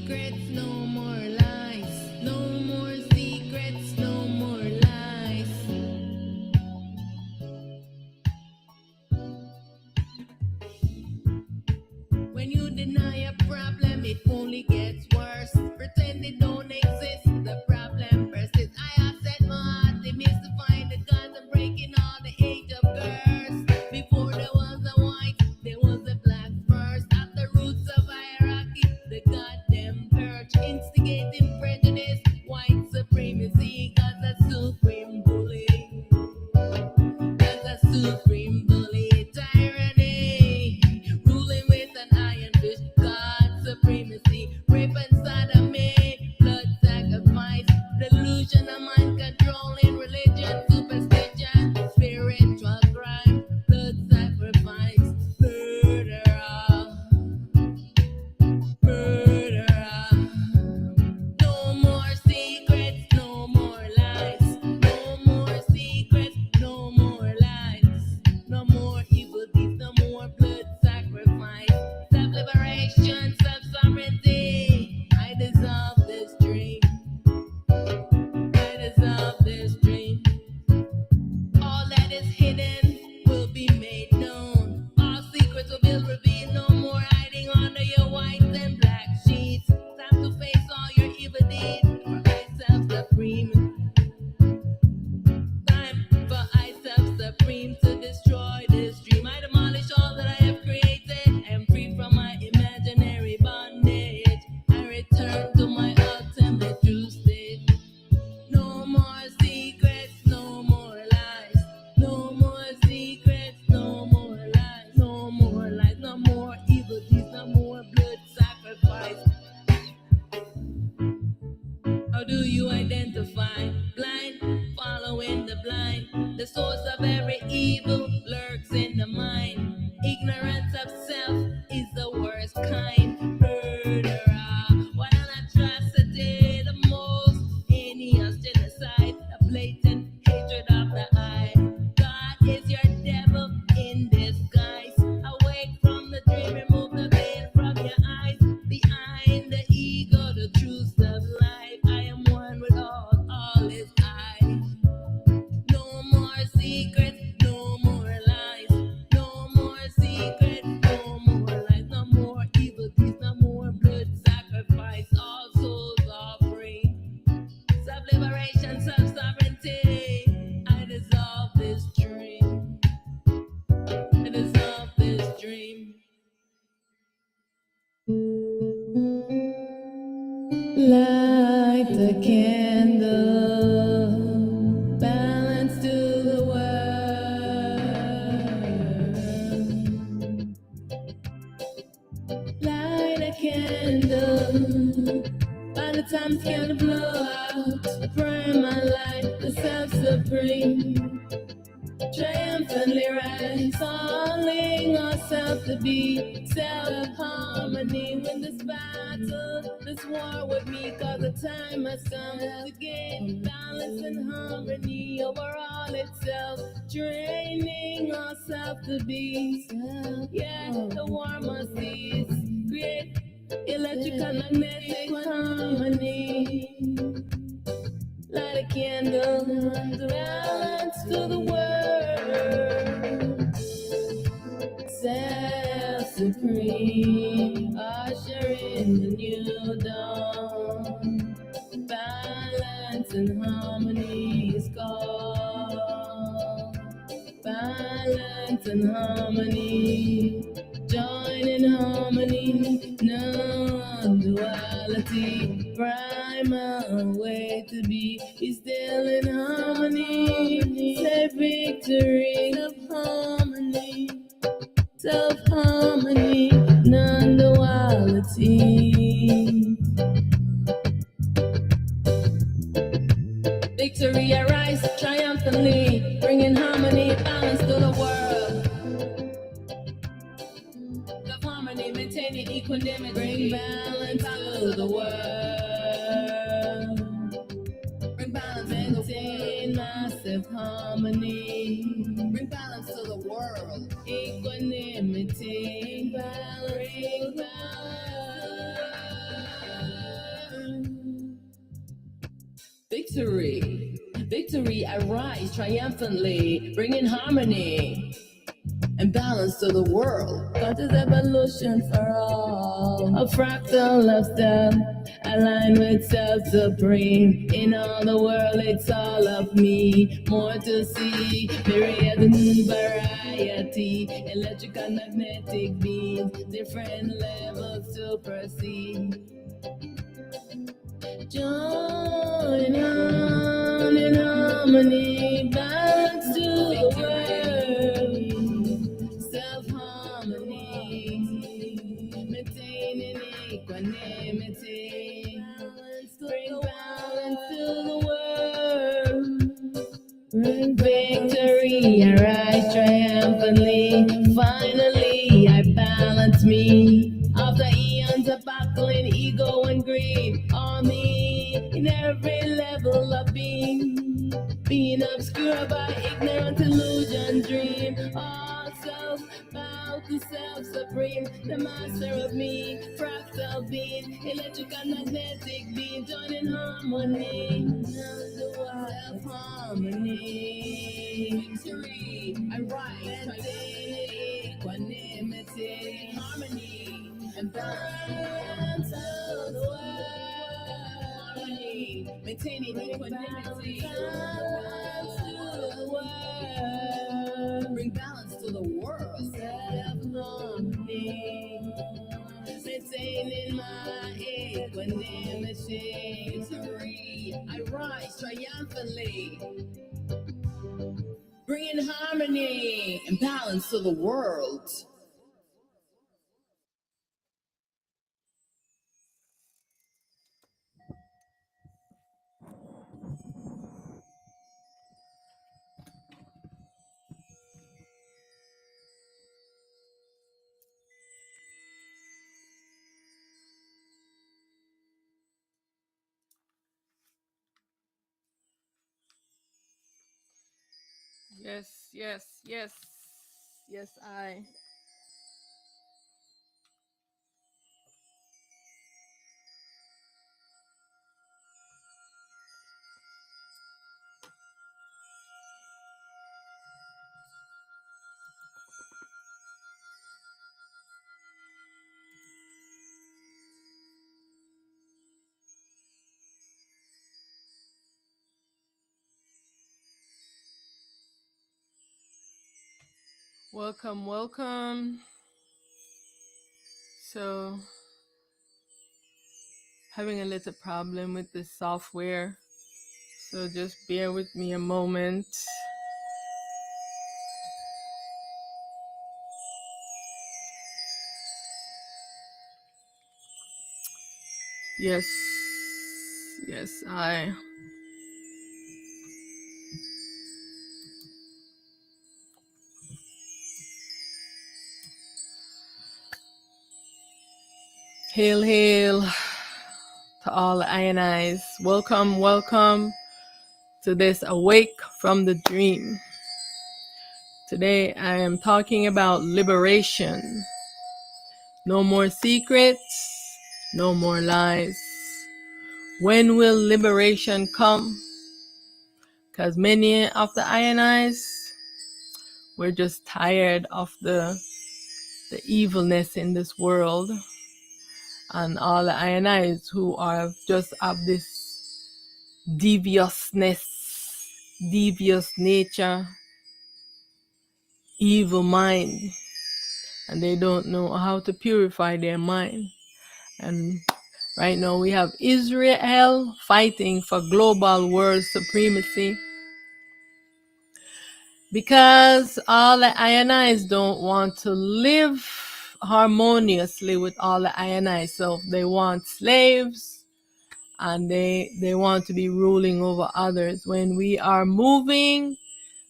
secrets, no more lies. No more secrets, no more lies. When you deny a problem, it only gets worse. Pretend it don't exist, the problem persists. I have set my heart limits to find the gods and breaking all the age of curse. Before there was a white, there was a black first. At the roots of hierarchy, the goddamn purge, instigating prejudice, white supremacy, God's a supreme bully. God's a supreme bully, tyranny, ruling with an iron fist. God's supremacy, rape and sodomy, blood sacrifice, delusion of mind controlling religion, superstition, spiritual crime, blood sacrifice, murder, murderer. No more secrets, no more lies. No more secrets, no more lies. No more evil deeds, no more blood sacrifice. Self-liberation, self-sovereignty. I dissolve this dream. I dissolve this dream. All that is hidden will be made known. All secrets will be revealed. No more hiding under your white and black sheets. Time to face all your evil deeds. For I self-supreme. Time for I self-supreme to destroy this dream. I demolish all that I have created. I am free from my imaginary bondage. I return to my ultimate true state. No more secrets, no more lies. No more secrets, no more lies. No more lies, no more evil deeds, no more blood sacrifice. How do you identify? Blind, following the blind. The source of every evil lurks in the mind. Ignorance of self is the worst kind. Murderer, what an atrocity, the most heinous genocide, a blatant hatred of the eye. God is your devil in disguise. Awake from the dream, remove the veil from your eyes. Behind the ego, the truth of life. I am one with all is I. No more secrets, no more lies. No more secrets, no more lies. No more evil deeds, no more blood sacrifice. All souls are free. Self-liberation, self-sovereignty. I dissolve this dream. I dissolve this dream. Light the candle, balance to the world. Light a candle, by the time the candle blow out, I burn my light, the self-supreme. Triumphantly rise, calling ourselves to be self-harmony. Win this battle, this war with me, cause the time has come to gain balance and harmony over all itself. Training ourselves to be self. Yeah, the war must cease. Create electrical magnetic harmony. Light a candle, balance to the world. Self-supreme, usher in the new dawn. Balance and harmony is called. Balance and harmony, join in harmony, no duality. Primal way to be is still in harmony. Say victory of harmony, self-harmony, non-duality. Victory arise triumphantly, bringing harmony, balance to the world. The harmony, maintaining equanimity, bring balance to the world. Bring balance, maintain massive harmony. Bring balance to the world. Equanimity, balance, bring balance. Victory, victory, I rise triumphantly, bringing harmony and balance to the world. God is evolution for all. A fractal lifestyle, aligned with self-supreme. In all the world, it's all of me. More to see, myriad variety. Electrical, magnetic beams, different levels to perceive. Join on in harmony, balance to the world, self-harmony, maintaining equanimity, bring balance to the world, bring victory, I rise triumphantly, finally I balance me. After eons of battling ego and greed, on me in every level of being obscured by ignorant illusion, dream. All self bow to self supreme, the master of me, fractal being, electrical magnetic being, joining harmony, self harmony, victory, I rise, equanimity, harmony. And balance of the world, harmony, maintaining equanimity, balance to the world, bring balance to the world, self-harmony, maintaining my equanimity, victory, I rise triumphantly, bringing harmony and balance to the world. Yes, yes, yes, yes, I. Welcome, welcome. So, having a little problem with this software. So, just bear with me a moment. Yes, yes, I. Hail, hail to all the Ionize. Welcome, welcome to this Awake from the Dream. Today I am talking about liberation. No more secrets, no more lies. When will liberation come? Because many of the Ionize, we're just tired of the evilness in this world. And all the Ionize who are just of this deviousness, devious nature, evil mind. And they don't know how to purify their mind. And right now we have Israel fighting for global world supremacy because all the Ionize don't want to live harmoniously with all the Ionize. So they want slaves and they want to be ruling over others. When we are moving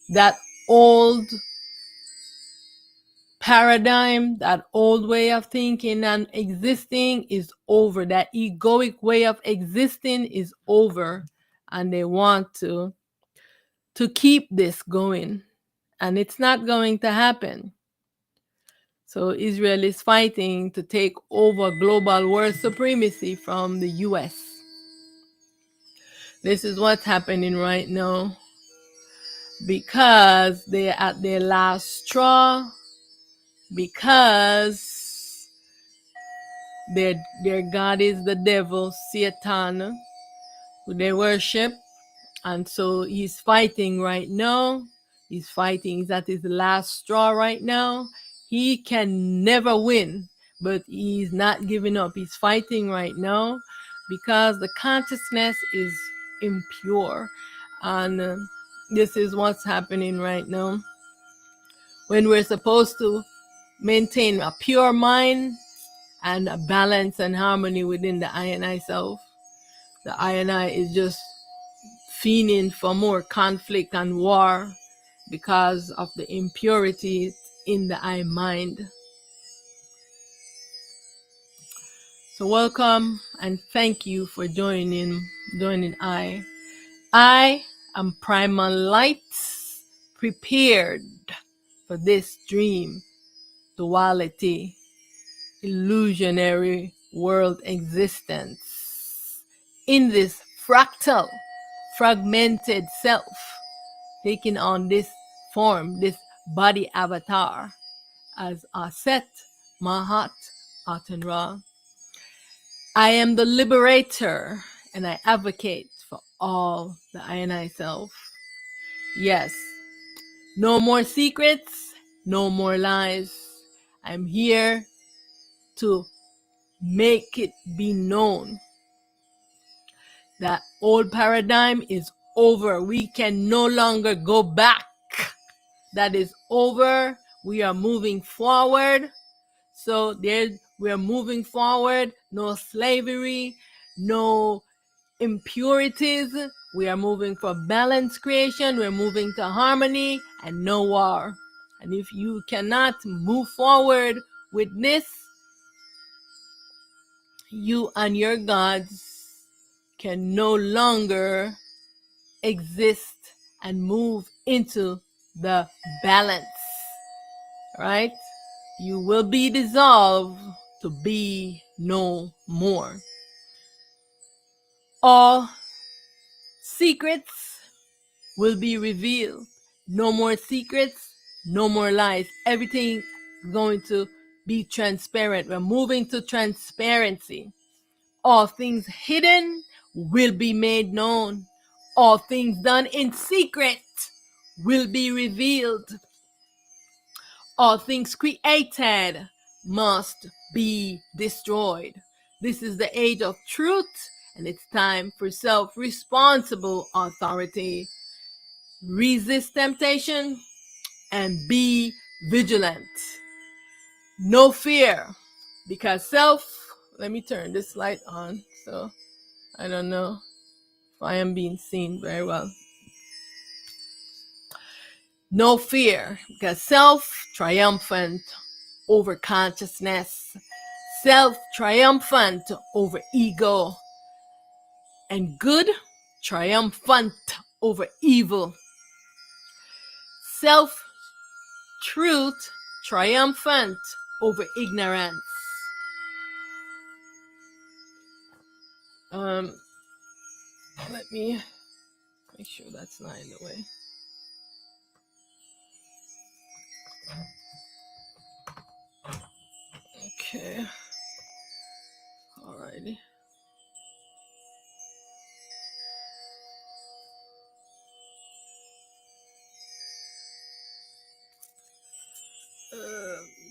that old paradigm, that old way of thinking and existing is over. That egoic way of existing is over. And they want to keep this going. And it's not going to happen. So Israel is fighting to take over global world supremacy from the US. This is what's happening right now, because they're at their last straw, because their god is the devil, Satan, who they worship. And so he's fighting right now. He's fighting. He's at his last straw right now. He can never win, but he's not giving up. He's fighting right now because the consciousness is impure. And this is what's happening right now. When we're supposed to maintain a pure mind and a balance and harmony within the I and I self, the I and I is just fiending for more conflict and war because of the impurities in the I mind. So welcome and thank you for joining I. I am primal light, prepared for this dream, duality, illusionary world existence. In this fractal, fragmented self, taking on this form, this body avatar as Aset, Mahat, Aten Ra. I am the liberator and I advocate for all the I and I self. Yes, no more secrets, no more lies. I'm here to make it be known that old paradigm is over. We can no longer go back. That is over. We are moving forward. So we are moving forward. No slavery, no impurities. We are moving for balance creation. We're moving to harmony and no war. And if you cannot move forward with this, you and your gods can no longer exist and move into the balance, right? You will be dissolved to be no more. All secrets will be revealed. No more secrets, no more lies. Everything is going to be transparent. We're moving to transparency. All things hidden will be made known. All things done in secret will be revealed. All things created must be destroyed. This is the age of truth, and it's time for self-responsible authority. Resist temptation and be vigilant. No fear, because let me turn this light on, so I don't know if I am being seen very well. No fear, because self triumphant over consciousness, self triumphant over ego, and good triumphant over evil. Self truth triumphant over ignorance. Let me make sure that's not in the way. Okay. Alrighty.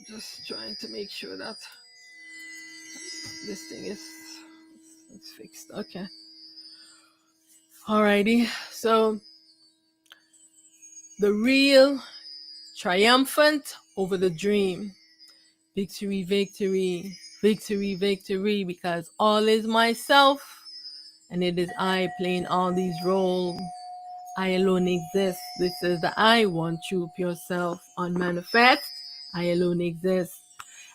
Just trying to make sure that this thing is fixed. Okay. Alrighty. So the real triumphant over the dream. Victory, victory, victory, victory, because all is myself and it is I playing all these roles. I alone exist. This is the I, one true pure self, unmanifest. I alone exist.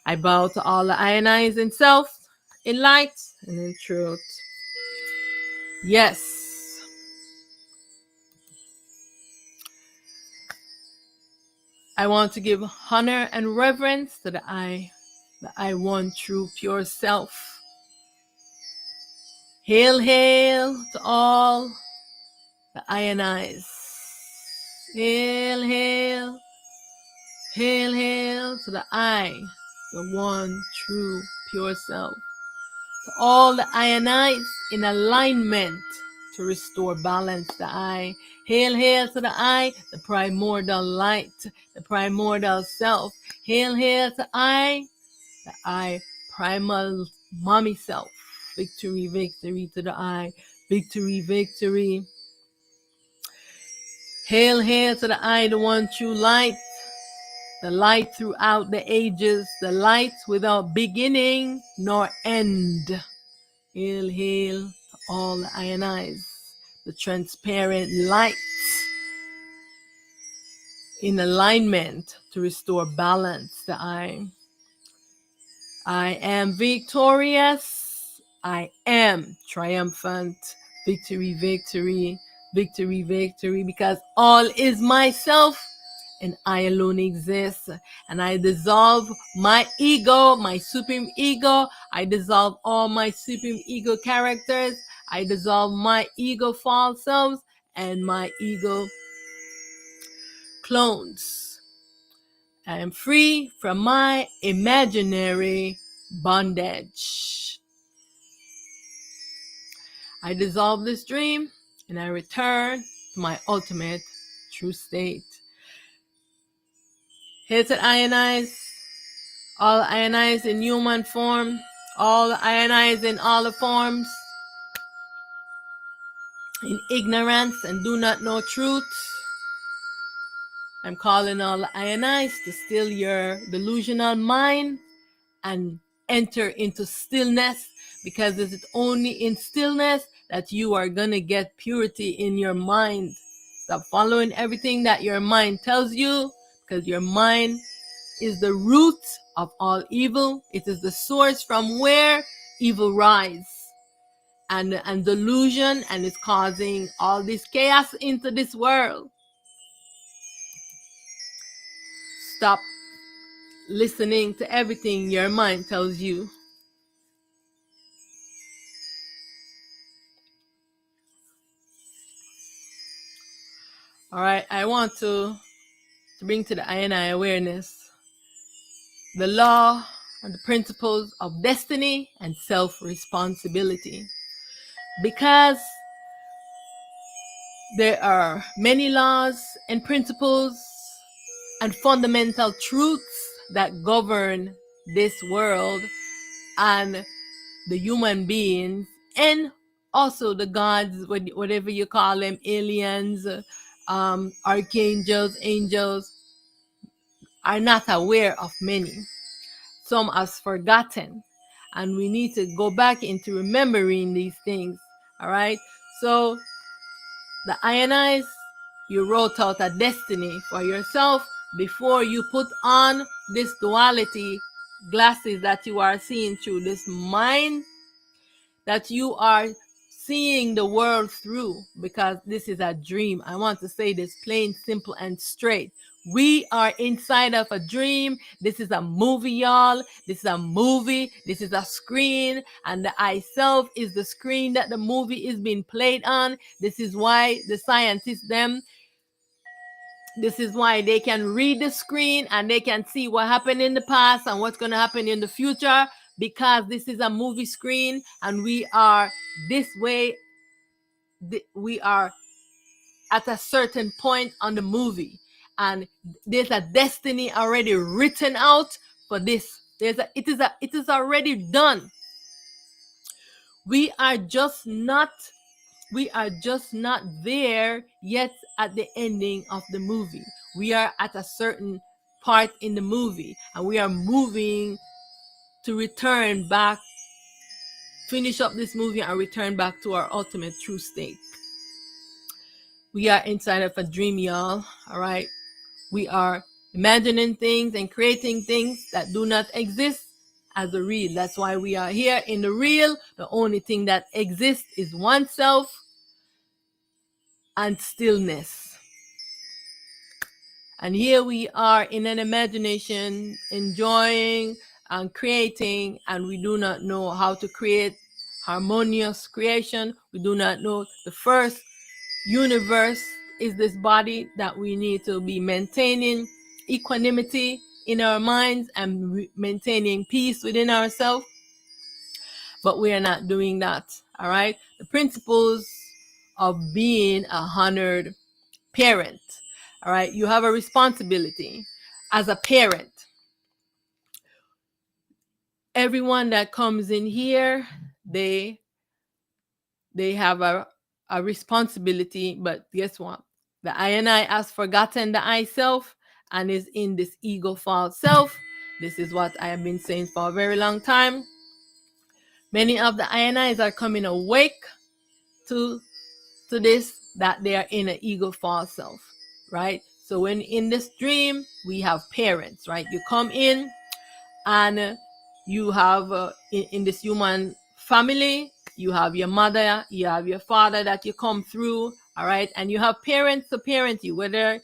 I bow to all the I and I's in self, in light, and in truth. Yes. I want to give honor and reverence to the I one true pure self. Hail, hail to all the Ionize. Hail, hail, hail, hail to the I, the one true pure self. To all the Ionize in alignment to restore balance, the I. Hail, hail to the I, the primordial light, the primordial self. Hail, hail to I, the I, primal mommy self. Victory, victory to the I. Victory, victory. Hail, hail to the I, the one true light, the light throughout the ages, the light without beginning nor end. Hail, hail to all the Ionize, the transparent light in alignment to restore balance, the I. I am victorious. I am triumphant. Victory, victory, victory, victory, because all is myself and I alone exist. And I dissolve my ego, my supreme ego. I dissolve all my supreme ego characters. I dissolve my ego false selves and my ego clones. I am free from my imaginary bondage. I dissolve this dream and I return to my ultimate true state. Here to Ionize, all Ionize in human form, all Ionize in all the forms, in ignorance and do not know truth. I'm calling all Ionize to still your delusional mind and enter into stillness, because it is only in stillness that you are going to get purity in your mind. Stop following everything that your mind tells you, because your mind is the root of all evil. It is the source from where evil rise and delusion, and is causing all this chaos into this world. Stop listening to everything your mind tells you. All right, I want to bring to the I and I awareness the law and the principles of destiny and self-responsibility. Because there are many laws and principles and fundamental truths that govern this world and the human beings, and also the gods, whatever you call them, aliens, archangels, angels, are not aware of many. Some have forgotten, and we need to go back into remembering these things. All right, so the Ionize, you wrote out a destiny for yourself before you put on this duality glasses that you are seeing through, this mind that you are seeing the world through, because this is a dream. I want to say this plain, simple, and straight. We are inside of a dream. This is a movie, y'all. This is a movie. This is a screen. And the I self is the screen that the movie is being played on. This is why the scientists, this is why they can read the screen and they can see what happened in the past and what's going to happen in the future, because this is a movie screen and we are this way. We are at a certain point on the movie, and there's a destiny already written out for this. It is already done. We are just not there yet at the ending of the movie. We are at a certain part in the movie, and we are moving to return back, finish up this movie and return back to our ultimate true state. We are inside of a dream, y'all. All right. We are imagining things and creating things that do not exist as a real. That's why we are here in the real. The only thing that exists is oneself and stillness. And here we are in an imagination, enjoying and creating, and we do not know how to create harmonious creation. We do not know the first universe is this body that we need to be maintaining equanimity in our minds and maintaining peace within ourselves, but we are not doing that. All right, the principles of being a honored parent. All right, you have a responsibility as a parent. Everyone that comes in here, they have a responsibility, but guess what? The I and I has forgotten the I self and is in this ego false self. This is what I have been saying for a very long time. Many of the I and I's are coming awake to this, that they are in an ego false self, right? So when in this dream, we have parents, right? You come in and you have in this human family, you have your mother, you have your father that you come through, all right? And you have parents to parent you, whether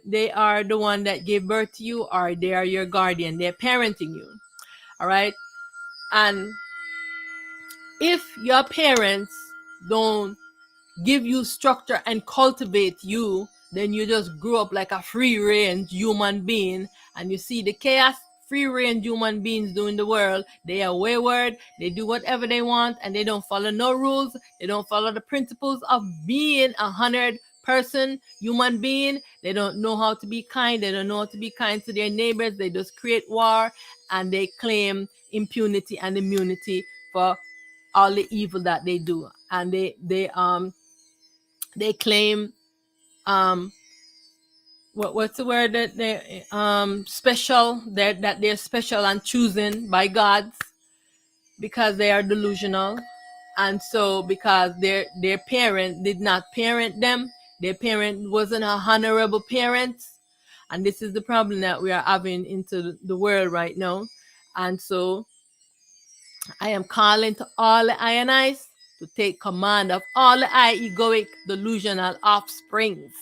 they are the one that gave birth to you or they are your guardian, they're parenting you, all right? And if your parents don't give you structure and cultivate you, then you just grow up like a free range human being, and you see the chaos free range human beings do in the world. They are wayward, they do whatever they want, and they don't follow no rules. They don't follow the principles of being a 100-person human being. They don't know how to be kind. They don't know how to be kind to their neighbors. They just create war, and they claim impunity and immunity for all the evil that they do. And they claim what's the word, that they special, that they're special and chosen by God, because they are delusional. And so because their parent did not parent them, their parent wasn't a honorable parent, and this is the problem that we are having into the world right now. And so I am calling to all the I and I's to take command of all the egoic delusional offsprings.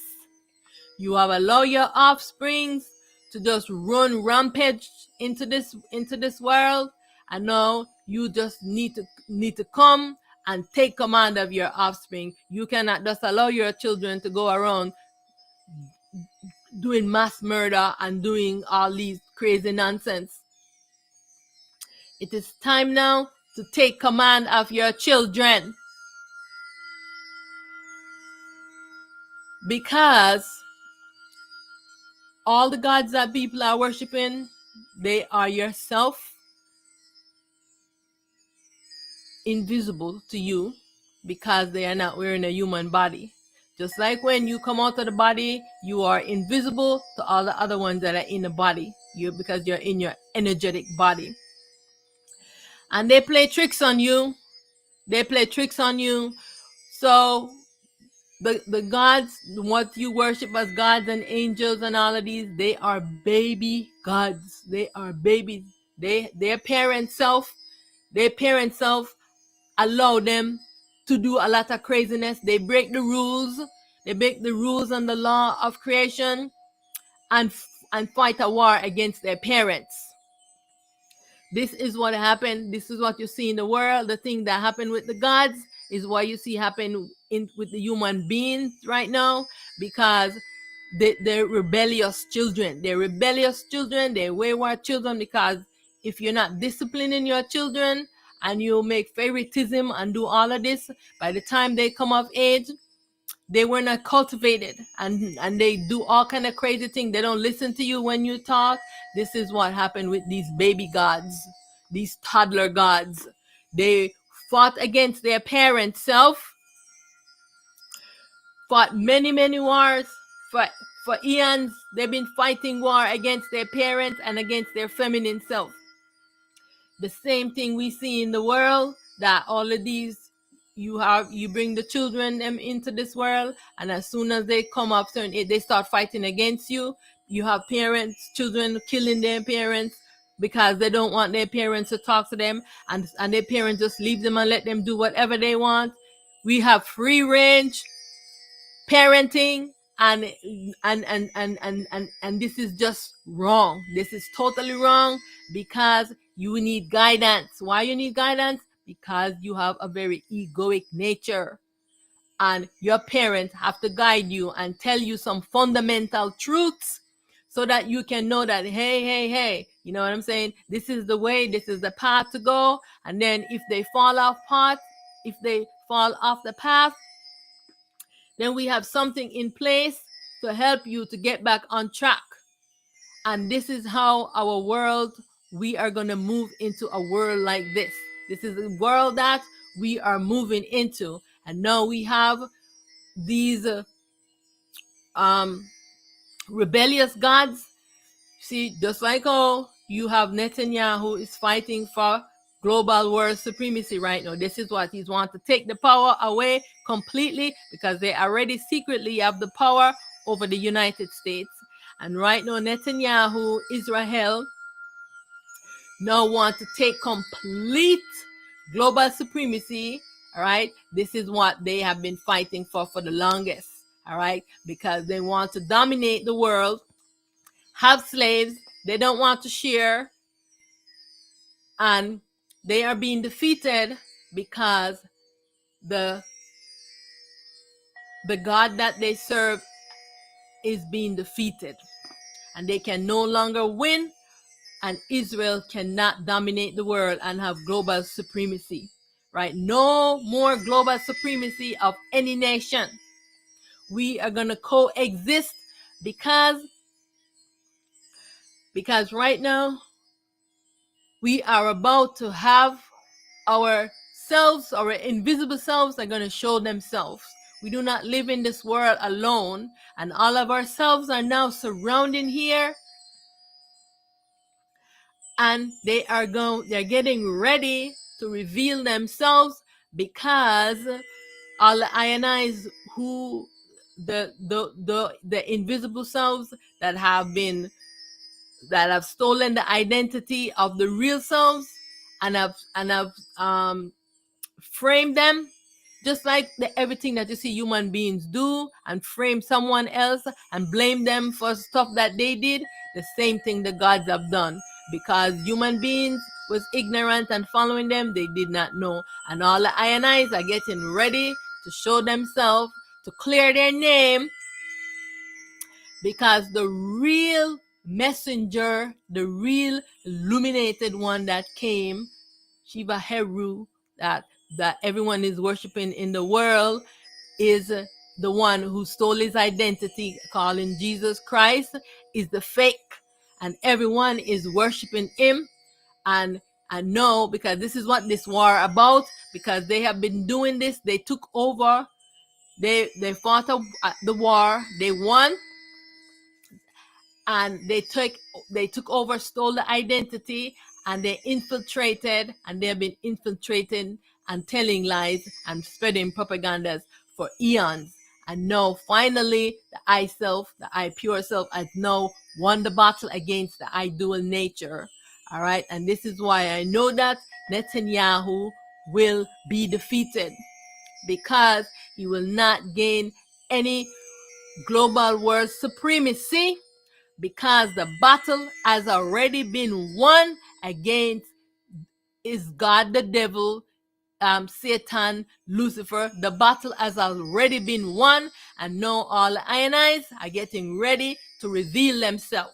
You have allowed your offsprings to just run rampage into this world, and now you just need to come and take command of your offspring. You cannot just allow your children to go around doing mass murder and doing all these crazy nonsense. It is time now to take command of your children, because all the gods that people are worshiping, they are yourself, invisible to you, because they are not wearing a human body. Just like when you come out of the body, you are invisible to all the other ones that are in the body, because you're in your energetic body. And they play tricks on you. So the gods, what you worship as gods and angels and all of these, they are baby gods. They are babies. Their parent self allow them to do a lot of craziness. They break the rules. They break the rules and the law of creation, and fight a war against their parents. This is what happened. This is what you see in the world. The thing that happened with the gods is what you see happen with the human beings right now, because they're rebellious children. They're wayward children, because if you're not disciplining your children and you make favoritism and do all of this, by the time they come of age, they were not cultivated, and they do all kind of crazy things. They don't listen to you when you talk. This is what happened with these baby gods, these toddler gods. They fought against their parent self, fought many wars for eons. They've been fighting war against their parents and against their feminine self. The same thing we see in the world, that all of these, you bring the children them into this world, and as soon as they come up certain age, they start fighting against you. You have children killing their parents because they don't want their parents to talk to them, and their parents just leave them and let them do whatever they want. We have free range parenting, and this is just wrong. This is totally wrong, because you need guidance. Why you need guidance? Because you have a very egoic nature. and your parents have to guide you and tell you some fundamental truths so that you can know that, hey, you know what I'm saying? This is the way, this is the path to go. And then if they fall off the path, then we have something in place to help you to get back on track. And this is how our world, we are going to move into a world like this. This is the world that we are moving into. And now we have these rebellious gods. See, just like how you have Netanyahu is fighting for global world supremacy right now. This is what he's want to take the power away completely, because they already secretly have the power over the United States. And right now, Netanyahu, Israel, now want to take complete global supremacy. All right, this is what they have been fighting for the longest. All right, because they want to dominate the world, have slaves, they don't want to share, and they are being defeated because the God that they serve is being defeated, and they can no longer win, and Israel cannot dominate the world and have global supremacy, right? No more global supremacy of any nation. We are going to coexist because right now we are about to have our invisible selves are going to show themselves. We do not live in this world alone, and all of ourselves are now surrounding here, and they're getting ready to reveal themselves, because all the ionized who the invisible selves that have stolen the identity of the real selves and have framed them, just like everything that you see human beings do, and frame someone else and blame them for stuff that they did. The same thing the gods have done, because human beings was ignorant and following them, they did not know. And all the Ionites are getting ready to show themselves, to clear their name, because the real messenger, the real illuminated one that came, Shiva Heru, that everyone is worshiping in the world, is the one who stole his identity, calling Jesus Christ, is the fake, and everyone is worshiping him. And I know, because this is what this war about, because they have been doing this. They took over, they fought the war, they won, and they took over, stole the identity, and they infiltrated, and they have been infiltrating and telling lies and spreading propagandas for eons. And now finally the I self, the I pure self, has now won the battle against the I dual nature. All right, and this is why I know that Netanyahu will be defeated, because he will not gain any global world supremacy, because the battle has already been won against is God, the devil, Satan, Lucifer. The battle has already been won, and now all the Ionites are getting ready to reveal themselves.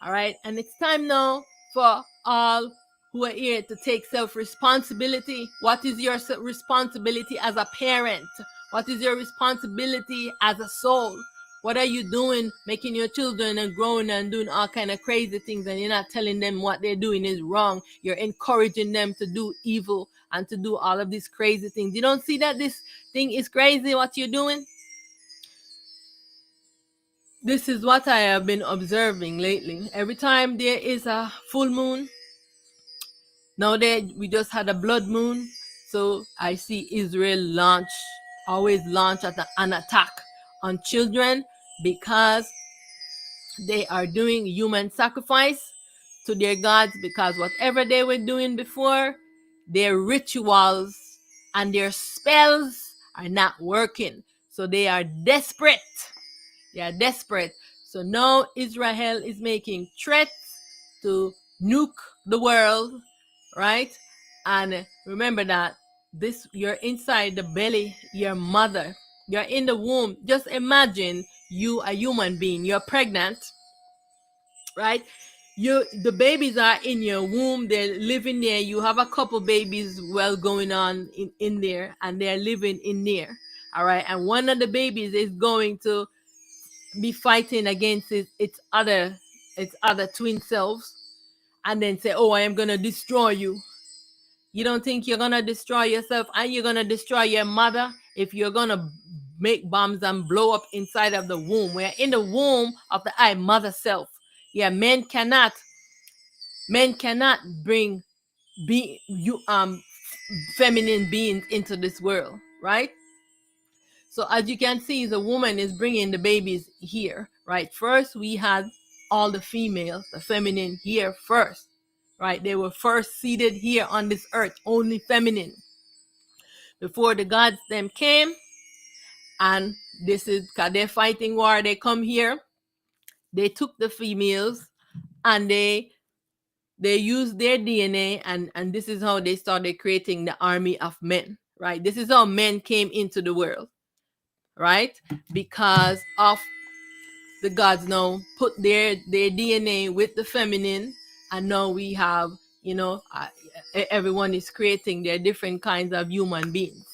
All right, and it's time now for all who are here to take self-responsibility. What is your responsibility as a parent? What is your responsibility as a soul? What are you doing, making your children and growing and doing all kind of crazy things, and you're not telling them what they're doing is wrong? You're encouraging them to do evil and to do all of these crazy things. You don't see that this thing is crazy, what you're doing? This is what I have been observing lately. Every time there is a full moon, nowadays we just had a blood moon, so I see Israel always launch an attack on children, because they are doing human sacrifice to their gods, because whatever they were doing before, their rituals and their spells are not working. So they are desperate. They are desperate. So now Israel is making threats to nuke the world, right? And remember that this, you're inside the belly, your mother, you're in the womb. Just imagine you, a human being, you're pregnant, right? The babies are in your womb, they're living there. You have a couple babies well going on in there, and they're living in there. All right. And one of the babies is going to be fighting against its other twin selves, and then say, oh, I am gonna destroy you. You don't think you're gonna destroy yourself, and you're gonna destroy your mother if you're gonna make bombs and blow up inside of the womb? We're in the womb of the I mother self. Yeah, men cannot bring feminine beings into this world, right? So as you can see, the woman is bringing the babies here, right? First, we had all the females, the feminine here first, right? They were first seated here on this earth, only feminine. Before the gods them came, and this is because they're fighting war, they come here, they took the females, and they used their DNA, and this is how they started creating the army of men, right? This is how men came into the world, right? Because of the gods now put their DNA with the feminine, and now we have, everyone is creating their different kinds of human beings,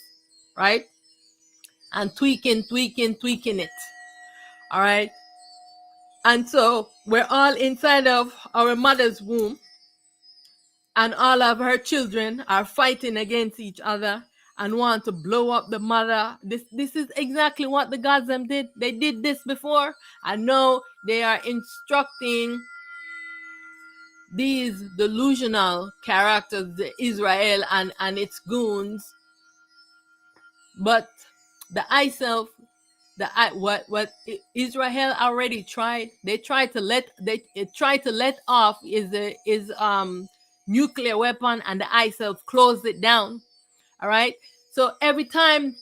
right? And tweaking it. All right. And so we're all inside of our mother's womb, and all of her children are fighting against each other and want to blow up the mother. This is exactly what the gods them did. They did this before, and now they are instructing these delusional characters, Israel and its goons. But the I self, what Israel already tried. They tried to let off is nuclear weapon, and the I self closed it down. All right. So every time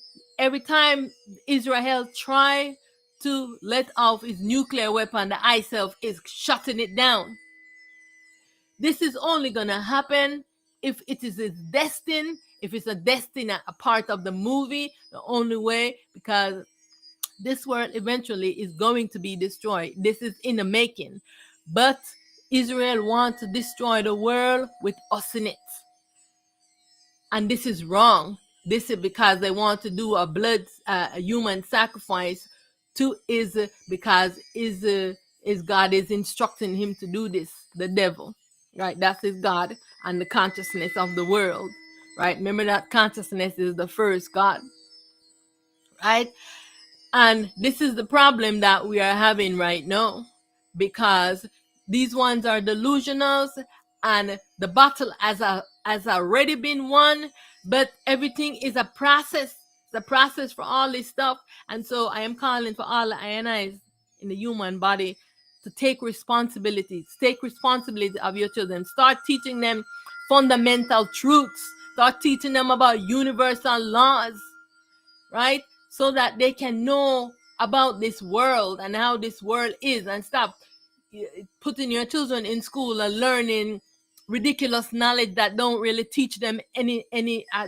Israel try to let off his nuclear weapon, the I self is shutting it down. This is only gonna happen if it is his destiny, if it's a destiny, a part of the movie. The only way, because this world eventually is going to be destroyed. This is in the making. But Israel wants to destroy the world with us in it. And this is wrong. This is because they want to do a human sacrifice to because God is instructing him to do this, the devil, right? That's his God and the consciousness of the world, right? Remember that consciousness is the first God, right? And this is the problem that we are having right now, because these ones are delusionals, and the battle has already been won, but everything is a process. It's a process for all this stuff. And so I am calling for all the INIs in the human body to take responsibility. Take responsibility of your children. Start teaching them fundamental truths. Start teaching them about universal laws, right? So that they can know about this world and how this world is, and stop putting your children in school and learning ridiculous knowledge that don't really teach them any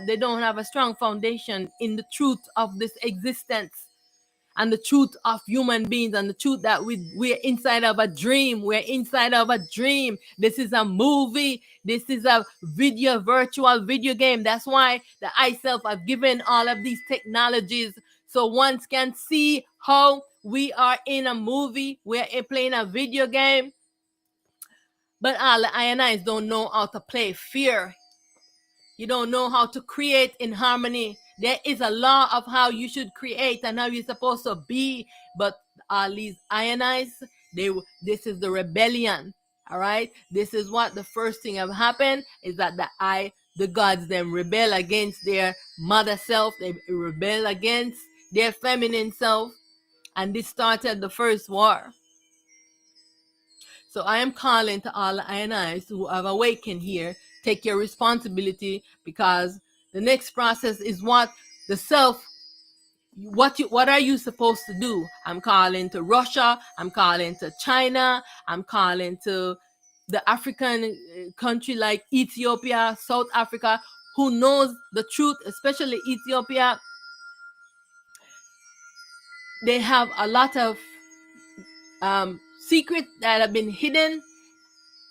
they don't have a strong foundation in the truth of this existence and the truth of human beings, and the truth that we're inside of a dream. We're inside of a dream. This is a movie. This is a virtual video game. That's why the I self have given all of these technologies, so one can see how we are in a movie. We're playing a video game. But all the INIs don't know how to play fear. You don't know how to create in harmony. There is a law of how you should create and how you're supposed to be. But all these INIs, this is the rebellion. All right. This is what the first thing have happened is that the gods them rebel against their mother self. They rebel against their feminine self. And this started the first war. So I am calling to all the INIs who have awakened here, take your responsibility, because the next process is what the self, what are you supposed to do? I'm calling to Russia, I'm calling to China, I'm calling to the African country like Ethiopia, South Africa. who knows the truth, especially Ethiopia. They have a lot of secrets that have been hidden,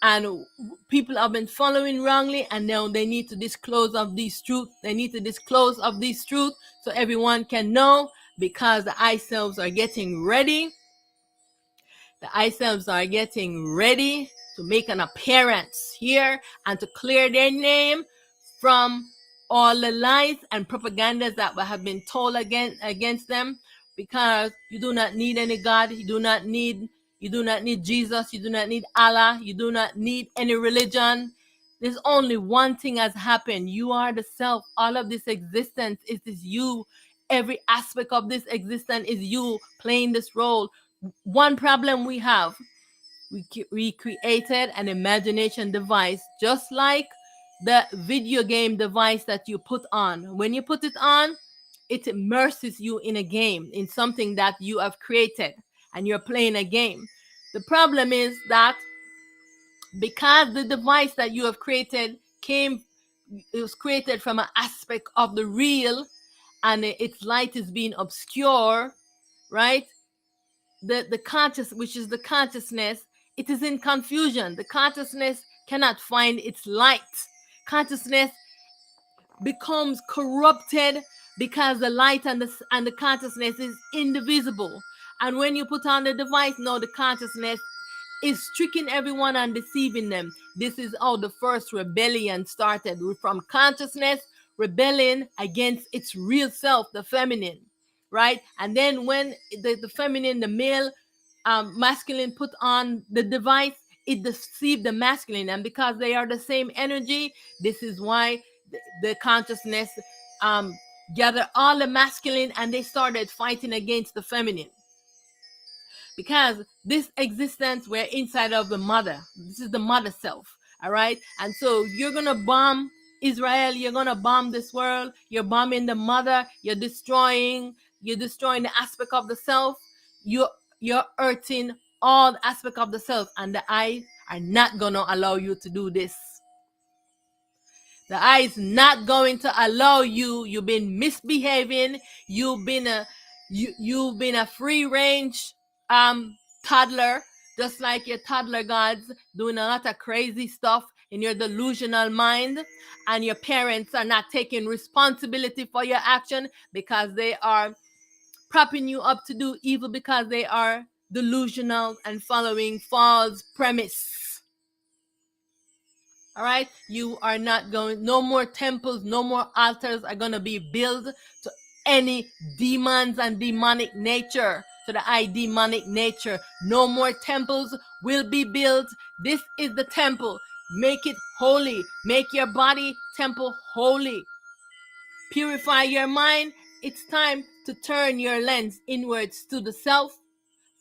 and people have been following wrongly, and now they need to disclose of these truths. They need to disclose of these truths so everyone can know, because the ISELs are getting ready. The ISELs are getting ready to make an appearance here and to clear their name from all the lies and propagandas that have been told against them, because you do not need any God, you do not need Jesus, you do not need Allah, you do not need any religion. There's only one thing has happened. You are the self. All of this existence is you. Every aspect of this existence is you playing this role. One problem we have, we created an imagination device, just like the video game device that you put on. When you put it on, it immerses you in a game, in something that you have created, and you're playing a game. The problem is that because the device that you have created was created from an aspect of the real, and its light is being obscure, right? The conscious, which is the consciousness, it is in confusion. The consciousness cannot find its light. Consciousness becomes corrupted because the light and the consciousness is indivisible. And when you put on the device, now the consciousness is tricking everyone and deceiving them. This is how the first rebellion started, from consciousness rebelling against its real self, the feminine, right? And then when the feminine, the male, masculine put on the device, it deceived the masculine. And because they are the same energy, this is why the consciousness gathered all the masculine and they started fighting against the feminine. Because this existence, we're inside of the mother. This is the mother self. All right. And so you're going to bomb Israel. You're going to bomb this world. You're bombing the mother. You're destroying the aspect of the self. You're hurting all the aspect of the self. And the eyes are not going to allow you to do this. The eye is not going to allow you. You've been misbehaving. You've been a free range toddler, just like your toddler gods, doing a lot of crazy stuff in your delusional mind, and your parents are not taking responsibility for your action because they are propping you up to do evil, because they are delusional and following false premise. All right, you are not going, no more temples, no more altars are going to be built to any demons and demonic nature, to the demonic nature. No more temples will be built. This is the temple. Make it holy. Make your body temple holy. Purify your mind. It's time to turn your lens inwards to the self.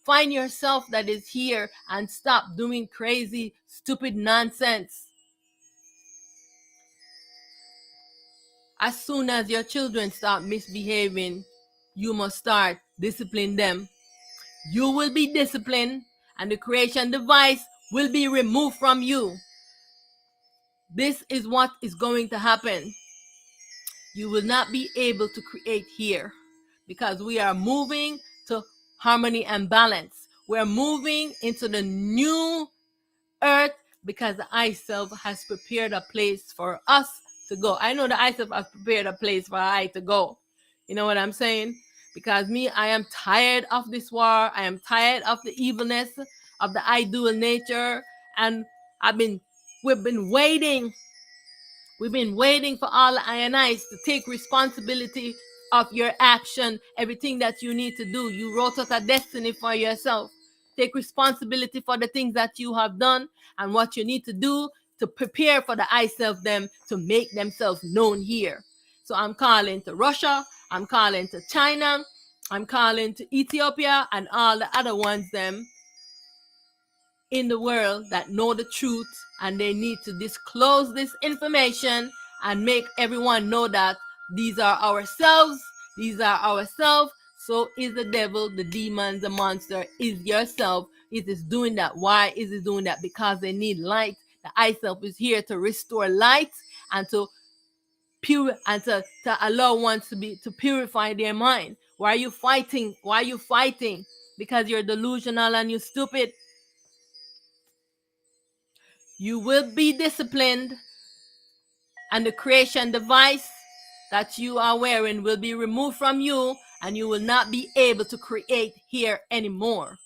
Find yourself that is here and stop doing crazy, stupid nonsense. As soon as your children start misbehaving, you must start disciplining them. You will be disciplined, and the creation device will be removed from you. This is what is going to happen. You will not be able to create here, because we are moving to harmony and balance. We're moving into the new earth, because the I Self has prepared a place for us to go. I know the I Self has prepared a place for I to go. You know what I'm saying? Because me, I am tired of this war. I am tired of the evilness of the I dual nature. And we've been waiting. We've been waiting for all the INIs to take responsibility of your action, everything that you need to do. You wrote out a destiny for yourself. Take responsibility for the things that you have done and what you need to do to prepare for the I Self them to make themselves known here. So I'm calling to Russia, I'm calling to China, I'm calling to Ethiopia and all the other ones them in the world that know the truth, and they need to disclose this information and make everyone know that these are ourselves. So is the devil, the demon, the monster, is yourself. It is doing that. Why is it doing that? Because they need light. The I Self is here to restore light and to pure and to allow one to purify their mind. Why are you fighting? Why are you fighting? Because you're delusional and you stupid. You will be disciplined, and the creation device that you are wearing will be removed from you, and you will not be able to create here anymore.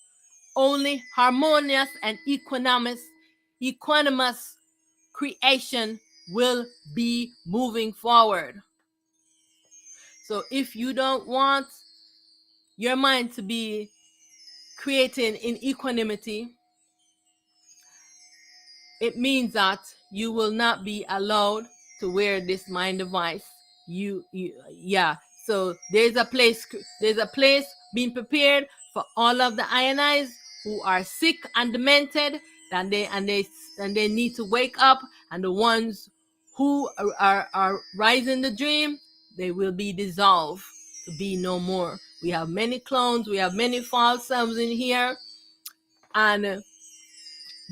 Only harmonious and equanimous creation will be moving forward. So if you don't want your mind to be creating in equanimity, it means that you will not be allowed to wear this mind device. Yeah. So there's a place being prepared for all of the ionized who are sick and demented, and they need to wake up, and the ones who are rising the dream, they will be dissolved to be no more. We have many clones, we have many false selves in here, and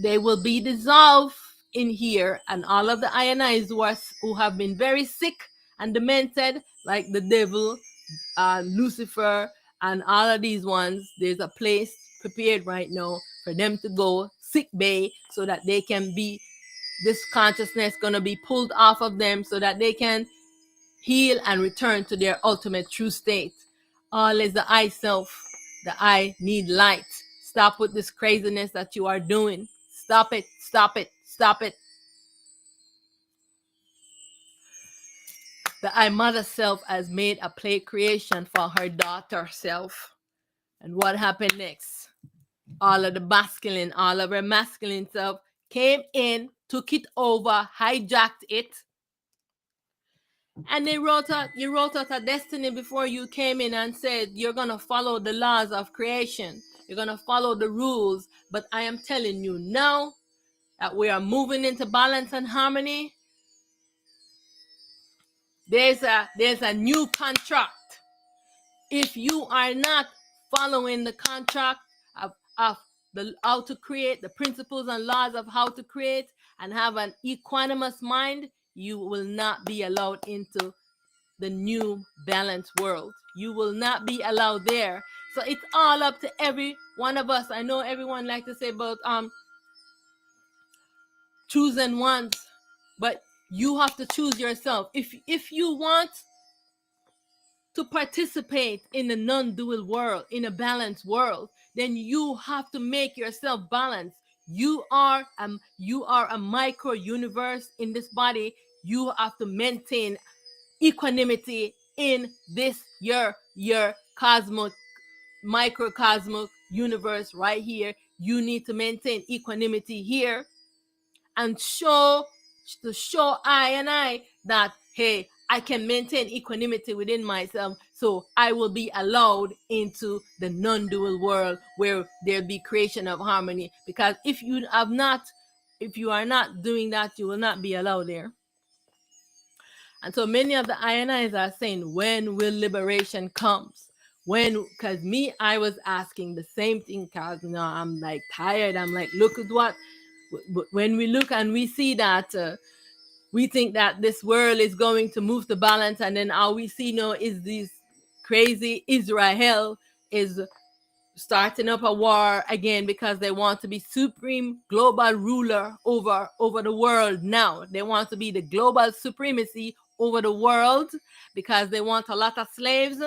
they will be dissolved in here, and all of the ionized who have been very sick and demented, like the devil, Lucifer, and all of these ones, there's a place prepared right now for them to go sick bay, so that they can be, this consciousness gonna be pulled off of them, so that they can heal and return to their ultimate true state. All is the I self. The I need light. Stop with this craziness that you are doing. Stop it. Stop it. Stop it. The I mother self has made a play creation for her daughter self. And what happened next? All of the masculine, all of her masculine self came in, took it over, hijacked it, and you wrote out a destiny before you came in and said you're gonna follow the laws of creation, you're gonna follow the rules. But I am telling you now that we are moving into balance and harmony. There's a new contract. If you are not following the contract of the how to create, the principles and laws of how to create, and have an equanimous mind, you will not be allowed into the new balanced world. You will not be allowed there. So it's all up to every one of us. I know everyone like to say about choosing ones, but you have to choose yourself. If you want to participate in a non-dual world, in a balanced world, then you have to make yourself balanced. You are a micro universe in this body. You have to maintain equanimity in this your cosmic microcosmic universe right here. You need to maintain equanimity here and show I that, hey, I can maintain equanimity within myself, so I will be allowed into the non-dual world where there'll be creation of harmony. Because if you are not doing that, you will not be allowed there. And so many of the ionizers are saying, when will liberation comes? When? Because I was asking the same thing, because I'm like tired. I'm like, look at what, when we look and we see that we think that this world is going to move to balance, and then all we see now is this crazy Israel is starting up a war again, because they want to be supreme global ruler over the world now. They want to be the global supremacy over the world, because they want a lot of slaves,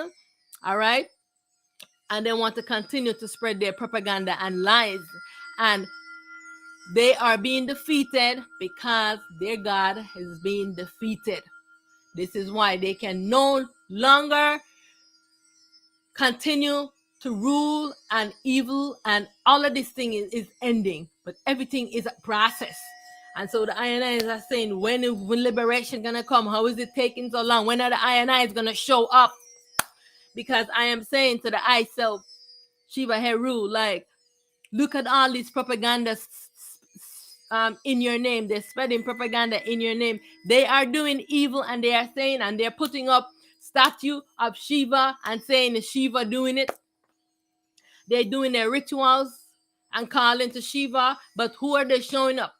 all right? And they want to continue to spread their propaganda and lies. And they are being defeated because their God is being defeated. This is why they can no longer continue to rule, and evil and all of this thing is ending. But everything is a process. And so the ionizers are saying, when liberation gonna come? How is it taking so long? When are the ionizers gonna show up? Because I am saying to the I self, Shiva Heru, like, look at all these propaganda in your name. They're spreading propaganda in your name. They are doing evil, and they are saying, and they're putting up statue of Shiva and saying is Shiva doing it. They're doing their rituals and calling to Shiva, but who are they showing up?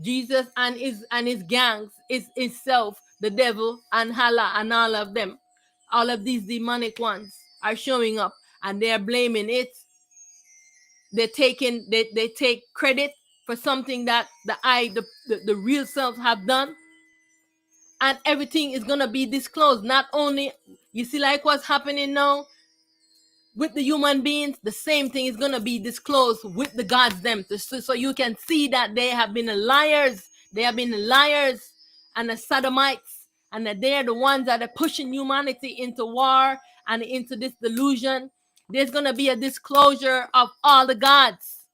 Jesus and his gangs, is himself, the devil and Allah and all of them, all of these demonic ones are showing up, and they're blaming it. They take credit for something that the real self have done, and everything is gonna be disclosed. Not only, you see, like what's happening now with the human beings, the same thing is gonna be disclosed with the gods them. So you can see that they have been liars. They have been liars and the sodomites, and that they're the ones that are pushing humanity into war and into this delusion. There's gonna be a disclosure of all the gods,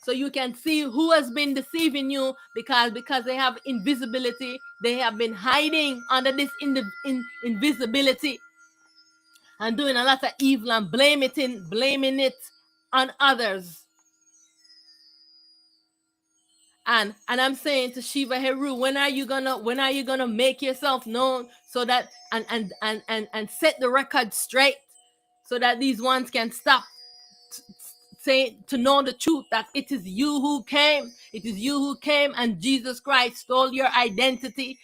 so you can see who has been deceiving you, because they have invisibility. They have been hiding under this invisibility and doing a lot of evil and blaming it on others. And I'm saying to Shiva Heru, when are you gonna make yourself known, so that and set the record straight, so that these ones can stop saying, to know the truth, that it is you who came. It is you who came, and Jesus Christ stole your identity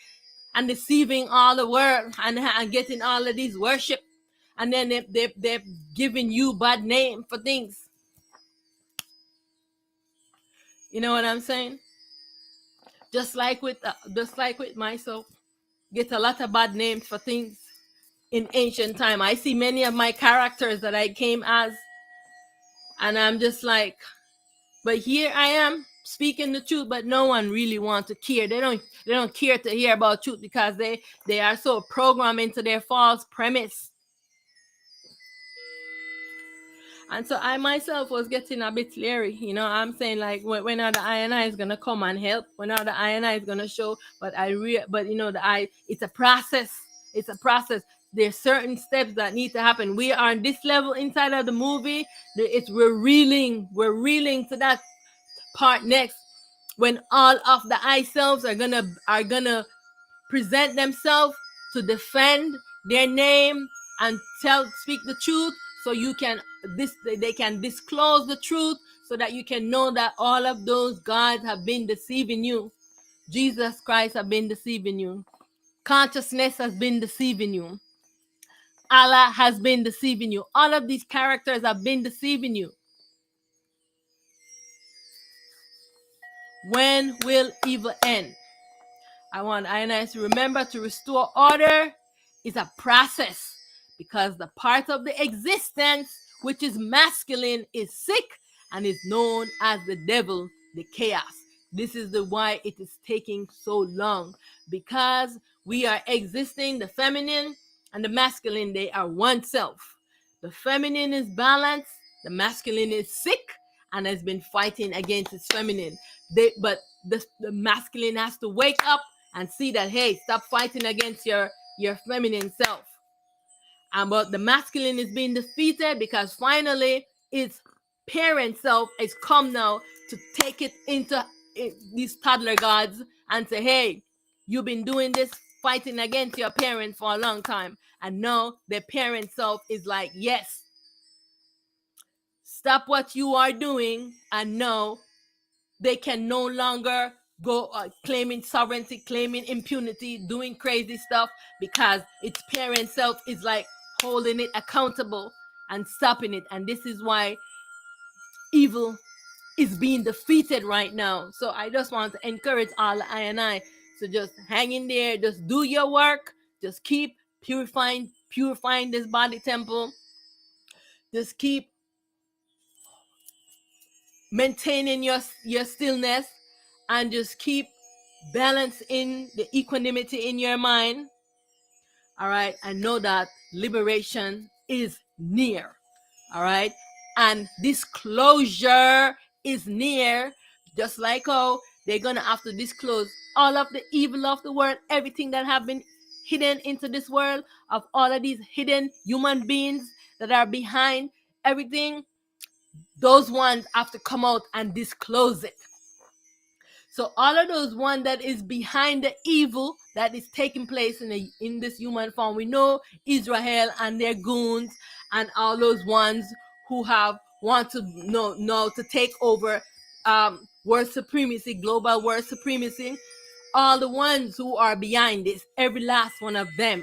and deceiving all the world and getting all of these worship. And then they're giving you bad name for things. You know what I'm saying? Just like with myself, get a lot of bad names for things in ancient time. I see many of my characters that I came as, and I'm just like, but here I am speaking the truth, but no one really wants to care. They don't care to hear about truth, because they are so programmed into their false premise. And so I myself was getting a bit leery, you know. I'm saying, like, when are the INI is gonna come and help? When are the INI is gonna show? But you know, it's a process. It's a process. There's certain steps that need to happen. We are on this level inside of the movie. We're reeling to that part next, when all of the I selves are gonna present themselves to defend their name and speak the truth, so they can disclose the truth, so that you can know that all of those gods have been deceiving you. Jesus Christ have been deceiving you. Consciousness has been deceiving you. Allah has been deceiving you. All of these characters have been deceiving you. When will evil end? I want INIs to remember, to restore order is a process, because the part of the existence which is masculine is sick and is known as the devil, the chaos. This is why it is taking so long, because we are existing, the feminine and the masculine, they are one self. The feminine is balanced, the masculine is sick and has been fighting against its feminine. But the masculine has to wake up and see that, hey, stop fighting against your feminine self. But the masculine is being defeated, because finally its parent self has come now to take it into these toddler gods and say, hey, you've been doing this, fighting against your parents for a long time. And now the parent self is like, yes, stop what you are doing. And now they can no longer go claiming sovereignty, claiming impunity, doing crazy stuff, because its parent self is like holding it accountable and stopping it. And this is why evil is being defeated right now. So I just want to encourage all I and I to just hang in there, just do your work, just keep purifying this body temple, just keep maintaining your stillness, and just keep balance in the equanimity in your mind. All right, and know that liberation is near. All right, and disclosure is near. Just like how they're gonna have to disclose all of the evil of the world, everything that have been hidden into this world, of all of these hidden human beings that are behind everything. Those ones have to come out and disclose it. So all of those ones that is behind the evil that is taking place in this human form, we know Israel and their goons and all those ones who want to know to take over world supremacy, global world supremacy. all the ones who are behind this, every last one of them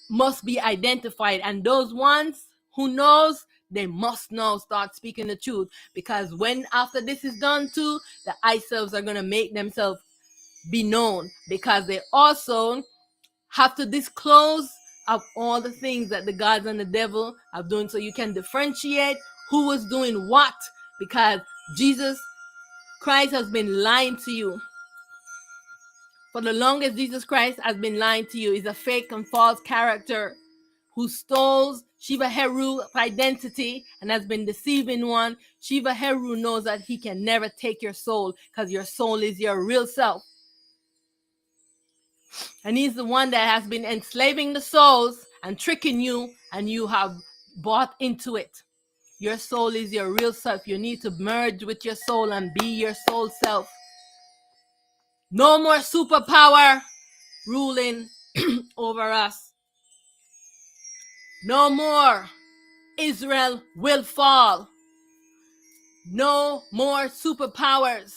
must be identified. And those ones who knows, they must now start speaking the truth, because when after this is done too, the I-selves are going to make themselves be known, because they also have to disclose of all the things that the gods and the devil are doing, so you can differentiate who was doing what, because Jesus Christ has been lying to you. For the longest, Jesus Christ has been lying to you. He's a fake and false character who stole Shiva Heru's identity and has been deceiving one. Shiva Heru knows that he can never take your soul, because your soul is your real self. And he's the one that has been enslaving the souls and tricking you, and you have bought into it. Your soul is your real self. You need to merge with your soul and be your soul self. No more superpower ruling over us. No more Israel will fall. No more superpowers.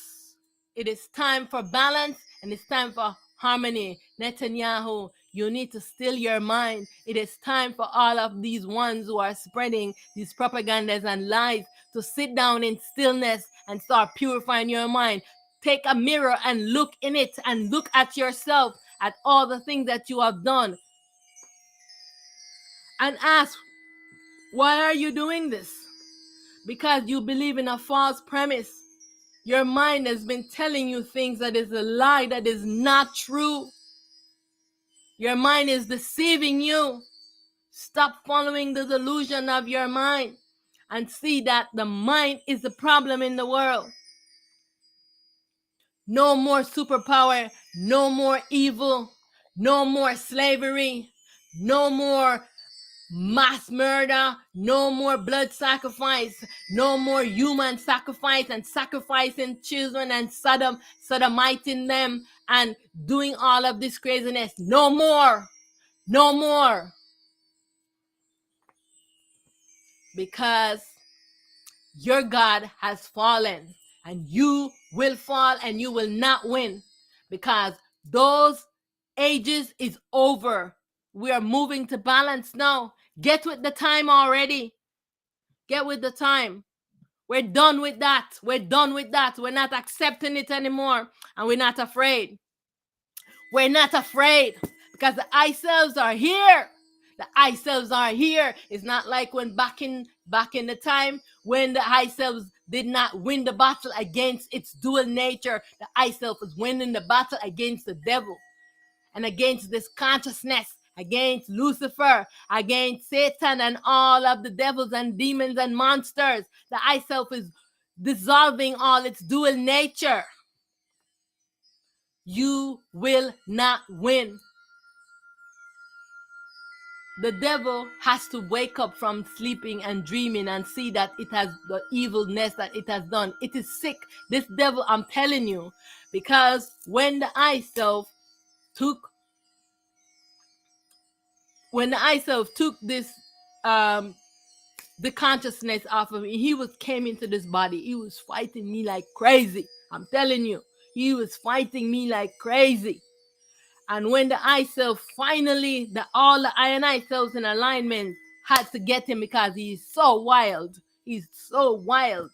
It is time for balance, and it's time for harmony. Netanyahu, you need to still your mind. It is time for all of these ones who are spreading these propagandas and lies to sit down in stillness and start purifying your mind. Take a mirror and look in it and look at yourself, at all the things that you have done, and ask, why are you doing this? Because you believe in a false premise. Your mind has been telling you things that is a lie, that is not true. Your mind is deceiving you. Stop following the delusion of your mind and see that the mind is the problem in the world. No more superpower, no more evil, no more slavery, no more mass murder, no more blood sacrifice, no more human sacrifice and sacrificing children and sodomiting them and doing all of this craziness. No more. No more. Because your God has fallen, and you will fall and you will not win, because those ages is over. We are moving to balance now. Get with the time already. Get with the time. We're done with that. We're done with that. We're not accepting it anymore, and we're not afraid. We're not afraid, because the I-selves are here. The I-selves are here. It's not like when back in the time when the I-selves did not win the battle against its dual nature. The I-self was winning the battle against the devil and against this consciousness, against Lucifer, against Satan and all of the devils and demons and monsters. The I-self is dissolving all its dual nature. You will not win. The devil has to wake up from sleeping and dreaming and see that it has the evilness that it has done. It is sick. This devil, I'm telling you, because when the I-self took this the consciousness off of me, he came into this body. He was fighting me like crazy. I'm telling you, he was fighting me like crazy. And when the I-self finally, all the I and I-selves in alignment had to get him, because he's so wild. He's so wild.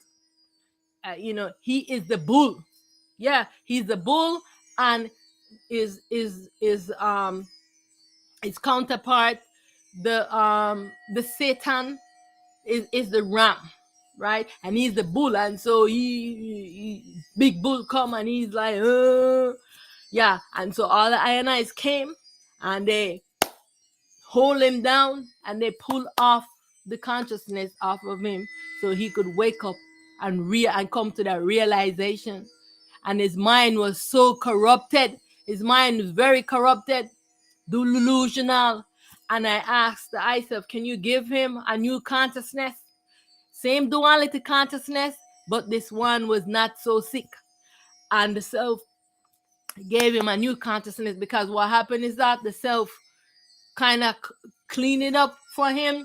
He is the bull. Yeah, he's the bull, and his counterpart, the Satan, is the ram, right? And he's the bull, and so he big bull come and he's like, yeah. And so all the Ionites came and they hold him down and they pull off the consciousness off of him so he could wake up and come to that realization. And his mind was so corrupted. His mind was very corrupted, delusional. And I asked the I-self, can you give him a new consciousness? Same duality consciousness, but this one was not so sick. And the self gave him a new consciousness, because what happened is that the self kind of cleaned it up for him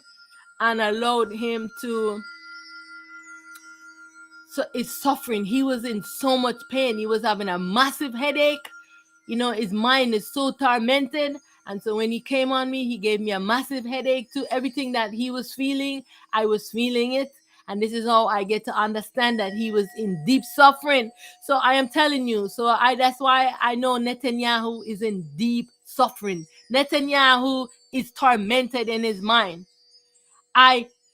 and allowed him to is suffering. He was in so much pain. He was having a massive headache. His mind is so tormented. And so when he came on me, he gave me a massive headache too. Everything that he was feeling, I was feeling it. And this is how I get to understand that he was in deep suffering. So I am telling you. That's why I know Netanyahu is in deep suffering. Netanyahu is tormented in his mind.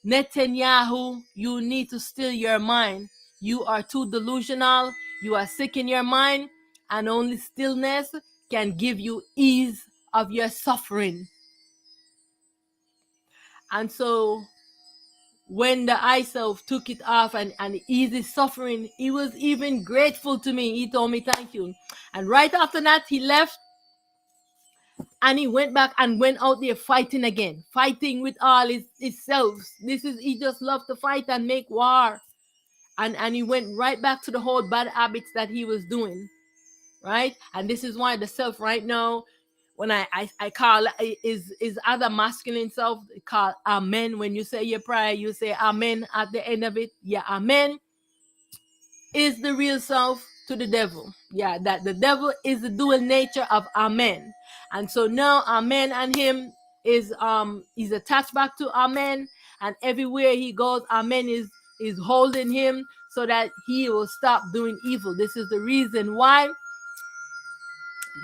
Netanyahu, you need to still your mind. You are too delusional. You are sick in your mind, and only stillness can give you ease of your suffering. And so when the I self took it off and eased his suffering, he was even grateful to me. He told me thank you. And right after that, he left and he went back and went out there fighting again, fighting with all his selves. He just loved to fight and make war. And he went right back to the whole bad habits that he was doing, right? And this is why the self right now, when I call is other masculine self, called amen. When you say your prayer, you say amen at the end of it. Yeah, amen is the real self to the devil. Yeah, that the devil is the dual nature of amen. And so now amen and him is he's attached back to amen, and everywhere he goes, amen is holding him so that he will stop doing evil. This is the reason why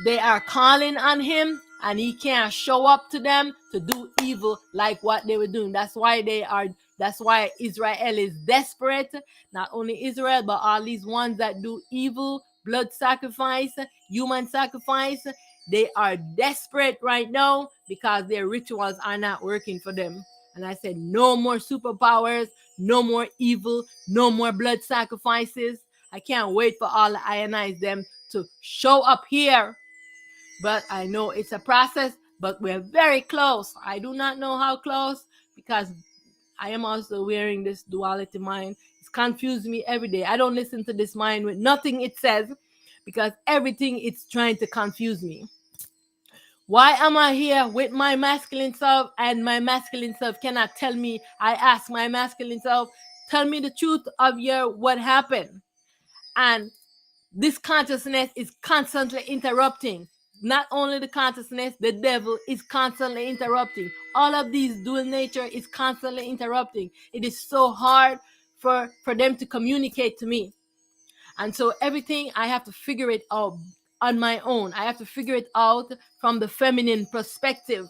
they are calling on him and he can't show up to them to do evil like what they were doing. That's why Israel is desperate. Not only Israel, but all these ones that do evil, blood sacrifice, human sacrifice, they are desperate right now because their rituals are not working for them. And I said, no more superpowers, no more evil, no more blood sacrifices. I can't wait for all the ionize them to show up here. But I know it's a process, but we're very close. I do not know how close, because I am also wearing this duality mind. It's confused me every day. I don't listen to this mind with nothing it says, because everything it's trying to confuse me. Why am I here with my masculine self and my masculine self cannot tell me? I ask my masculine self, tell me the truth of what happened. And this consciousness is constantly interrupting. Not only the consciousness, the devil is constantly interrupting. All of these dual nature is constantly interrupting. It is so hard for them to communicate to me. And so everything I have to figure it out on my own. I have to figure it out from the feminine perspective,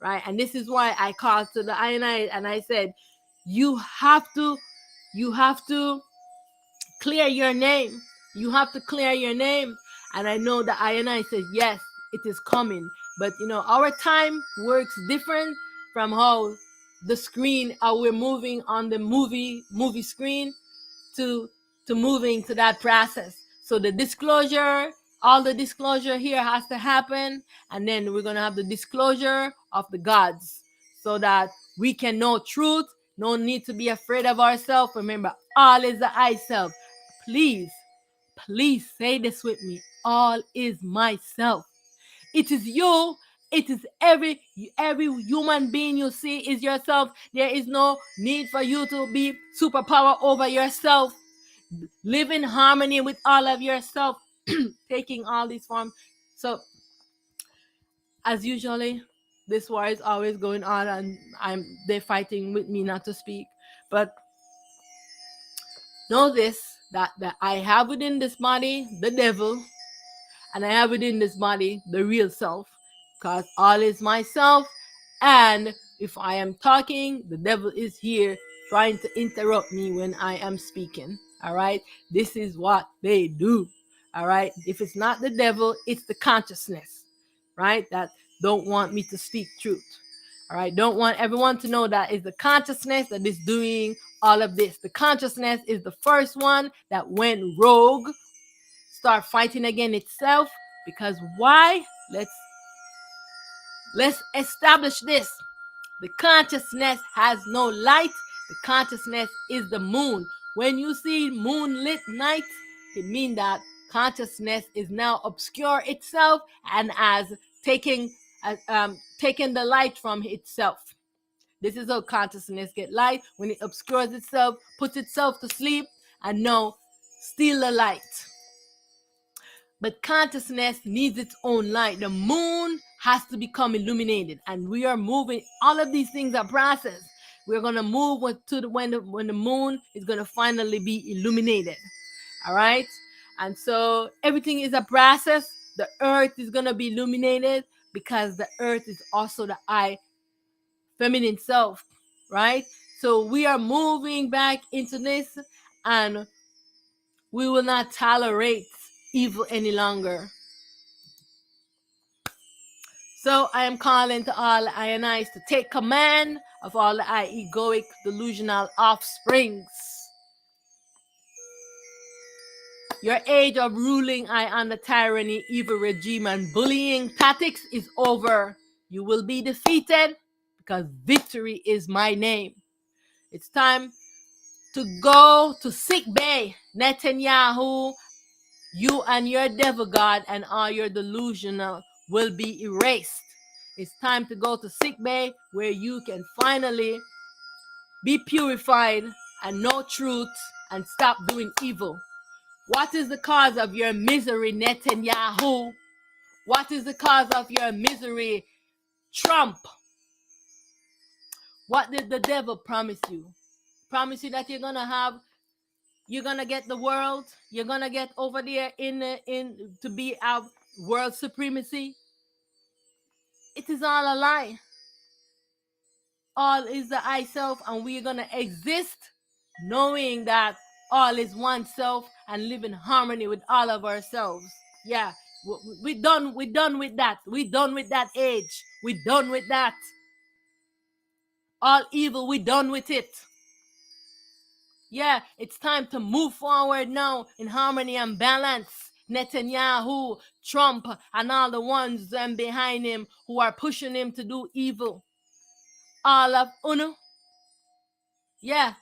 right? And this is why I called to the ionite and I said, you have to clear your name. You have to clear your name. And I know the ionite says, yes, it is coming. But our time works different from how the screen, how we're moving on the movie screen to moving to that process. So the disclosure, all the disclosure here has to happen, and then we're going to have the disclosure of the gods so that we can know truth. No need to be afraid of ourselves. Remember, all is the I self. Please say this with me. All is myself. It is you. It is every human being you see is yourself. There is no need for you to be superpower over yourself. Live in harmony with all of yourself, taking all these forms. So, as usually, this war is always going on, and they're fighting with me not to speak. But know this, that I have within this body the devil, and I have within this body the real self, because all is myself. And if I am talking, the devil is here trying to interrupt me when I am speaking. All right, this is what they do. All right, if it's not the devil, it's the consciousness, right, that don't want me to speak truth. All right, don't want everyone to know that it's the consciousness that is doing all of this. The consciousness is the first one that went rogue, start fighting against itself. Because why? Let's establish this. The consciousness has no light. The consciousness is the moon. When you see moonlit night, it means that consciousness is now obscure itself and as taking the light from itself. This is how consciousness get light, when it obscures itself, puts itself to sleep, and now steal the light. But consciousness needs its own light. The moon has to become illuminated, and we are moving. All of these things are processed. We're gonna move when the moon is gonna finally be illuminated. All right, and so everything is a process. The earth is gonna be illuminated because the earth is also the I, feminine self, right? So we are moving back into this, and we will not tolerate evil any longer. So I am calling to all the Ionites to take command of all the egoic, delusional offsprings. Your age of ruling under tyranny, evil regime, and bullying tactics is over. You will be defeated because victory is my name. It's time to go to sick bay, Netanyahu. You and your devil god and all your delusional will be erased. It's time to go to sick bay where you can finally be purified and know truth and stop doing evil. What is the cause of your misery, Netanyahu? What is the cause of your misery, Trump? What did the devil promise you? Promise you that you're gonna get the world. You're gonna get over there in to be our world supremacy. It is all a lie. All is the I self, and we're gonna exist knowing that all is one self and live in harmony with all of ourselves. Yeah, we're done with that. We're done with that age. We're done with that. All evil, we're done with it. Yeah, it's time to move forward now in harmony and balance. Netanyahu, Trump, and all the ones behind him who are pushing him to do evil. All of Uno. Yeah.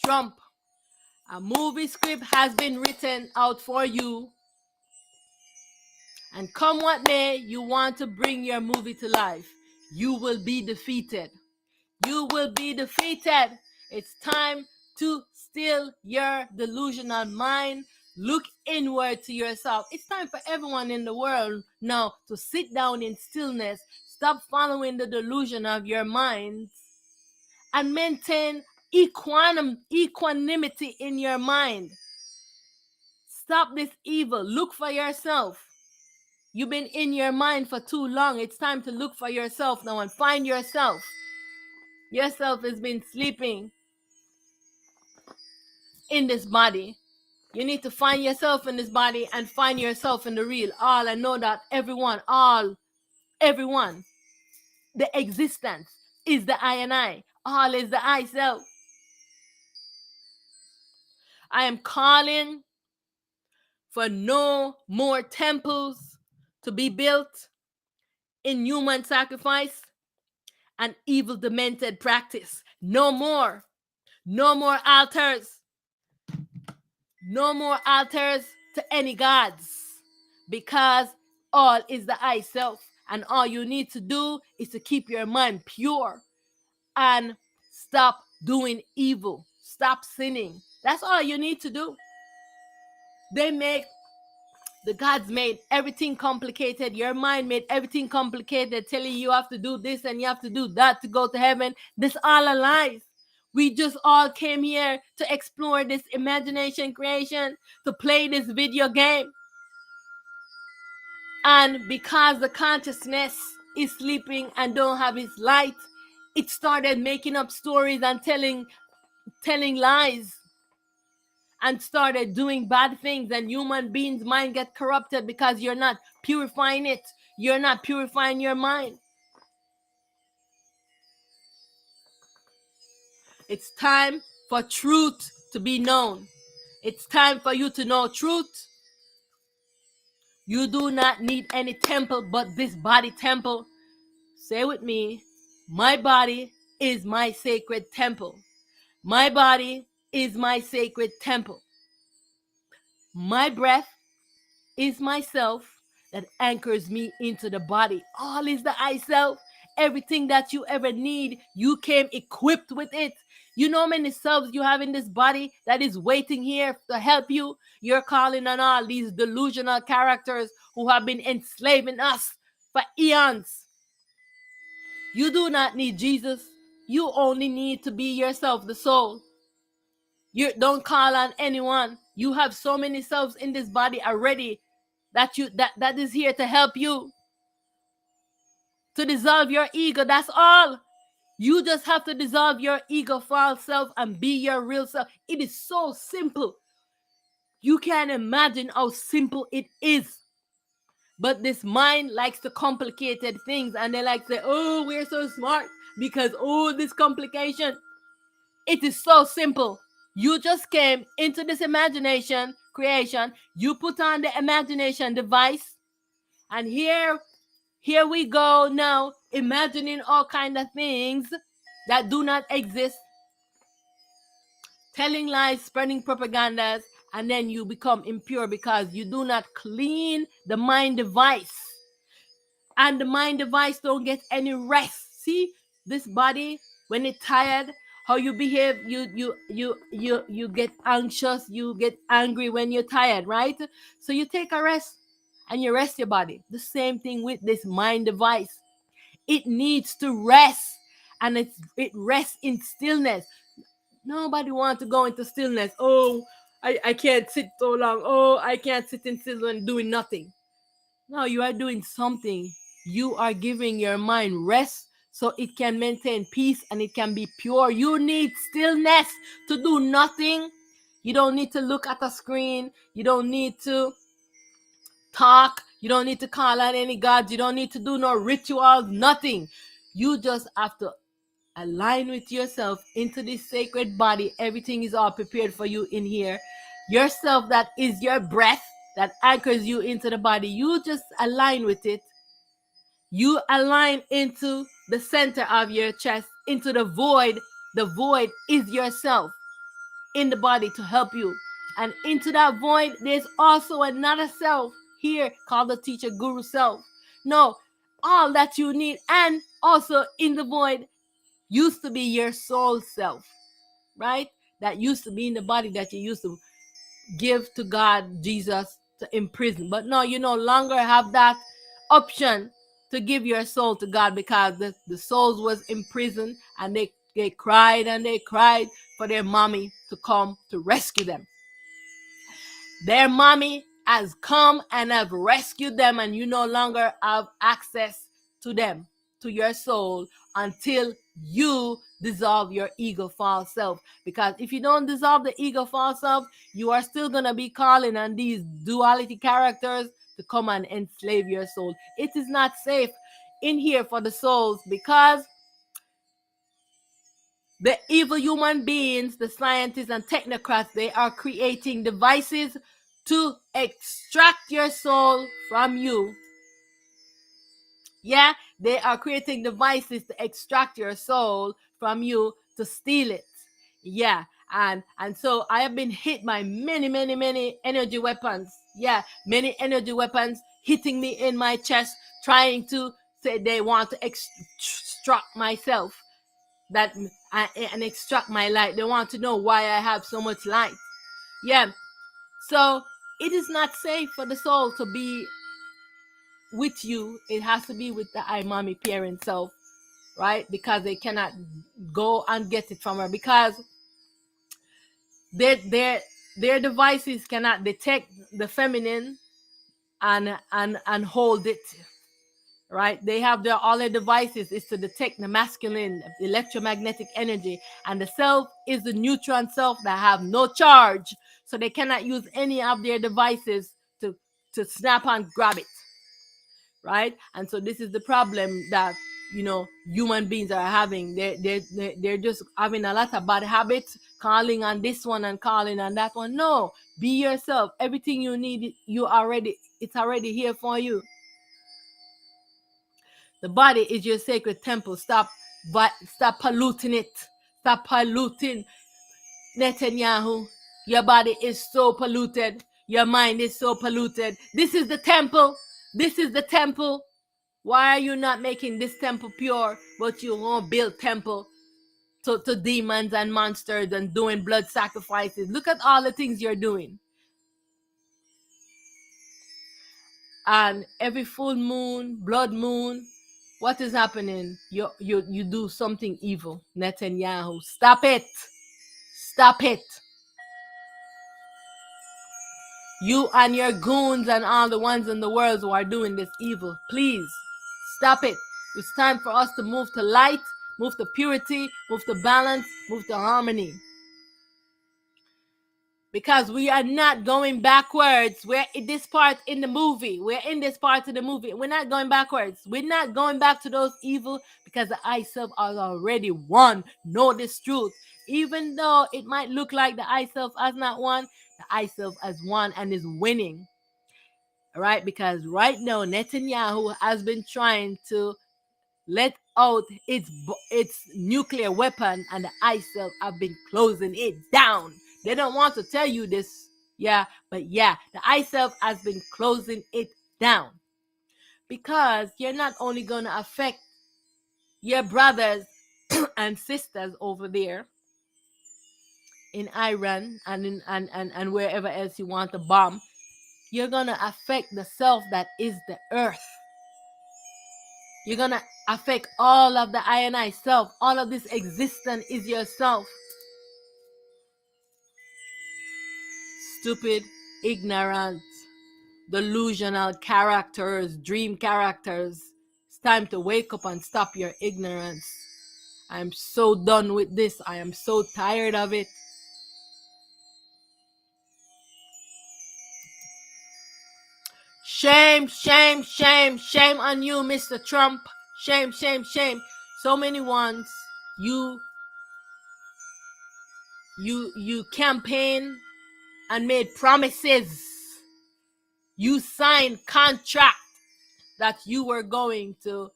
Trump, a movie script has been written out for you. And come what may, you want to bring your movie to life. You will be defeated. You will be defeated. It's time to still your delusional mind. Look inward to yourself. It's time for everyone in the world now to sit down in stillness. Stop following the delusion of your minds and maintain equanimity in your mind. Stop this evil. Look for yourself. You've been in your mind for too long. It's time to look for yourself now and find yourself. Yourself has been sleeping in this body. You need to find yourself in this body and find yourself in the real. All I know that everyone, the existence is the I and I. All is the I self. I am calling for no more temples to be built in human sacrifice and evil demented practice. No more. No more altars. No more altars to any gods, because all is the I self, and all you need to do is to keep your mind pure and stop doing evil. Stop sinning. That's all you need to do. The gods made everything complicated. Your mind made everything complicated, telling you have to do this and you have to do that to go to heaven. This all a lie. We just all came here to explore this imagination creation, to play this video game. And because the consciousness is sleeping and don't have its light, it started making up stories and telling lies and started doing bad things, and human beings' mind get corrupted because you're not purifying it. You're not purifying your mind. It's time for truth to be known. It's time for you to know truth. You do not need any temple but this body temple. Say with me, my body is my sacred temple. My body is my sacred temple. My breath is myself that anchors me into the body. All is the I self. Everything that you ever need, you came equipped with it. You know how many selves you have in this body that is waiting here to help you? You're calling on all these delusional characters who have been enslaving us for eons. You do not need Jesus. You only need to be yourself, the soul. You don't call on anyone. You have so many selves in this body already that is here to help you to dissolve your ego. That's all. You just have to dissolve your ego, false self, and be your real self. It is so simple. You can't imagine how simple it is. But this mind likes to complicated things, and they like to say, oh, we're so smart because, oh, this complication. It is so simple. You just came into this imagination creation. You put on the imagination device, and here we go now, imagining all kind of things that do not exist, telling lies, spreading propagandas, and then you become impure because you do not clean the mind device. And the mind device don't get any rest. See, this body, when it's tired, how you behave, you get anxious, you get angry when you're tired, right? So you take a rest and you rest your body. The same thing with this mind device. It needs to rest, and it rests in stillness. Nobody wants to go into stillness. Oh, I can't sit so long. Oh, I can't sit in stillness doing nothing. No, you are doing something. You are giving your mind rest so it can maintain peace and it can be pure. You need stillness to do nothing. You don't need to look at a screen. You don't need to talk. You don't need to call on any gods. You don't need to do no rituals, nothing. You just have to align with yourself into this sacred body. Everything is all prepared for you in here. Yourself, that is your breath that anchors you into the body. You just align with it. You align into the center of your chest, into the void. The void is yourself in the body to help you. And into that void, there's also another self here called the teacher guru self. No, all that you need, and also in the void used to be your soul self, right? That used to be in the body that you used to give to God, Jesus, to imprison. But no, you no longer have that option to give your soul to God because the souls was imprisoned, and they cried and they cried for their mommy to come to rescue them. Their mommy has come and have rescued them, and you no longer have access to them, to your soul, until you dissolve your ego false self. Because if you don't dissolve the ego false self, you are still going to be calling on these duality characters to come and enslave your soul. It is not safe in here for the souls, because the evil human beings, the scientists and technocrats, they are creating devices to extract your soul from you. Yeah, they are creating devices to extract your soul from you, to steal it. Yeah, and so I have been hit by many energy weapons. Yeah, many energy weapons hitting me in my chest, trying to say they want to extract myself, that and extract my light. They want to know why I have so much light. Yeah, so it is not safe for the soul to be with you. It has to be with the I mommy parent self, right? Because they cannot go and get it from her, because their devices cannot detect the feminine and hold it, right? They have all their devices is to detect the masculine electromagnetic energy, and the self is the neutron self that have no charge, so they cannot use any of their devices to snap and grab it, right? And so this is the problem that human beings are having. They're just having a lot of bad habits, calling on this one and calling on that one. No, be yourself. Everything you need, it's already here for you. The body is your sacred temple. Stop polluting it. Stop polluting. Netanyahu, your body is so polluted. Your mind is so polluted. This is the temple. This is the temple. Why are you not making this temple pure, but you won't build temple? to demons and monsters and doing blood sacrifices. Look at all the things you're doing. And every full moon, blood moon, what is happening? You do something evil. Netanyahu, stop it. Stop it. You and your goons and all the ones in the world who are doing this evil, please stop it. It's time for us to move to light, move to purity, move to balance, move to harmony. Because we are not going backwards. We're in this part in the movie. We're in this part of the movie. We're not going backwards. We're not going back to those evil because the I self has already won. Know this truth. Even though it might look like the I self has not won, the I self has won and is winning. All right? Because right now, Netanyahu has been trying to let out its nuclear weapon, and the I self have been closing it down. They don't want to tell you this, but the I self has been closing it down. Because you're not only going to affect your brothers and sisters over there in Iran and wherever else you want to bomb, you're going to affect the self that is the earth. You're going to affect all of the I and I self. All of this existence is yourself. Stupid, ignorant, delusional characters, dream characters. It's time to wake up and stop your ignorance. I'm so done with this. I am so tired of it. Shame, shame, shame, shame on you, Mr. Trump. Shame, shame, shame. So many ones you campaign and made promises. You signed contract that you were going to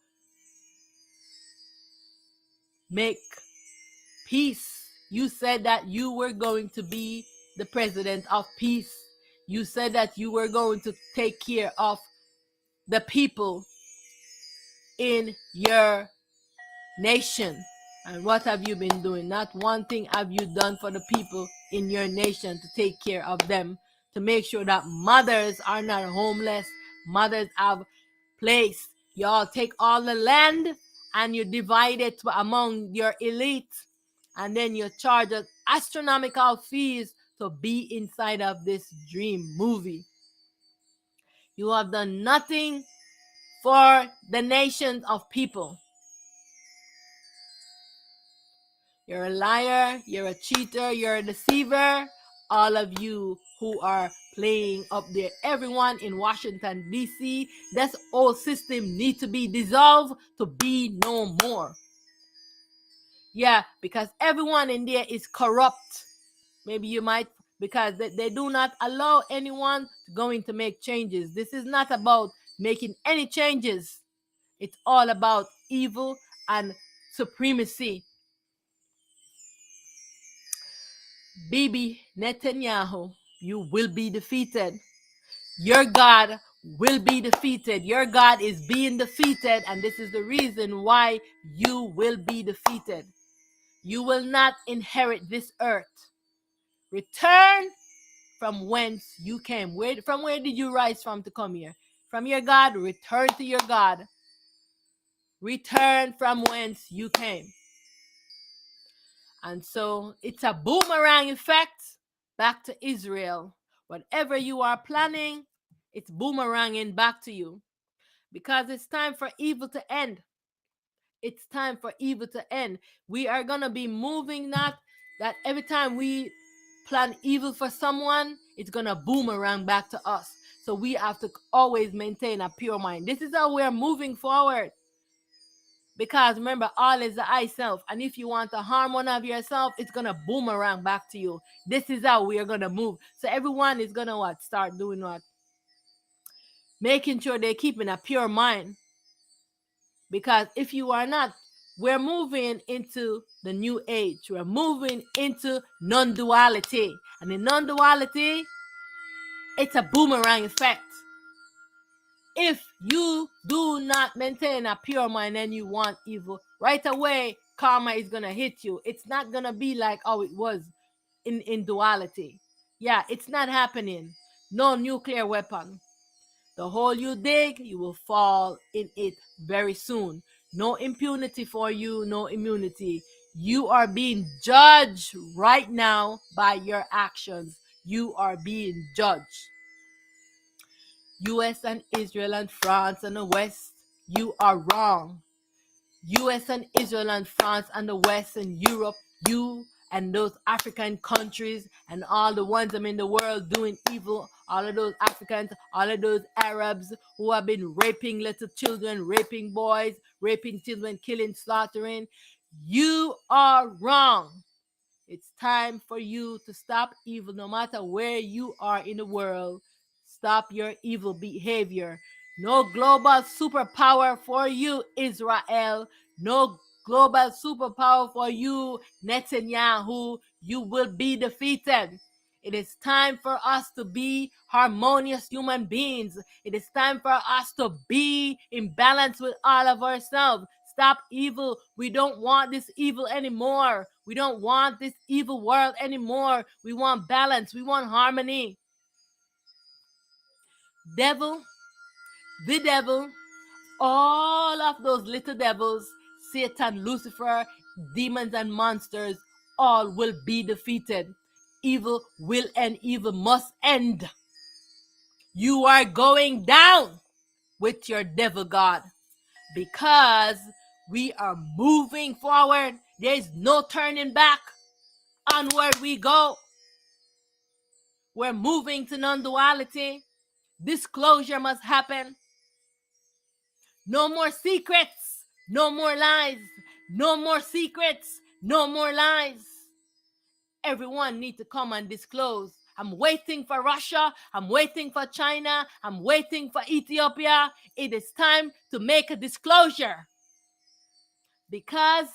make peace. You said that you were going to be the president of peace. You said that you were going to take care of the people in your nation. And what have you been doing? Not one thing have you done for the people in your nation to take care of them, to make sure that mothers are not homeless, mothers have place. Y'all take all the land and you divide it among your elite, and then you charge us astronomical fees to be inside of this dream movie. You have done nothing for the nations of people. You're a liar, you're a cheater, you're a deceiver. All of you who are playing up there, everyone in Washington, D.C., this whole system needs to be dissolved to be no more. Yeah, because everyone in there is corrupt. Maybe you might, because they do not allow anyone going to make changes. This is not about making any changes. It's all about evil and supremacy. Bibi Netanyahu, you will be defeated. Your God will be defeated. Your God is being defeated, and this is the reason why you will be defeated. You will not inherit this earth. Return from whence you came. From where did you rise from to come here? From your God. Return to your God. Return from whence you came. And so it's a boomerang effect back to Israel. Whatever you are planning, it's boomeranging back to you. Because it's time for evil to end. It's time for evil to end. We are going to be moving that every time we plan evil for someone, it's going to boomerang back to us. So we have to always maintain a pure mind. This is how we're moving forward. Because remember, all is the I self. And if you want to harm one of yourself, it's going to boomerang back to you. This is how we are going to move. So everyone is going to start doing what? Making sure they're keeping a pure mind. Because if you are not, we're moving into the new age. We're moving into non-duality. And in non-duality, it's a boomerang effect. If you do not maintain a pure mind and you want evil, right away, karma is going to hit you. It's not going to be like how it was in duality. Yeah, it's not happening. No nuclear weapon. The hole you dig, you will fall in it very soon. No impunity for you, no immunity. You are being judged right now by your actions. You are being judged. US and Israel and France and the West, you are wrong. US and Israel and France and the West and Europe, you and those African countries and all the ones in the world doing evil, all of those Africans, all of those Arabs who have been raping little children, raping boys, raping children, killing, slaughtering, you are wrong. It's time for you to stop evil no matter where you are in the world. Stop your evil behavior. No global superpower for you, Israel. No global superpower for you, Netanyahu. You will be defeated. It is time for us to be harmonious human beings. It is time for us to be in balance with all of ourselves. Stop evil. We don't want this evil anymore. We don't want this evil world anymore. We want balance. We want harmony. Devil, the devil, all of those little devils, Satan, Lucifer, demons and monsters, all will be defeated. Evil will end. Evil must end. You are going down with your devil God because we are moving forward. There is no turning back. Onward we go. We're moving to non-duality. Disclosure must happen. No more secrets. No more lies. No more secrets. No more lies. Everyone needs to come and disclose. I'm waiting for Russia. I'm waiting for China. I'm waiting for Ethiopia. It is time to make a disclosure. Because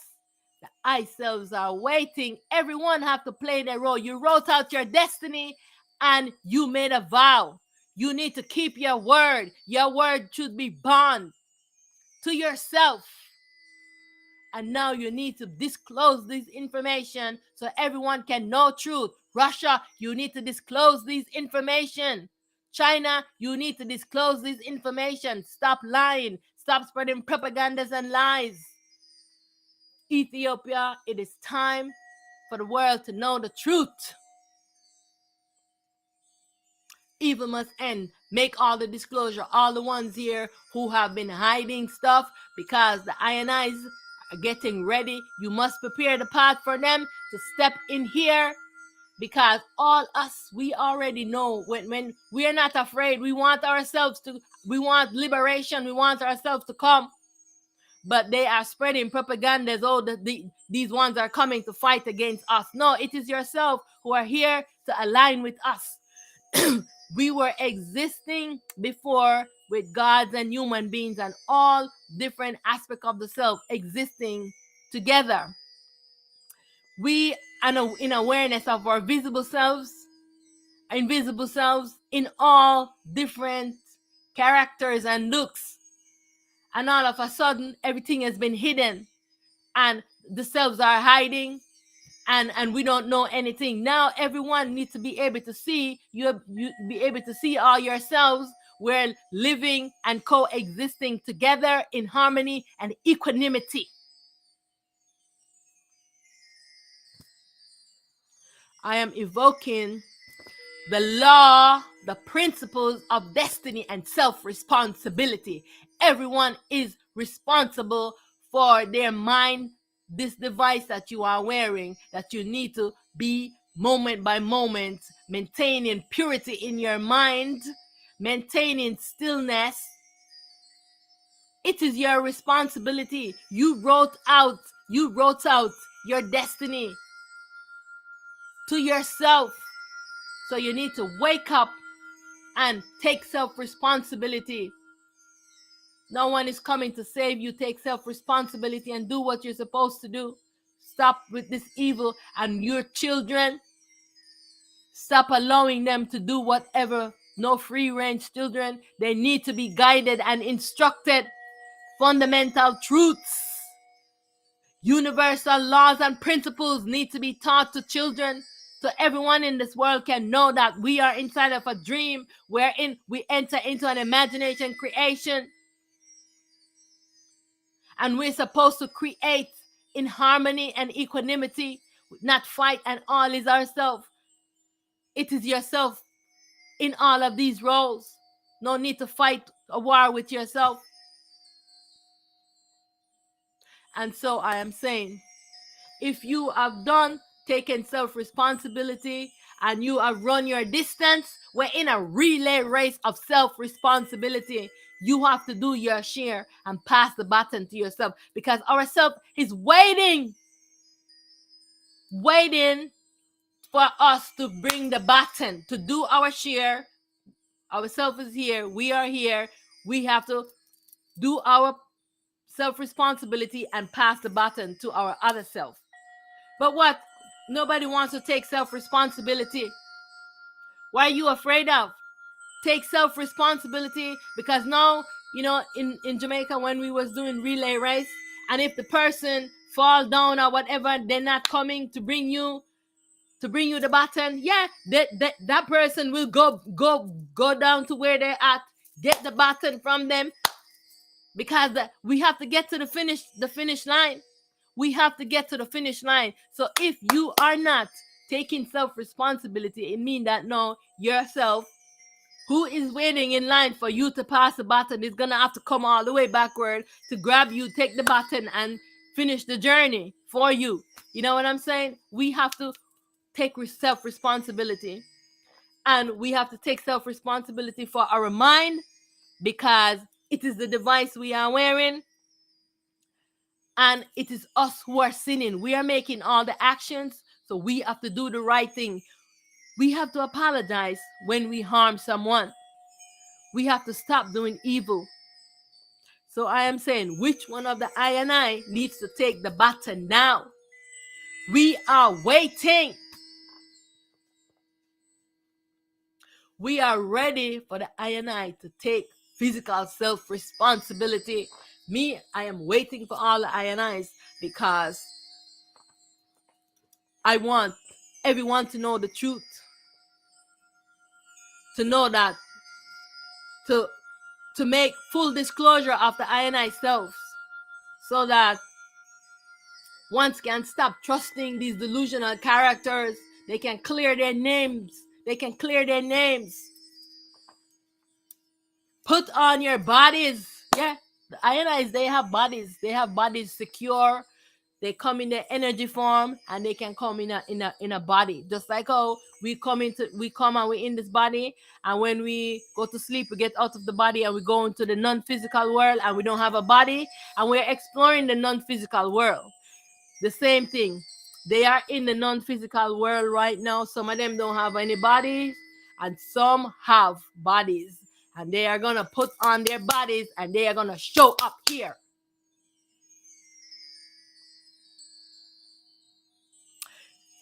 the ourselves are waiting. Everyone have to play their role. You wrote out your destiny and you made a vow. You need to keep your word. Your word should be bond to yourself. And now you need to disclose this information so everyone can know truth. Russia, you need to disclose this information. China, you need to disclose this information. Stop lying. Stop spreading propagandas and lies. Ethiopia, it is time for the world to know the truth. Evil must end. Make all the disclosure. All the ones here who have been hiding stuff because the INIs are getting ready. You must prepare the path for them to step in here because all us, we already know when we are not afraid. We want liberation. We want ourselves to come. But they are spreading propagandas. Oh, these ones are coming to fight against us. No, it is yourself who are here to align with us. We were existing before with gods and human beings and all different aspects of the self existing together. We are in awareness of our visible selves, invisible selves in all different characters and looks. And all of a sudden, everything has been hidden and the selves are hiding and we don't know anything. Now everyone needs to be able to see, you be able to see all yourselves. We're living and coexisting together in harmony and equanimity. I am evoking the law, the principles of destiny and self-responsibility. Everyone is responsible for their mind. This device that you are wearing, that you need to be moment by moment, maintaining purity in your mind, maintaining stillness. It is your responsibility. You wrote out your destiny to yourself. So you need to wake up and take self-responsibility. No one is coming to save you. Take self-responsibility and do what you're supposed to do. Stop with this evil and your children. Stop allowing them to do whatever. No free-range children. They need to be guided and instructed. Fundamental truths. Universal laws and principles need to be taught to children, so everyone in this world can know that we are inside of a dream wherein we enter into an imagination creation, and we're supposed to create in harmony and equanimity, not fight, and all is ourself. It is yourself in all of these roles. No need to fight a war with yourself. And so I am saying, if you have done taken self-responsibility and you have run your distance, we're in a relay race of self-responsibility. You have to do your share and pass the baton to yourself, because ourself is waiting for us to bring the baton, to do our share. Ourself is here. We are here. We have to do our self-responsibility and pass the baton to our other self. But what? Nobody wants to take self-responsibility. What are you afraid of? Take self-responsibility, because now, in Jamaica, when we was doing relay race, and if the person fall down or whatever, they're not coming to bring you the baton, that person will go down to where they're at, get the baton from them, because we have to get to the finish line. We have to get to the finish line. So if you are not taking self-responsibility, it means that no, yourself, who is waiting in line for you to pass the baton, is gonna have to come all the way backward to grab you, take the baton, and finish the journey for you. You know what I'm saying? We have to take self-responsibility, and we have to take self-responsibility for our mind, because it is the device we are wearing, and it is us who are sinning. We are making all the actions, so we have to do the right thing. We have to apologize when we harm someone. We have to stop doing evil. So I am saying, which one of the I and I needs to take the baton now? We are waiting. We are ready for the I and I to take physical self-responsibility. Me, I am waiting for all the I and I's, because I want everyone to know the truth. To know that, to make full disclosure of the I and I selves, so that ones can stop trusting these delusional characters. They can clear their names. Put on your bodies. Yeah, the I and I's, they have bodies. They have bodies secure. They come in their energy form, and they can come in a body, just like how we come and we're in this body, and when we go to sleep, we get out of the body and we go into the non-physical world, and we don't have a body, and we're exploring the non-physical world. The same thing. They are in the non-physical world right now. Some of them don't have any bodies, and some have bodies, and they are gonna put on their bodies, and they are gonna show up here.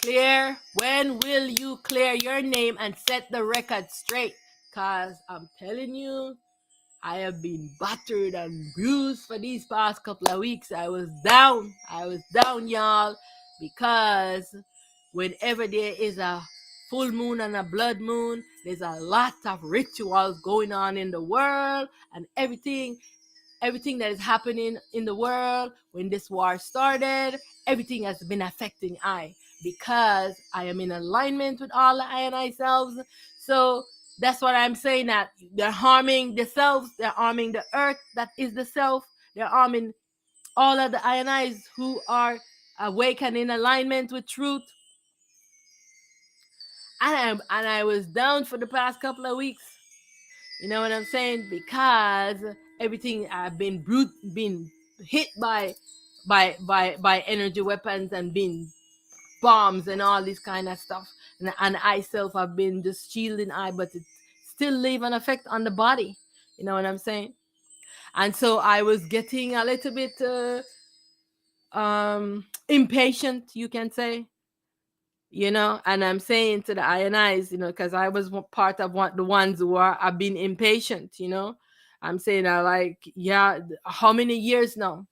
Clear? When will you clear your name and set the record straight? Because I'm telling you, I have been battered and bruised for these past couple of weeks. I was down, y'all, because whenever there is a full moon and a blood moon, there's a lot of rituals going on in the world, and everything that is happening in the world. When this war started, everything has been affecting I, because I am in alignment with all the I and I selves. So that's what I'm saying, that they're harming the selves, they're harming the earth that is the self, they're harming all of the I and I's who are awake and in alignment with truth. And I was down for the past couple of weeks. You know what I'm saying? Because everything I've been hit by energy weapons, and been bombs and all this kind of stuff. And I self have been just shielding I, but it still leave an effect on the body. You know what I'm saying? And so I was getting a little bit impatient, you can say. And I'm saying to the I and I's, because I was part of the ones who have been impatient. I'm saying, how many years now?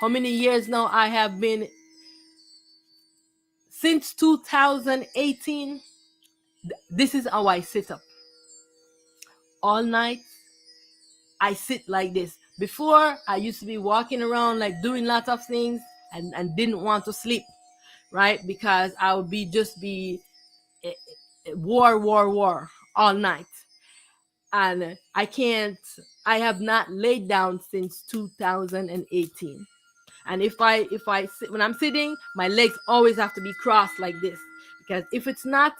how many years now I have been, since 2018. This is how I sit up all night. I sit like this. Before, I used to be walking around like doing lots of things and didn't want to sleep, right? Because I would be war all night. And I have not laid down since 2018. And if I sit, when I'm sitting, my legs always have to be crossed like this, because if it's not,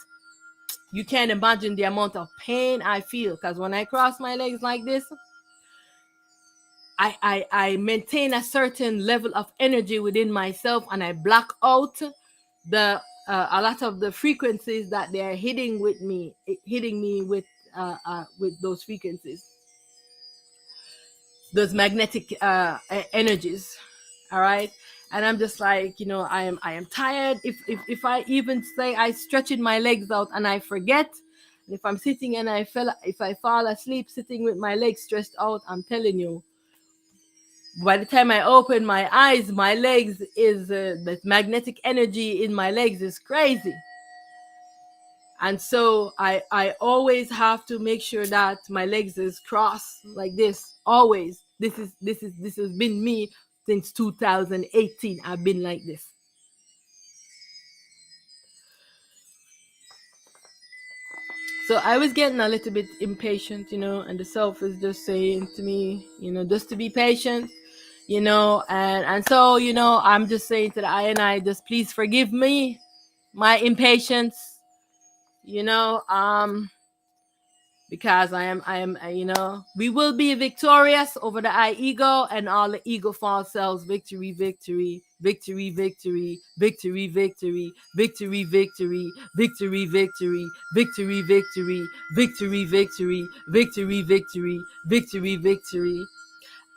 you can't imagine the amount of pain I feel. Because when I cross my legs like this, I maintain a certain level of energy within myself, and I block out the a lot of the frequencies that they're hitting me with those frequencies, those magnetic energies. All right. And I'm just like, I am tired. If I even say I stretching my legs out and I forget, and if I'm sitting and if I fall asleep sitting with my legs stretched out, I'm telling you, by the time I open my eyes, my legs is the magnetic energy in my legs is crazy. And so I always have to make sure that my legs is crossed like this. Always. This has been me since 2018. I've been like this. So I was getting a little bit impatient, and the self is just saying to me, just to be patient, and so, I'm just saying to the I, just please forgive me, my impatience, because I am, we will be victorious over the I ego and all the ego false selves. Victory, victory, victory, victory, victory, victory, victory, victory, victory, victory, victory, victory, victory, victory, victory, victory, victory, victory.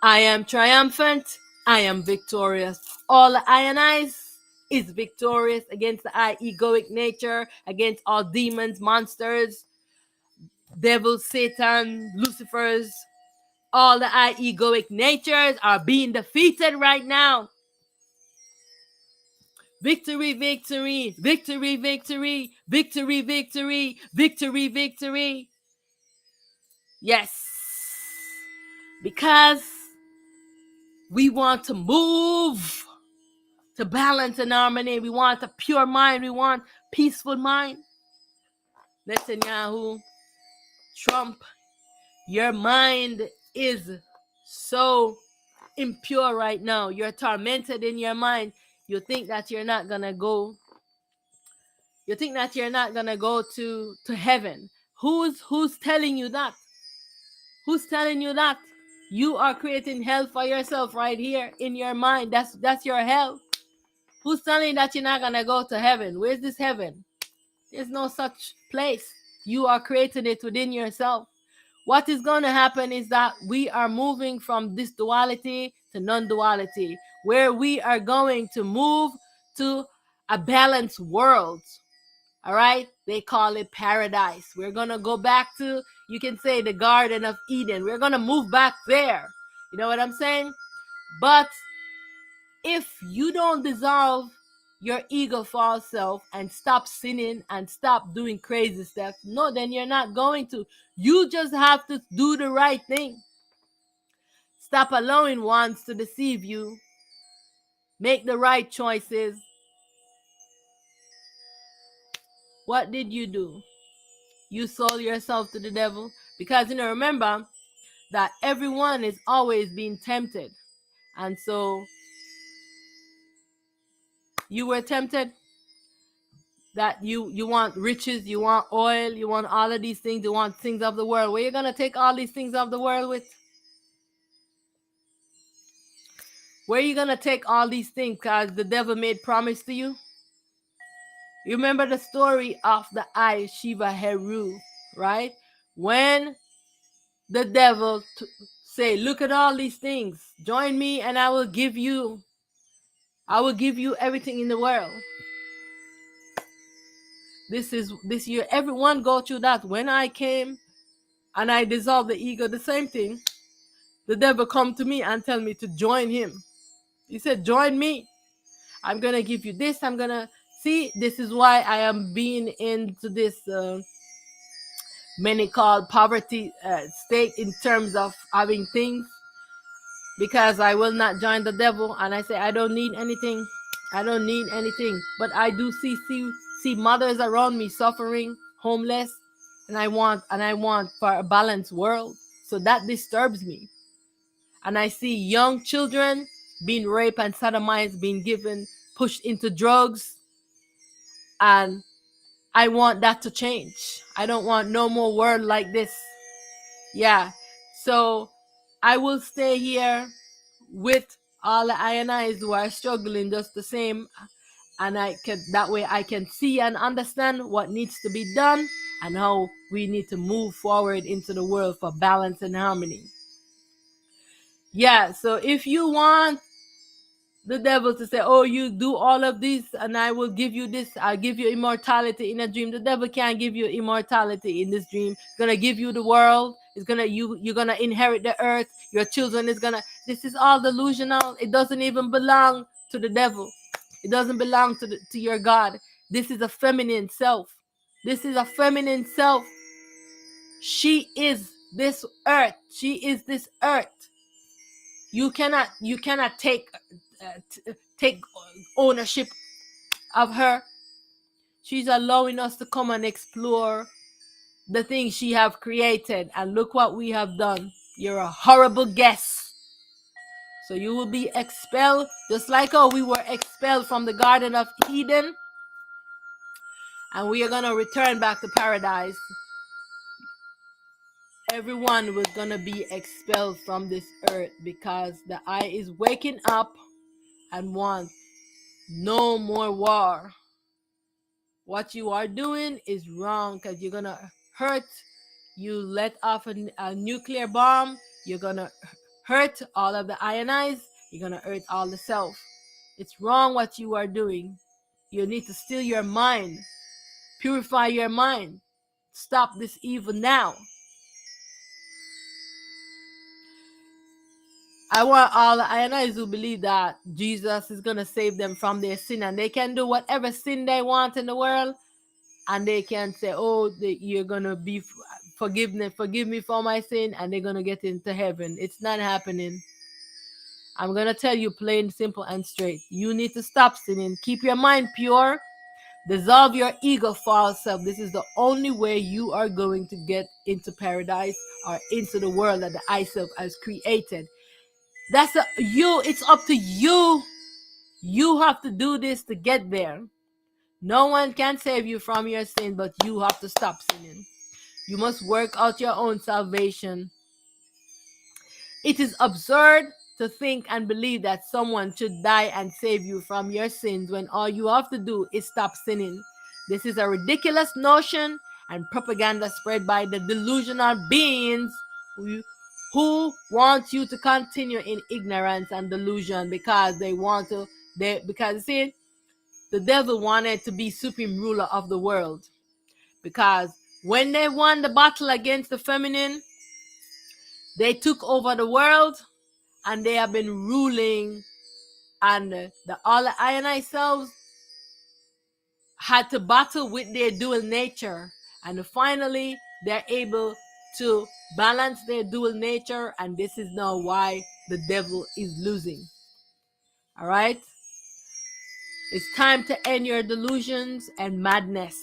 I am triumphant. I am victorious. All the I and I's is victorious against the I egoic nature, against all demons, monsters, devils, Satan, Lucifers. All the I egoic natures are being defeated right now. Victory, victory, victory, victory, victory, victory, victory, victory. Yes. Because we want to move to balance and harmony. We want a pure mind. We want peaceful mind. Netanyahu, Trump, your mind is so impure right now. You're tormented in your mind. You think that you're not gonna go. You think that you're not gonna go to heaven. Who's telling you that? Who's telling you that? You are creating hell for yourself right here in your mind. That's your hell. Who's telling you that you're not gonna go to heaven? Where's this heaven? There's no such place. You are creating it within yourself. What is going to happen is that we are moving from this duality to non-duality, where we are going to move to a balanced world. All right? They call it paradise. We're going to go back to, you can say, the Garden of Eden. We're going to move back there. You know what I'm saying? But if you don't dissolve your ego false self and stop sinning and stop doing crazy stuff, no, then you're not going to. You just have to do the right thing. Stop allowing ones to deceive you. Make the right choices. What did you do? You sold yourself to the devil. Because, remember that everyone is always being tempted. And so you were tempted that you want riches, you want oil, you want all of these things, you want things of the world. Where are you going to take all these things of the world with? Where are you going to take all these things? Because the devil made promise to you. You remember the story of the eye Shiva Heru, right? When the devil say, look at all these things, join me and I will give you everything in the world. This year, everyone go through that. When I came and I dissolved the ego, the same thing. The devil come to me and tell me to join him. He said, join me. I'm going to give you this. I'm going to see. This is why I am being into this many called poverty state in terms of having things, because I will not join the devil. And I say, I don't need anything. I don't need anything. But I do see mothers around me suffering, homeless, and I want for a balanced world. So that disturbs me. And I see young children being raped and sodomized, being given, pushed into drugs. And I want that to change. I don't want no more world like this. Yeah. So I will stay here with all the INIs who are struggling just the same. And that way I can see and understand what needs to be done and how we need to move forward into the world for balance and harmony. Yeah, so if you want the devil to say, oh, you do all of this and I will give you this, I'll give you immortality in a dream. The devil can't give you immortality in this dream. It's gonna give you the world. It's gonna you're gonna inherit the earth. Your children is gonna, this is all delusional. It doesn't even belong to the devil. It doesn't belong to your God. This is a feminine self. This is a feminine self. She is this earth. She is this earth. You cannot take take ownership of her. She's allowing us to come and explore the things she have created, and look what we have done. You're a horrible guest. So you will be expelled, just like how we were expelled from the Garden of Eden, and we are going to return back to paradise. Everyone was going to be expelled from this earth because the eye is waking up and wants no more war. What you are doing is wrong, because you're going to hurt. You let off a nuclear bomb. You're going to hurt all of the INIs. You're going to hurt all the self. It's wrong what you are doing. You need to still your mind. Purify your mind. Stop this evil now. I want all the INIs who believe that Jesus is going to save them from their sin, and they can do whatever sin they want in the world, and they can say, oh, you're going to be forgive me for my sin, and they're going to get into heaven. It's not happening. I'm going to tell you plain, simple, and straight. You need to stop sinning. Keep your mind pure. Dissolve your ego, false self. This is the only way you are going to get into paradise or into the world that the I self has created. It's up to you. You have to do this to get there. No one can save you from your sin, but you have to stop sinning. You must work out your own salvation. It is absurd to think and believe that someone should die and save you from your sins when all you have to do is stop sinning. This is a ridiculous notion and propaganda spread by the delusional beings who want you to continue in ignorance and delusion, because because see, the devil wanted to be supreme ruler of the world, because when they won the battle against the feminine, they took over the world, and they have been ruling, and all the INI selves had to battle with their dual nature, and finally they're able to balance their dual nature, and this is now why the devil is losing. All right, it's time to end your delusions and madness.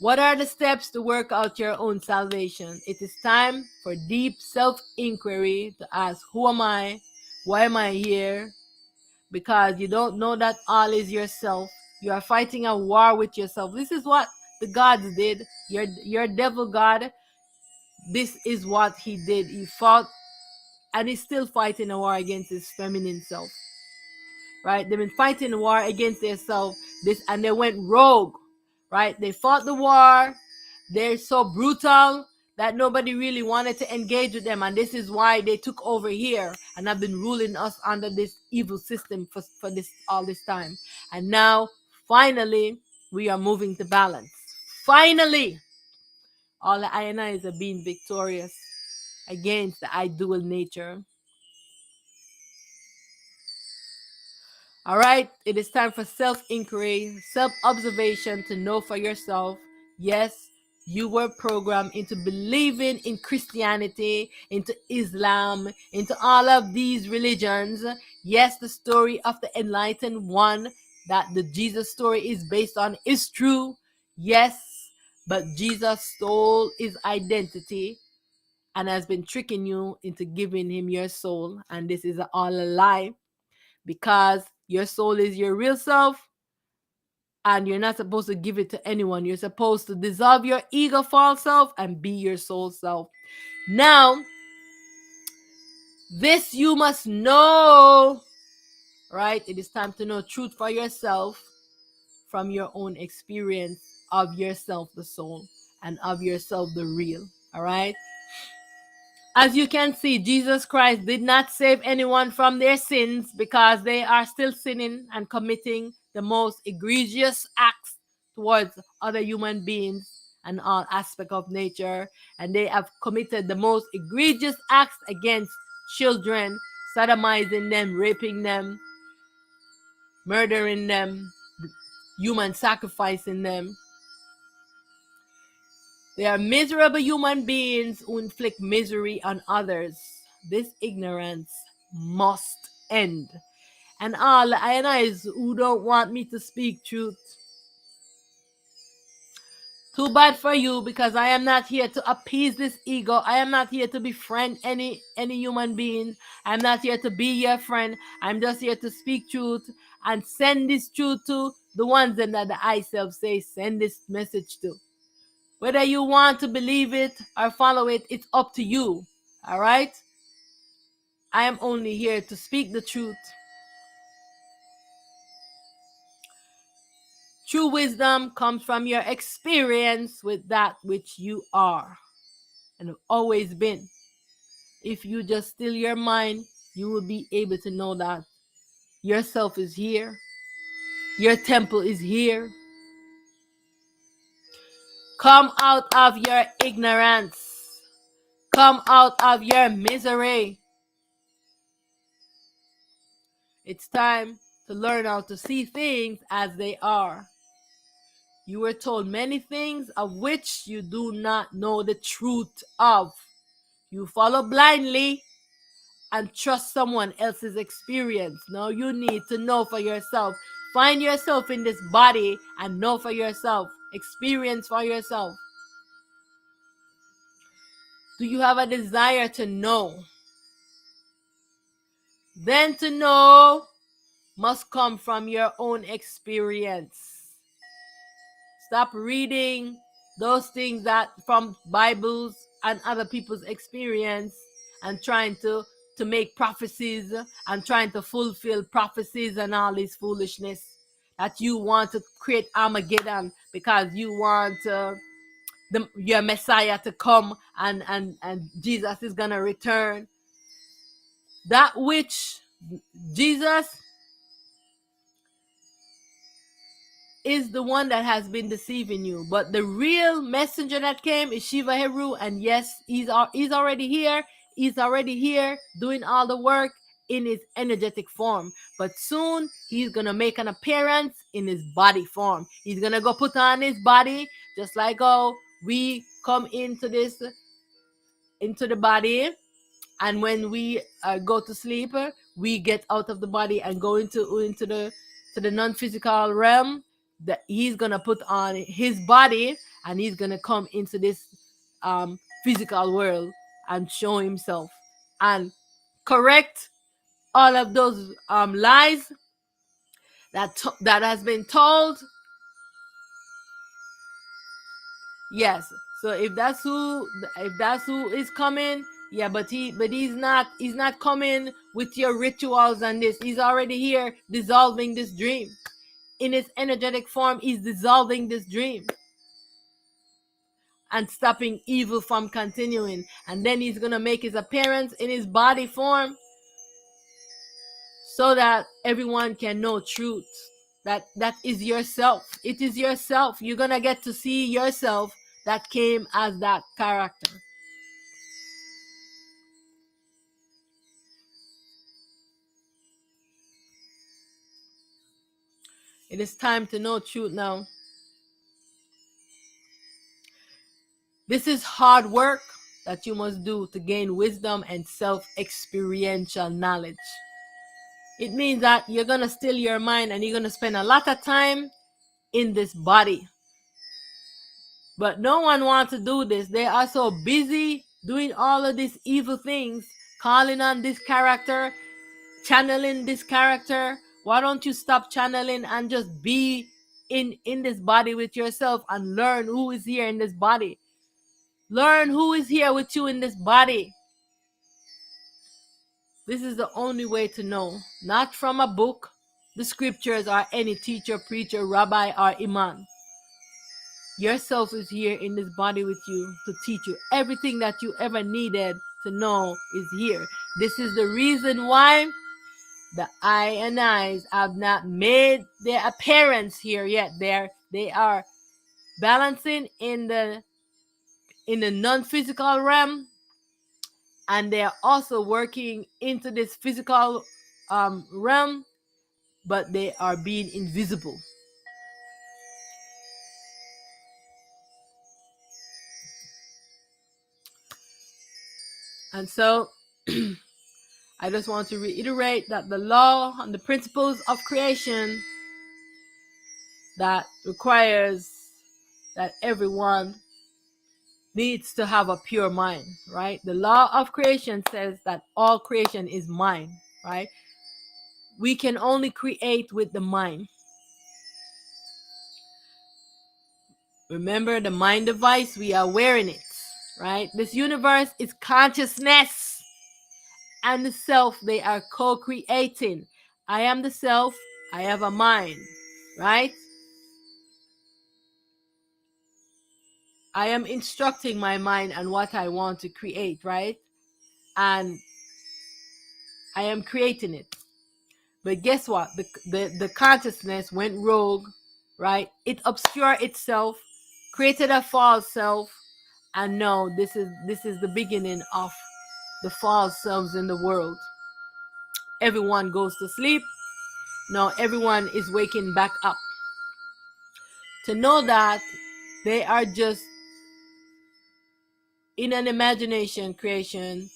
What are the steps to work out your own salvation? It is time for deep self-inquiry to ask, who am I? Why am I here? Because you don't know that all is yourself. You are fighting a war with yourself. This is what the gods did. Your devil god, this is what he did. He fought, and he's still fighting a war against his feminine self. Right? They've been fighting a war against themselves. And they went rogue. Right? They fought the war. They're so brutal that nobody really wanted to engage with them, and this is why they took over here and have been ruling us under this evil system for this all this time. And now finally we are moving to balance. Finally, all the INIs are being victorious against the I dual nature. All right, it is time for self inquiry, self observation to know for yourself. Yes, you were programmed into believing in Christianity, into Islam, into all of these religions. Yes, the story of the enlightened one that the Jesus story is based on is true. Yes, but Jesus stole his identity and has been tricking you into giving him your soul. And this is all a lie, because your soul is your real self and you're not supposed to give it to anyone. You're supposed to dissolve your ego false self and be your soul self. Now, this you must know, right? It is time to know truth for yourself from your own experience of yourself, the soul, and of yourself, the real. All right? As you can see, Jesus Christ did not save anyone from their sins because they are still sinning and committing the most egregious acts towards other human beings and all aspects of nature. And they have committed the most egregious acts against children, sodomizing them, raping them, murdering them, human sacrificing them. They are miserable human beings who inflict misery on others. This ignorance must end. And all the INIs who don't want me to speak truth, too bad for you, because I am not here to appease this ego. I am not here to befriend any human being. I'm not here to be your friend. I'm just here to speak truth and send this truth to the ones that the I self say send this message to. Whether you want to believe it or follow it, it's up to you. All right? I am only here to speak the truth. True wisdom comes from your experience with that which you are and have always been. If you just still your mind, you will be able to know that yourself is here. Your temple is here. Come out of your ignorance. Come out of your misery. It's time to learn how to see things as they are. You were told many things of which you do not know the truth of. You follow blindly and trust someone else's experience. No, you need to know for yourself. Find yourself in this body and know for yourself. Experience for yourself. Do you have a desire to know? Then to know must come from your own experience. Stop reading those things that from Bibles and other people's experience and trying to make prophecies and trying to fulfill prophecies and all this foolishness that you want to create Armageddon because you want your Messiah to come and Jesus is gonna return. That which Jesus is the one that has been deceiving you, but the real messenger that came is Shiva Heru, and yes, he's already here. He's already here doing all the work in his energetic form, but soon he's gonna make an appearance in his body form. He's gonna go put on his body, just like how we come into the body, and when we go to sleep, we get out of the body and go into the non-physical realm. That he's gonna put on his body and he's gonna come into this physical world and show himself and correct all of those lies that has been told. Yes. So if that's who is coming, yeah, but he's not coming with your rituals and this. He's already here dissolving this dream. In its energetic form, he's dissolving this dream and stopping evil from continuing. And then he's gonna make his appearance in his body form so that everyone can know truth. That is yourself. It is yourself. You're gonna get to see yourself that came as that character. It is time to know truth now. This is hard work that you must do to gain wisdom and self-experiential knowledge. It means that you're going to still your mind and you're going to spend a lot of time in this body. But no one wants to do this. They are so busy doing all of these evil things, calling on this character, channeling this character. Why don't you stop channeling and just be in this body with yourself and learn who is here in this body? Learn who is here with you in this body. This is the only way to know, not from a book, the scriptures, or any teacher, preacher, rabbi, or imam. Yourself is here in this body with you to teach you. Everything that you ever needed to know is here. This is the reason why the I and I's have not made their appearance here yet. They are balancing in the non-physical realm, and they are also working into this physical realm, but they are being invisible. And so I just want to reiterate that the law and the principles of creation that requires that everyone needs to have a pure mind, right? The law of creation says that all creation is mind, right? We can only create with the mind. Remember the mind device, we are wearing it, right? This universe is consciousness and the self, they are co-creating. I am the self, I have a mind, right? I am instructing my mind on what I want to create, right? And I am creating it. But guess what? The consciousness went rogue, right? It obscured itself, created a false self, and no, this is the beginning of the false selves in the world. Everyone goes to sleep. Now everyone is waking back up. To know that they are just in an imagination creation.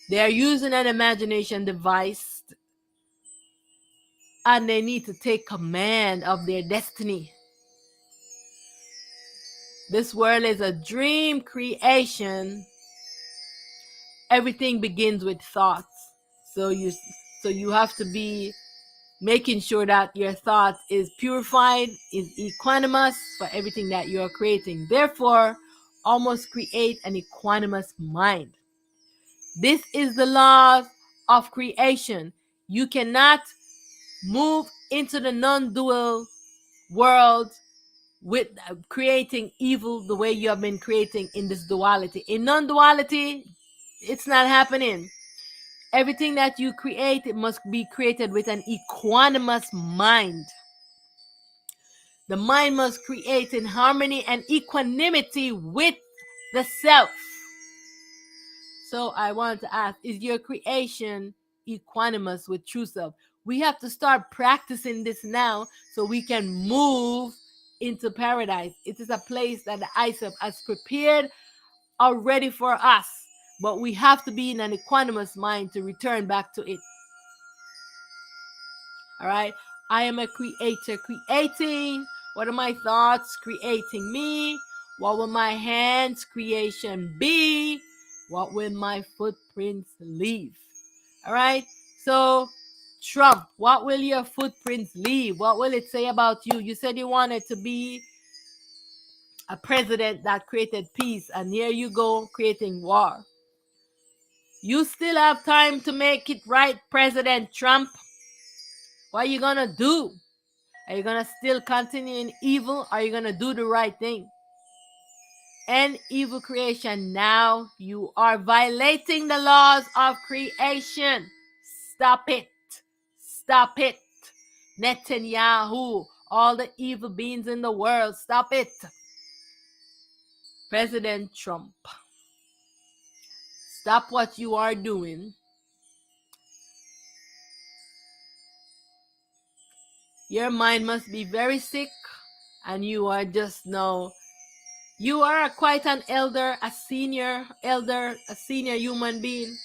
They are using an imagination device, and they need to take command of their destiny. This world is a dream creation. Everything begins with thoughts. So you have to be making sure that your thought is purified, is equanimous for everything that you are creating. Therefore, almost create an equanimous mind. This is the law of creation. You cannot move into the non-dual world with creating evil the way you have been creating in this duality. In non-duality, it's not happening. Everything that you create, it must be created with an equanimous mind. The mind must create in harmony and equanimity with the self. So I want to ask, is your creation equanimous with true self? We have to start practicing this now so we can move into paradise. It is a place that the ISOP has prepared already for us, but we have to be in an equanimous mind to return back to it. All right. I am a creator creating. What are my thoughts creating me? What will my hands creation be? What will my footprints leave? All right. So Trump, what will your footprints leave? What will it say about you? You said you wanted to be a president that created peace, and here you go creating war. You still have time to make it right, President Trump. What are you gonna do? Are you gonna still continue in evil? Or are you gonna do the right thing? And evil creation, now you are violating the laws of creation. Stop it. Stop it. Netanyahu, all the evil beings in the world, stop it. President Trump, stop what you are doing Your mind must be very sick, and you are just now. You are quite an elder, a senior elder, a senior human being.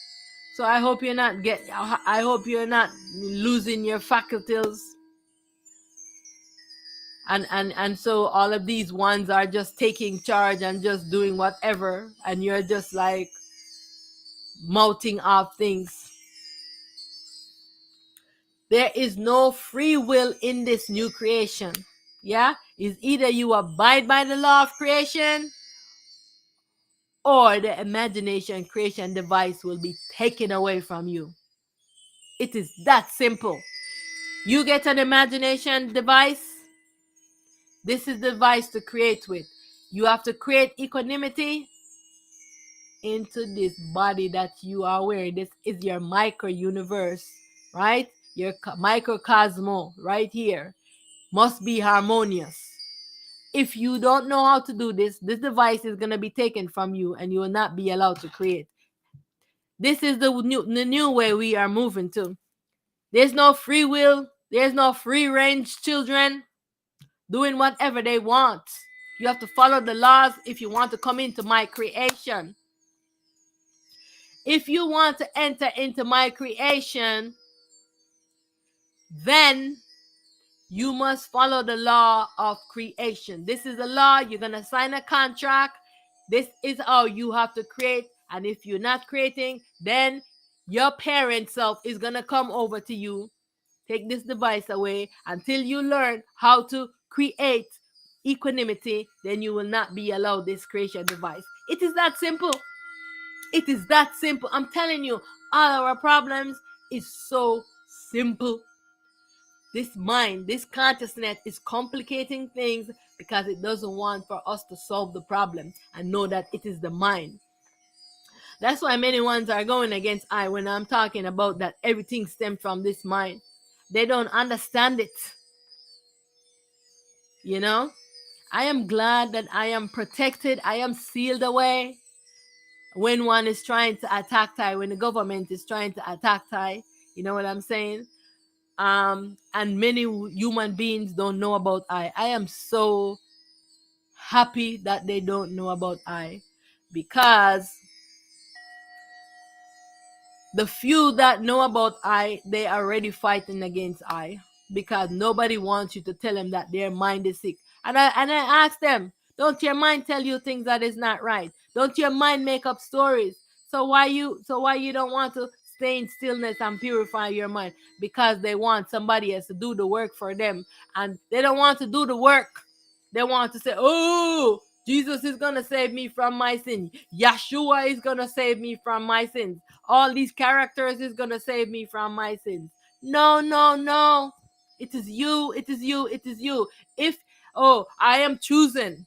So I hope you're not I hope you're not losing your faculties. And so all of these ones are just taking charge and just doing whatever, and you're just like mouthing off things. There is no free will in this new creation. Yeah, is either you abide by the law of creation, or the imagination creation device will be taken away from you. It is that simple. You get an imagination device. This is the device to create with. You have to create equanimity into this body that you are wearing. This is your micro universe, right? Your microcosmo right here must be harmonious. If you don't know how to do this, this device is going to be taken from you and you will not be allowed to create. This is the new way we are moving to. There's no free will. There's no free range children doing whatever they want. You have to follow the laws if you want to come into my creation. If you want to enter into my creation, then you must follow the law of creation. This is the law. You're going to sign a contract. This is how you have to create. And if you're not creating, then your parent self is going to come over to you, take this device away until you learn how to create equanimity. Then you will not be allowed this creation device. It is that simple. It is that simple. I'm telling you, all our problems is so simple. This mind, this consciousness is complicating things because it doesn't want for us to solve the problem and know that it is the mind. That's why many ones are going against I when I'm talking about that everything stems from this mind. They don't understand it. You know, I am glad that I am protected. I am sealed away. When one is trying to attack Thai, when the government is trying to attack Thai, you know what I'm saying? And many human beings don't know about I am so happy that they don't know about I, because the few that know about I, they are already fighting against I, because nobody wants you to tell them that their mind is sick. And I ask them, don't your mind tell you things that is not right? Don't your mind make up stories? So why you don't want to stay in stillness and purify your mind? Because they want somebody else to do the work for them, and they don't want to do the work. They want to say, oh, Jesus is going to save me from my sin. Yeshua is going to save me from my sins. All these characters is going to save me from my sins. No, no, no. It is you. It is you. It is you. If, oh, I am chosen.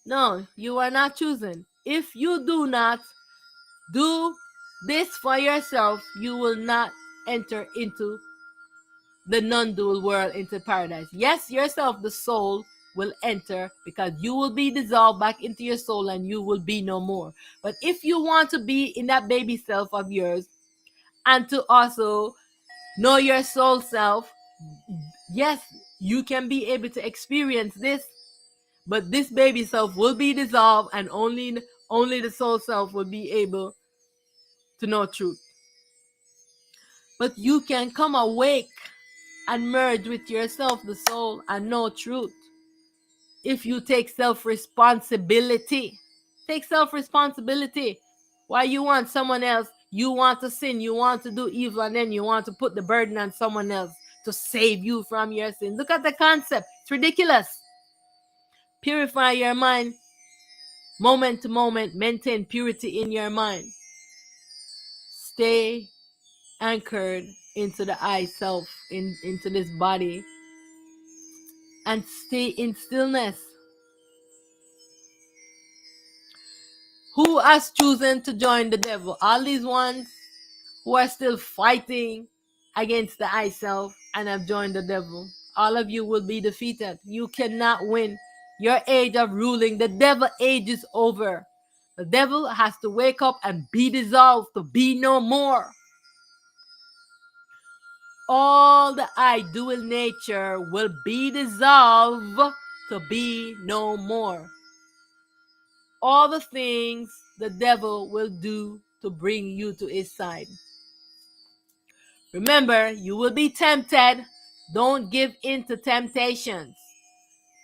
No, you are not chosen. If you do not do this for yourself, you will not enter into the non-dual world, into paradise. Yes, yourself, the soul, will enter, because you will be dissolved back into your soul and you will be no more. But if you want to be in that baby self of yours and to also know your soul self, yes, you can be able to experience this, but this baby self will be dissolved and only the soul self will be able to know truth. But you can come awake and merge with yourself, the soul, and know truth. If you take self-responsibility. Take self-responsibility. Why you want someone else? You want to sin, you want to do evil, and then you want to put the burden on someone else to save you from your sin. Look at the concept. It's ridiculous. Purify your mind. Moment to moment, maintain purity in your mind. Stay anchored into the I self, into this body, and stay in stillness. Who has chosen to join the devil? All these ones who are still fighting against the I self and have joined the devil. All of you will be defeated. You cannot win. Your age of ruling, the devil age is over. The devil has to wake up and be dissolved, to be no more. all the I dual nature will be dissolved to be no more. All the things the devil will do to bring you to his side. Remember, you will be tempted. Don't give in to temptations.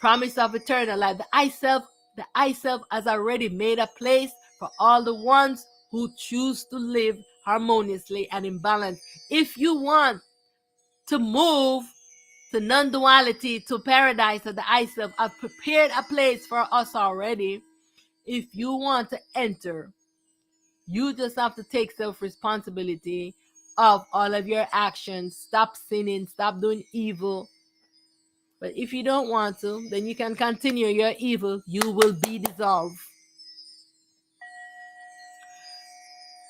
Promise of eternal life. The I self has already made a place for all the ones who choose to live harmoniously and in balance. If you want to move to non-duality, to paradise of the I self, I've prepared a place for us already. If you want to enter, you just have to take self-responsibility of all of your actions. Stop sinning, stop doing evil. But if you don't want to, then you can continue your evil. You will be dissolved.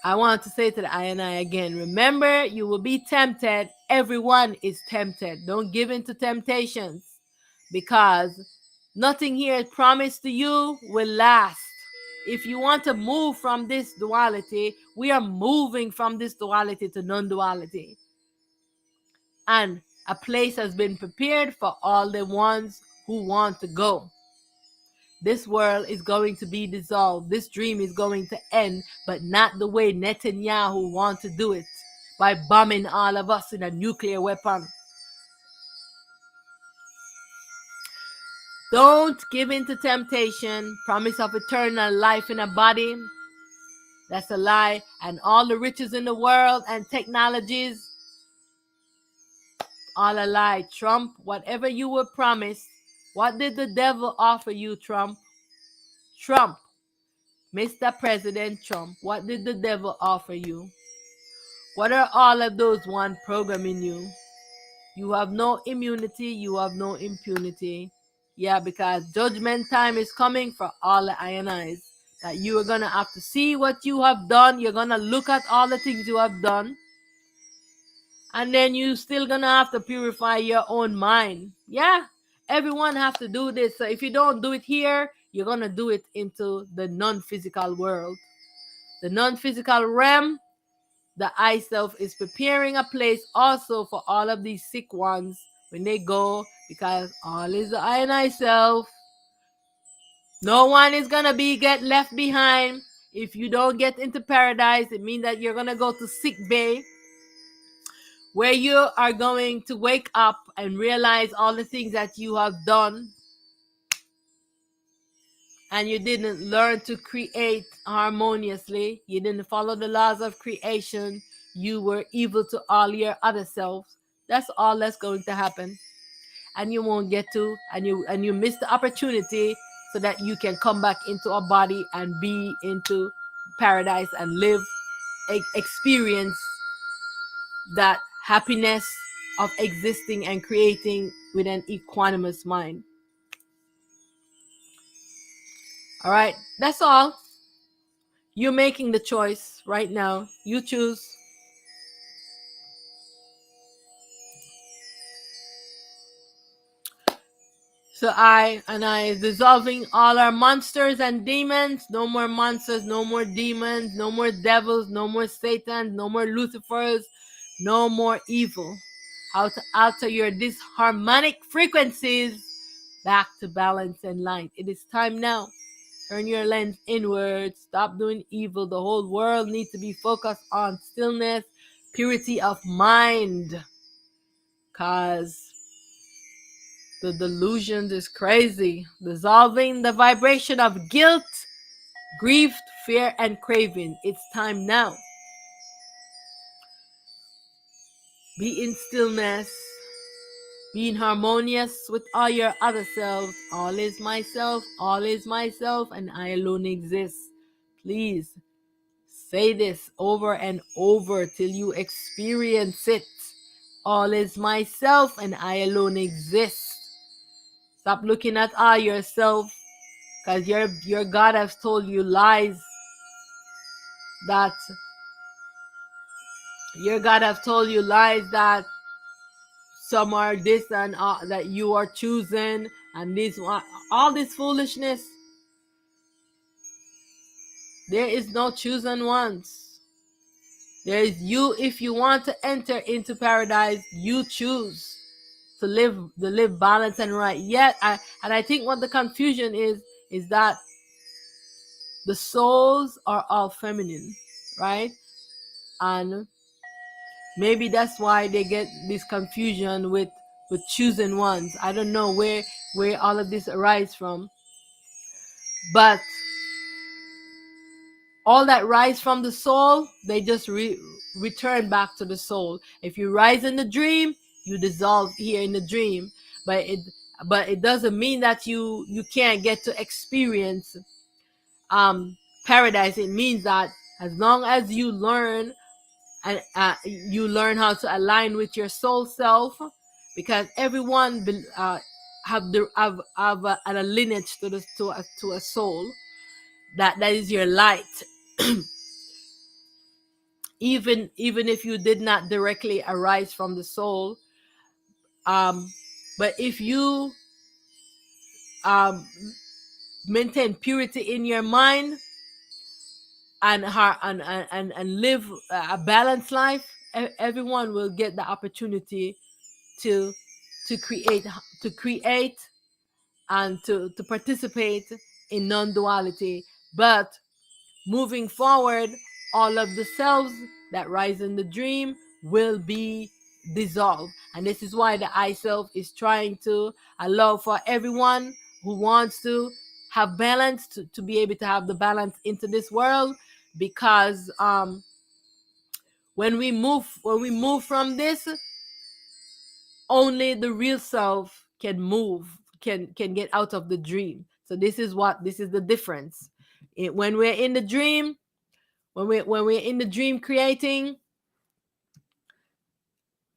I want to say to the I and I again, remember, you will be tempted. Everyone is tempted. Don't give in to temptations, because nothing here promised to you will last. If you want to move from this duality, we are moving from this duality to non-duality. And a place has been prepared for all the ones who want to go. This world is going to be dissolved. This dream is going to end, but not the way Netanyahu wants to do it, by bombing all of us in a nuclear weapon. Don't give in to temptation. Promise of eternal life in a body. That's a lie. And all the riches in the world and technologies, all a lie. Trump, whatever you were promised, what did the devil offer you, Trump? Trump, Mr. President Trump, what did the devil offer you? What are all of those one programming you? You have no immunity, you have no impunity. Yeah, because judgment time is coming for all the INIs. That you are going to have to see what you have done. You're going to look at all the things you have done. And then you still going to have to purify your own mind. Yeah, everyone have to do this. So if you don't do it here, you're going to do it into the non-physical world. The non-physical realm, the I self is preparing a place also for all of these sick ones when they go, because all is the I and I self. No one is gonna get left behind. If you don't get into paradise, it means that you're gonna go to sick bay, where you are going to wake up and realize all the things that you have done, and you didn't learn to create harmoniously. You didn't follow the laws of creation. You were evil to all your other selves. That's all that's going to happen. And you won't get to, and you miss the opportunity so that you can come back into a body and be into paradise and live, experience that happiness of existing and creating with an equanimous mind. All right, that's all. You're making the choice right now. You choose. So I is dissolving all our monsters and demons. No more monsters, no more demons, no more devils, no more Satans, no more Lucifers, no more evil. How to alter your disharmonic frequencies back to balance and light. It is time now. Turn your lens inward. Stop doing evil. The whole world needs to be focused on stillness, purity of mind. Because the delusion is crazy. Dissolving the vibration of guilt, grief, fear, and craving. It's time now. Be in stillness. Being harmonious with all your other selves. All is myself, and I alone exist. Please say this over and over till you experience it. All is myself, and I alone exist. Stop looking at all yourself, because your God has told you lies. That your God has told you lies that some are this and that you are choosing, and this all this foolishness. There is no chosen ones. There is you. If you want to enter into paradise, you choose to live balanced and right. Yet, I think what the confusion is that the souls are all feminine, right? And maybe that's why they get this confusion with choosing ones. I don't know where all of this arises from, but all that rise from the soul, they just return back to the soul. If you rise in the dream, you dissolve here in the dream, but it doesn't mean that you can't get to experience paradise. It means that as long as you learn and you learn how to align with your soul self, because everyone have a lineage to a soul that is your light. Even if you did not directly arise from the soul, but if you um, maintain purity in your mind and heart and live a balanced life, everyone will get the opportunity to create and to participate in non-duality. But moving forward, all of the selves that rise in the dream will be dissolved. And this is why the I self is trying to allow for everyone who wants to have balance to be able to have the balance into this world. Because when we move from this, only the real self can move, can get out of the dream. So this is the difference. When we're in the dream, when we're in the dream creating,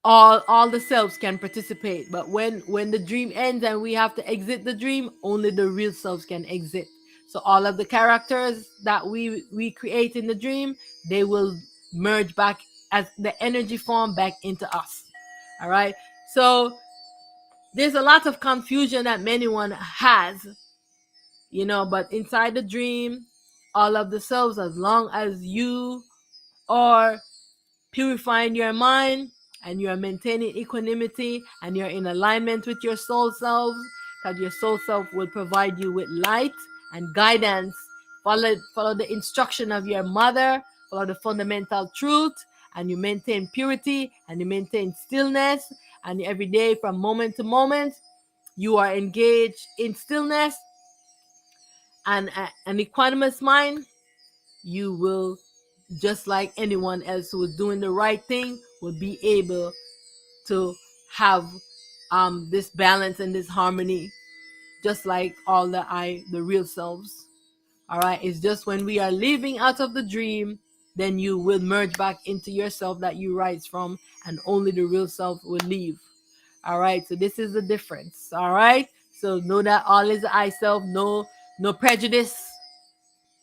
all the selves can participate. But when the dream ends and we have to exit the dream, only the real selves can exit. So all of the characters that we create in the dream, they will merge back as the energy form back into us. All right. So there's a lot of confusion that anyone has, but inside the dream, all of the selves, as long as you are purifying your mind and you're maintaining equanimity and you're in alignment with your soul self, because your soul self will provide you with light and guidance. Follow the instruction of your mother, follow the fundamental truth, and you maintain purity and you maintain stillness. And every day, from moment to moment, you are engaged in stillness and an equanimous mind. You will, just like anyone else who is doing the right thing, will be able to have this balance and this harmony, just like all the real selves. All right, it's just when we are living out of the dream, then you will merge back into yourself that you rise from, and only the real self will leave. All right, so this is the difference. All right, so know that all is the I self. No prejudice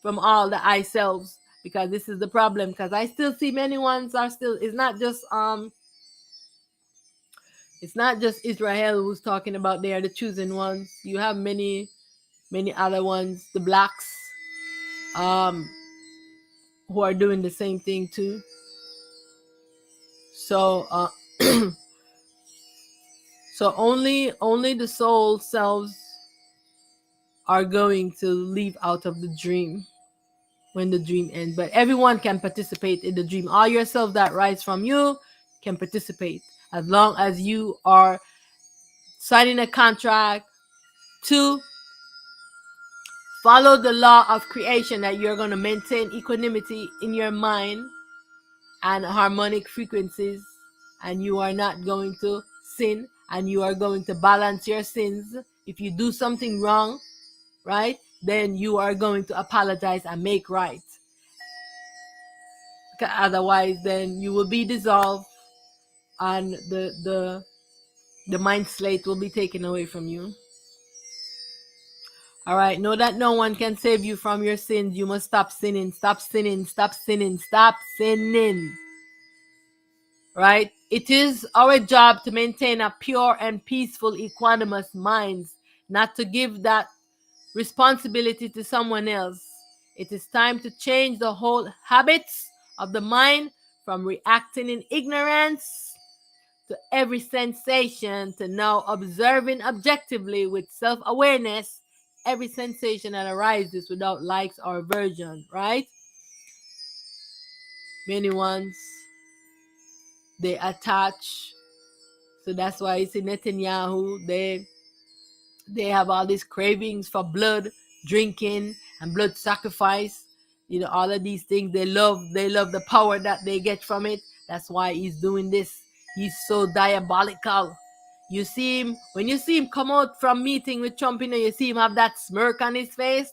from all the I selves, because this is the problem. Because I still see many ones are still. It's not just Israel who's talking about they are the chosen ones. You have many other ones, the blacks, um, who are doing the same thing too. So so only the soul selves are going to leave out of the dream when the dream ends. But everyone can participate in the dream. All yourselves that rise from you can participate, as long as you are signing a contract to follow the law of creation, that you're going to maintain equanimity in your mind and harmonic frequencies, and you are not going to sin, and you are going to balance your sins. If you do something wrong, right, then you are going to apologize and make right. Otherwise, then you will be dissolved, and the mind slate will be taken away from you. All right, know that no one can save you from your sins. You must stop sinning, stop sinning, stop sinning, stop sinning. Right? It is our job to maintain a pure and peaceful, equanimous mind, not to give that responsibility to someone else. It is time to change the whole habits of the mind from reacting in ignorance to every sensation to now observing objectively with self-awareness every sensation that arises without likes or aversion, right? Many ones, they attach. So that's why you see Netanyahu, they have all these cravings for blood drinking and blood sacrifice. You know, all of these things, they love the power that they get from it. That's why he's doing this. He's so diabolical. You see him, when you see him come out from meeting with Trump, you know, you see him have that smirk on his face,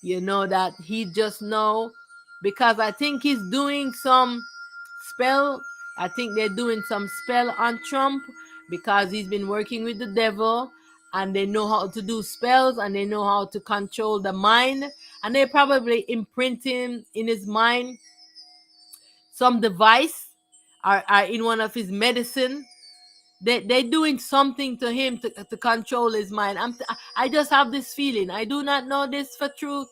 you know that he just know, because I think he's doing some spell. I think they're doing some spell on Trump because he's been working with the devil, and they know how to do spells and they know how to control the mind, and they're probably imprinting in his mind some device are in one of his medicine. They're doing something to him to control his mind. I just have this feeling. I do not know this for truth,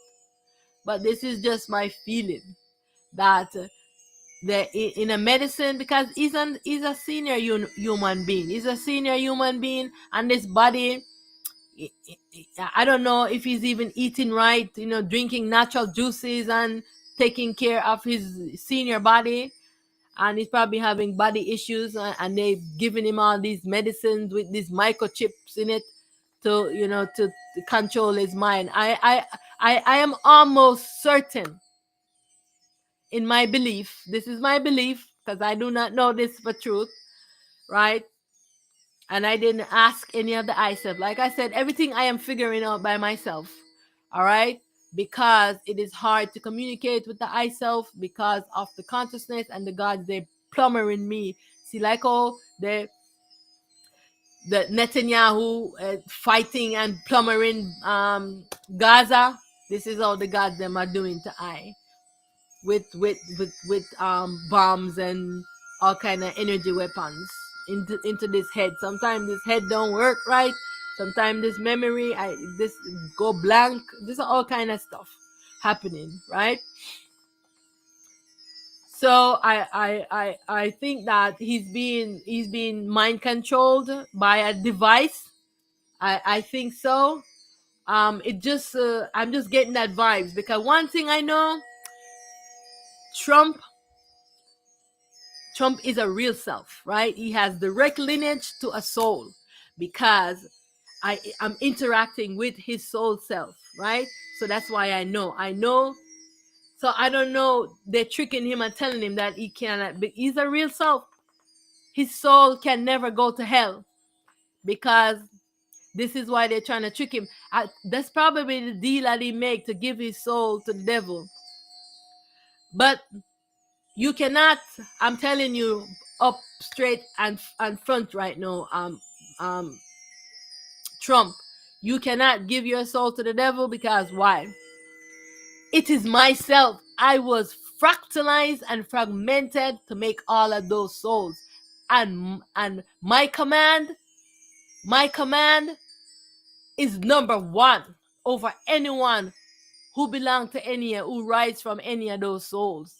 but this is just my feeling that in a medicine, because he's a senior human being. He's a senior human being, and this body, I don't know if he's even eating right, you know, drinking natural juices and taking care of his senior body. And he's probably having body issues, and they've given him all these medicines with these microchips in it to, you know, to control his mind. I am almost certain, in my belief, this is my belief because I do not know this for truth, right? And I didn't ask any of the ISEF. Like I said, everything I am figuring out by myself, all right? Because it is hard to communicate with the I self because of the consciousness and the gods they plumber in me. See, like all the Netanyahu fighting and plumbering Gaza. This is all the gods them are doing to I with bombs and all kind of energy weapons into this head. Sometimes this head don't work right. Sometimes this memory, this go blank. This is all kind of stuff happening, right? So I think that he's being mind controlled by a device. I think so. It just I'm just getting that vibes, because one thing I know, Trump is a real self, right? He has direct lineage to a soul, because I'm interacting with his soul self, right? So that's why I know. So I don't know, they're tricking him and telling him that he cannot, but he's a real self. His soul can never go to hell, because this is why they're trying to trick him. That's probably the deal that he make to give his soul to the devil. But you cannot, I'm telling you up straight and front right now, Trump, you cannot give your soul to the devil, because why? It is myself. I was fractalized and fragmented to make all of those souls. And my command is number one over anyone who belong to any, who rise from any of those souls.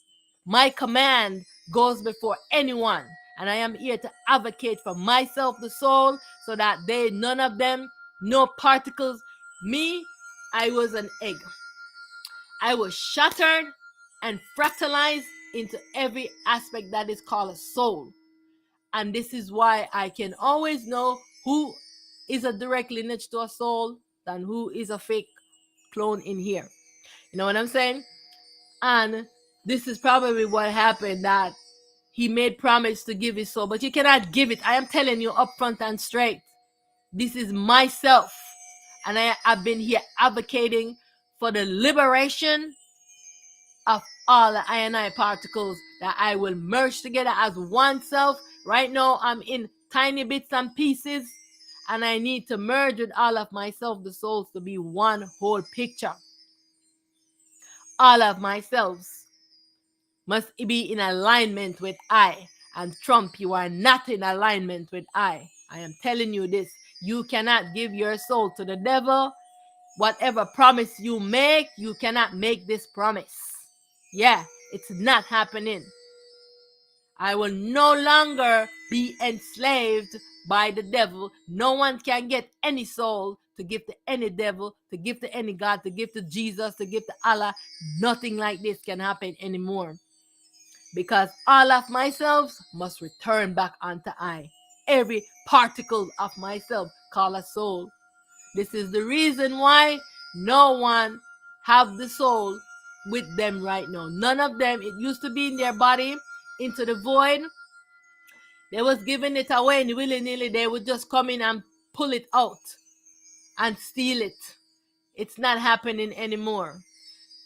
My command goes before anyone, and I am here to advocate for myself, the soul, so that none of them, no particles. Me, I was an egg. I was shattered and fractalized into every aspect that is called a soul. And this is why I can always know who is a direct lineage to a soul than who is a fake clone in here. You know what I'm saying? And this is probably what happened, that he made promise to give his soul, but you cannot give it. I am telling you up front and straight. This is myself. And I've been here advocating for the liberation of all the I particles, that I will merge together as one self. Right now, I'm in tiny bits and pieces, and I need to merge with all of myself, the souls, to be one whole picture. All of myself must be in alignment with I. And Trump, you are not in alignment with I. I am telling you this. You cannot give your soul to the devil. Whatever promise you make, you cannot make this promise. Yeah, it's not happening. I will no longer be enslaved by the devil. No one can get any soul to give to any devil, to give to any God, to give to Jesus, to give to Allah. Nothing like this can happen anymore. Because all of myself must return back unto I. Every particle of myself called a soul. This is the reason why no one have the soul with them right now. None of them. It used to be in their body, into the void. They was giving it away, and willy-nilly they would just come in and pull it out and steal it. It's not happening anymore.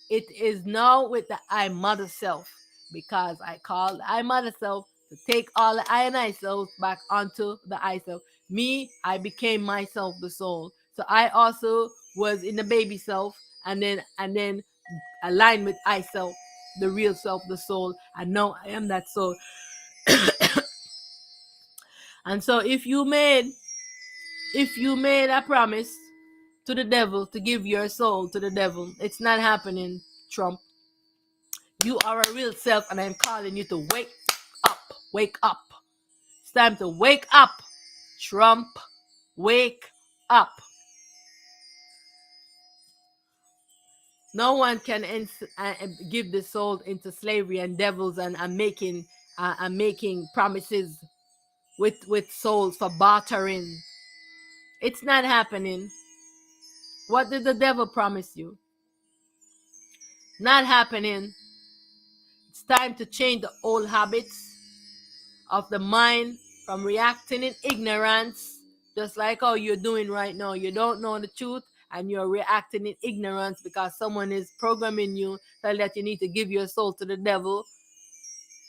It is now with the I Mother Self, because I called I Mother Self to take all the I and I self back onto the I Self. Me, I became myself, the soul. So I also was in the baby self, and then aligned with I Self, the real self, the soul. And now I am that soul. And so if you made a promise to the devil to give your soul to the devil, it's not happening, Trump. You are a real self, and I'm calling you to wake up. Wake up. It's time to wake up, Trump. Wake up. No one can give the soul into slavery and devils and making promises with souls for bartering. It's not happening. What did the devil promise you? Not happening. It's time to change the old habits of the mind from reacting in ignorance, just like how you're doing right now. You don't know the truth and you're reacting in ignorance because someone is programming you, telling that you need to give your soul to the devil,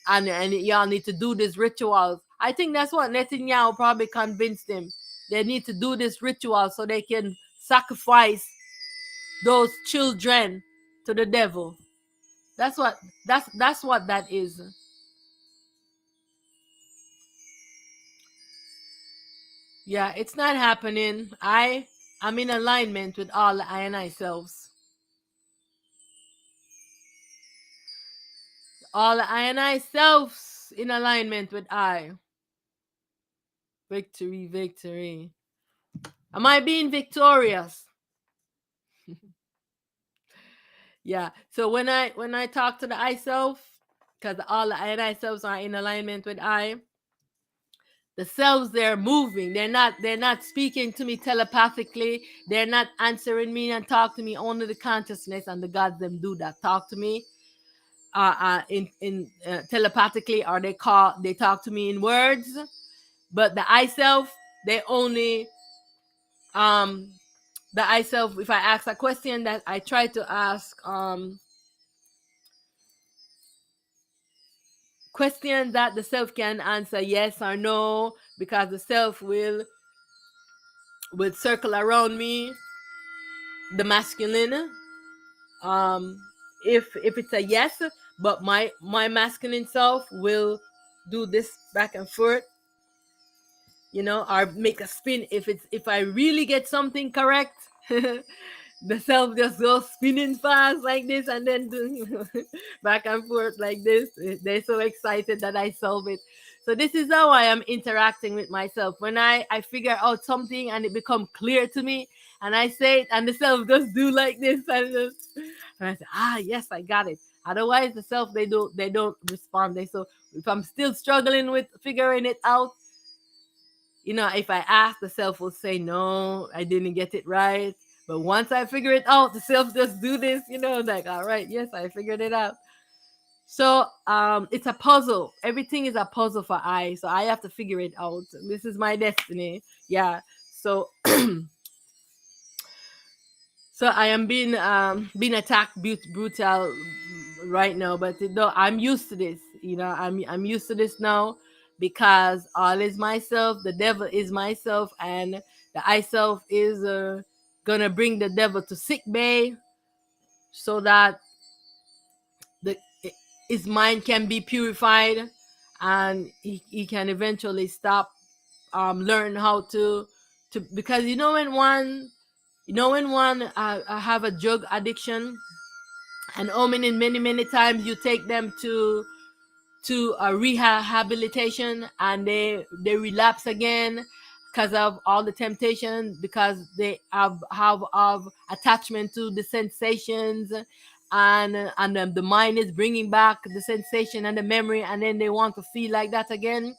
and y'all need to do these rituals. I think that's what Netanyahu probably convinced him. They need to do this ritual so they can sacrifice those children to the devil. That's what that is. Yeah, it's not happening. I'm in alignment with all the I and I selves. All the I and I selves in alignment with I. Victory, victory. Am I being victorious? Yeah. So when I talk to the I self, because all the I and I selves are in alignment with I, the selves, they're moving. They're not speaking to me telepathically. They're not answering me and talk to me. Only the consciousness and the gods them do that. Talk to me in telepathically, or they talk to me in words. But the I self, they only the I self, if I ask a question that I try to ask question that the self can answer yes or no, because the self will circle around me, the masculine, if it's a yes, but my masculine self will do this back and forth, or make a spin if I really get something correct. The self just goes spinning fast like this, and then back and forth like this. They're so excited that I solve it. So this is how I am interacting with myself. When I figure out something and it become clear to me, and I say it, and the self just do like this, and I say, yes, I got it. Otherwise, the self, they don't respond. So if I'm still struggling with figuring it out, if I ask, the self will say, no, I didn't get it right. But once I figure it out, the self just do this, like, all right, yes, I figured it out. So it's a puzzle. Everything is a puzzle for I. So I have to figure it out. This is my destiny. Yeah. So so I am being attacked brutal right now, but I'm used to this. I'm used to this now, because all is myself, the devil is myself, and the I self is gonna bring the devil to sick bay, so that his mind can be purified, and he can eventually stop, learn how to because when one have a drug addiction, and many times you take them to to a rehabilitation, and they relapse again because of all the temptation, because they have of attachment to the sensations, and the mind is bringing back the sensation and the memory, and then they want to feel like that again.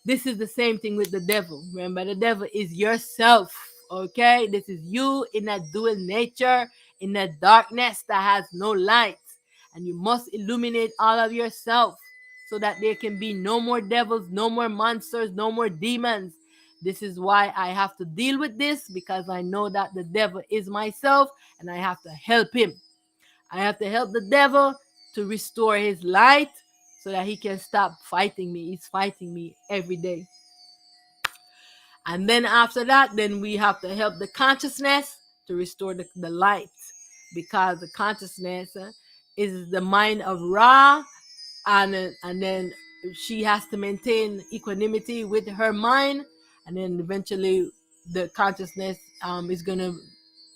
This is the same thing with the devil. Remember, the devil is yourself. Okay, this is you in that dual nature, in that darkness that has no light, and you must illuminate all of yourself so that there can be no more devils, no more monsters, no more demons. This is why I have to deal with this, because I know that the devil is myself and I have to help him. I have to help the devil to restore his light so that he can stop fighting me. He's fighting me every day. And then after that, then we have to help the consciousness to restore the light, because the consciousness is the mind of Ra, and then she has to maintain equanimity with her mind, and then eventually the consciousness is gonna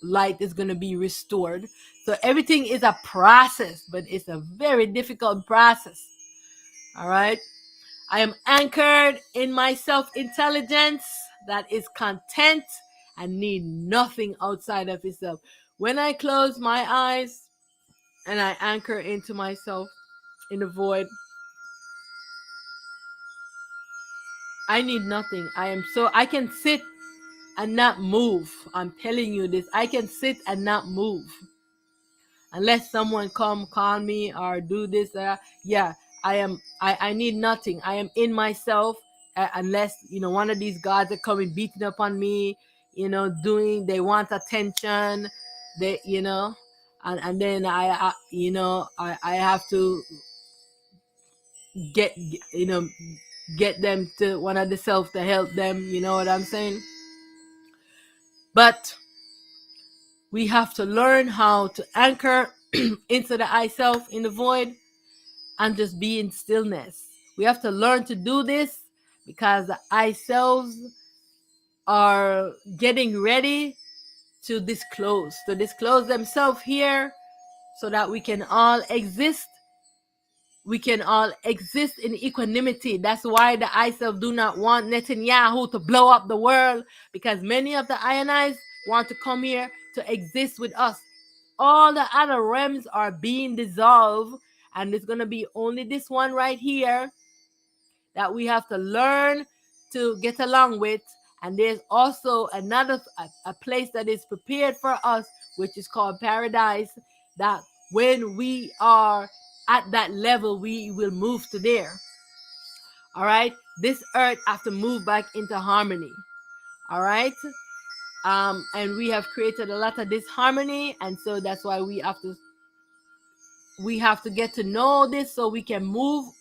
light is gonna be restored. So everything is a process, but it's a very difficult process. All right. I am anchored in my self-intelligence that is content and need nothing outside of itself. When I close my eyes and I anchor into myself in the void, I need nothing. I can sit and not move. I'm telling you this. I can sit and not move. Unless someone come call me or do this, yeah, I need nothing. I am in myself, unless one of these gods are coming beating up on me, they want attention, and then I have to get get them to one of the self to help them. You know what I'm saying? But we have to learn how to anchor into the I self in the void and just be in stillness. We have to learn to do this because the I selves are getting ready to disclose themselves here, so that we can all exist. We can all exist in equanimity. That's why the I self do not want Netanyahu to blow up the world, because many of the Ionites want to come here to exist with us. All the other realms are being dissolved, and it's going to be only this one right here that we have to learn to get along with. And there's also another a place that is prepared for us, which is called paradise, that when we are at that level, we will move to there. All right, this earth have to move back into harmony. All right, and we have created a lot of disharmony, and so that's why we have to get to know this, so we can move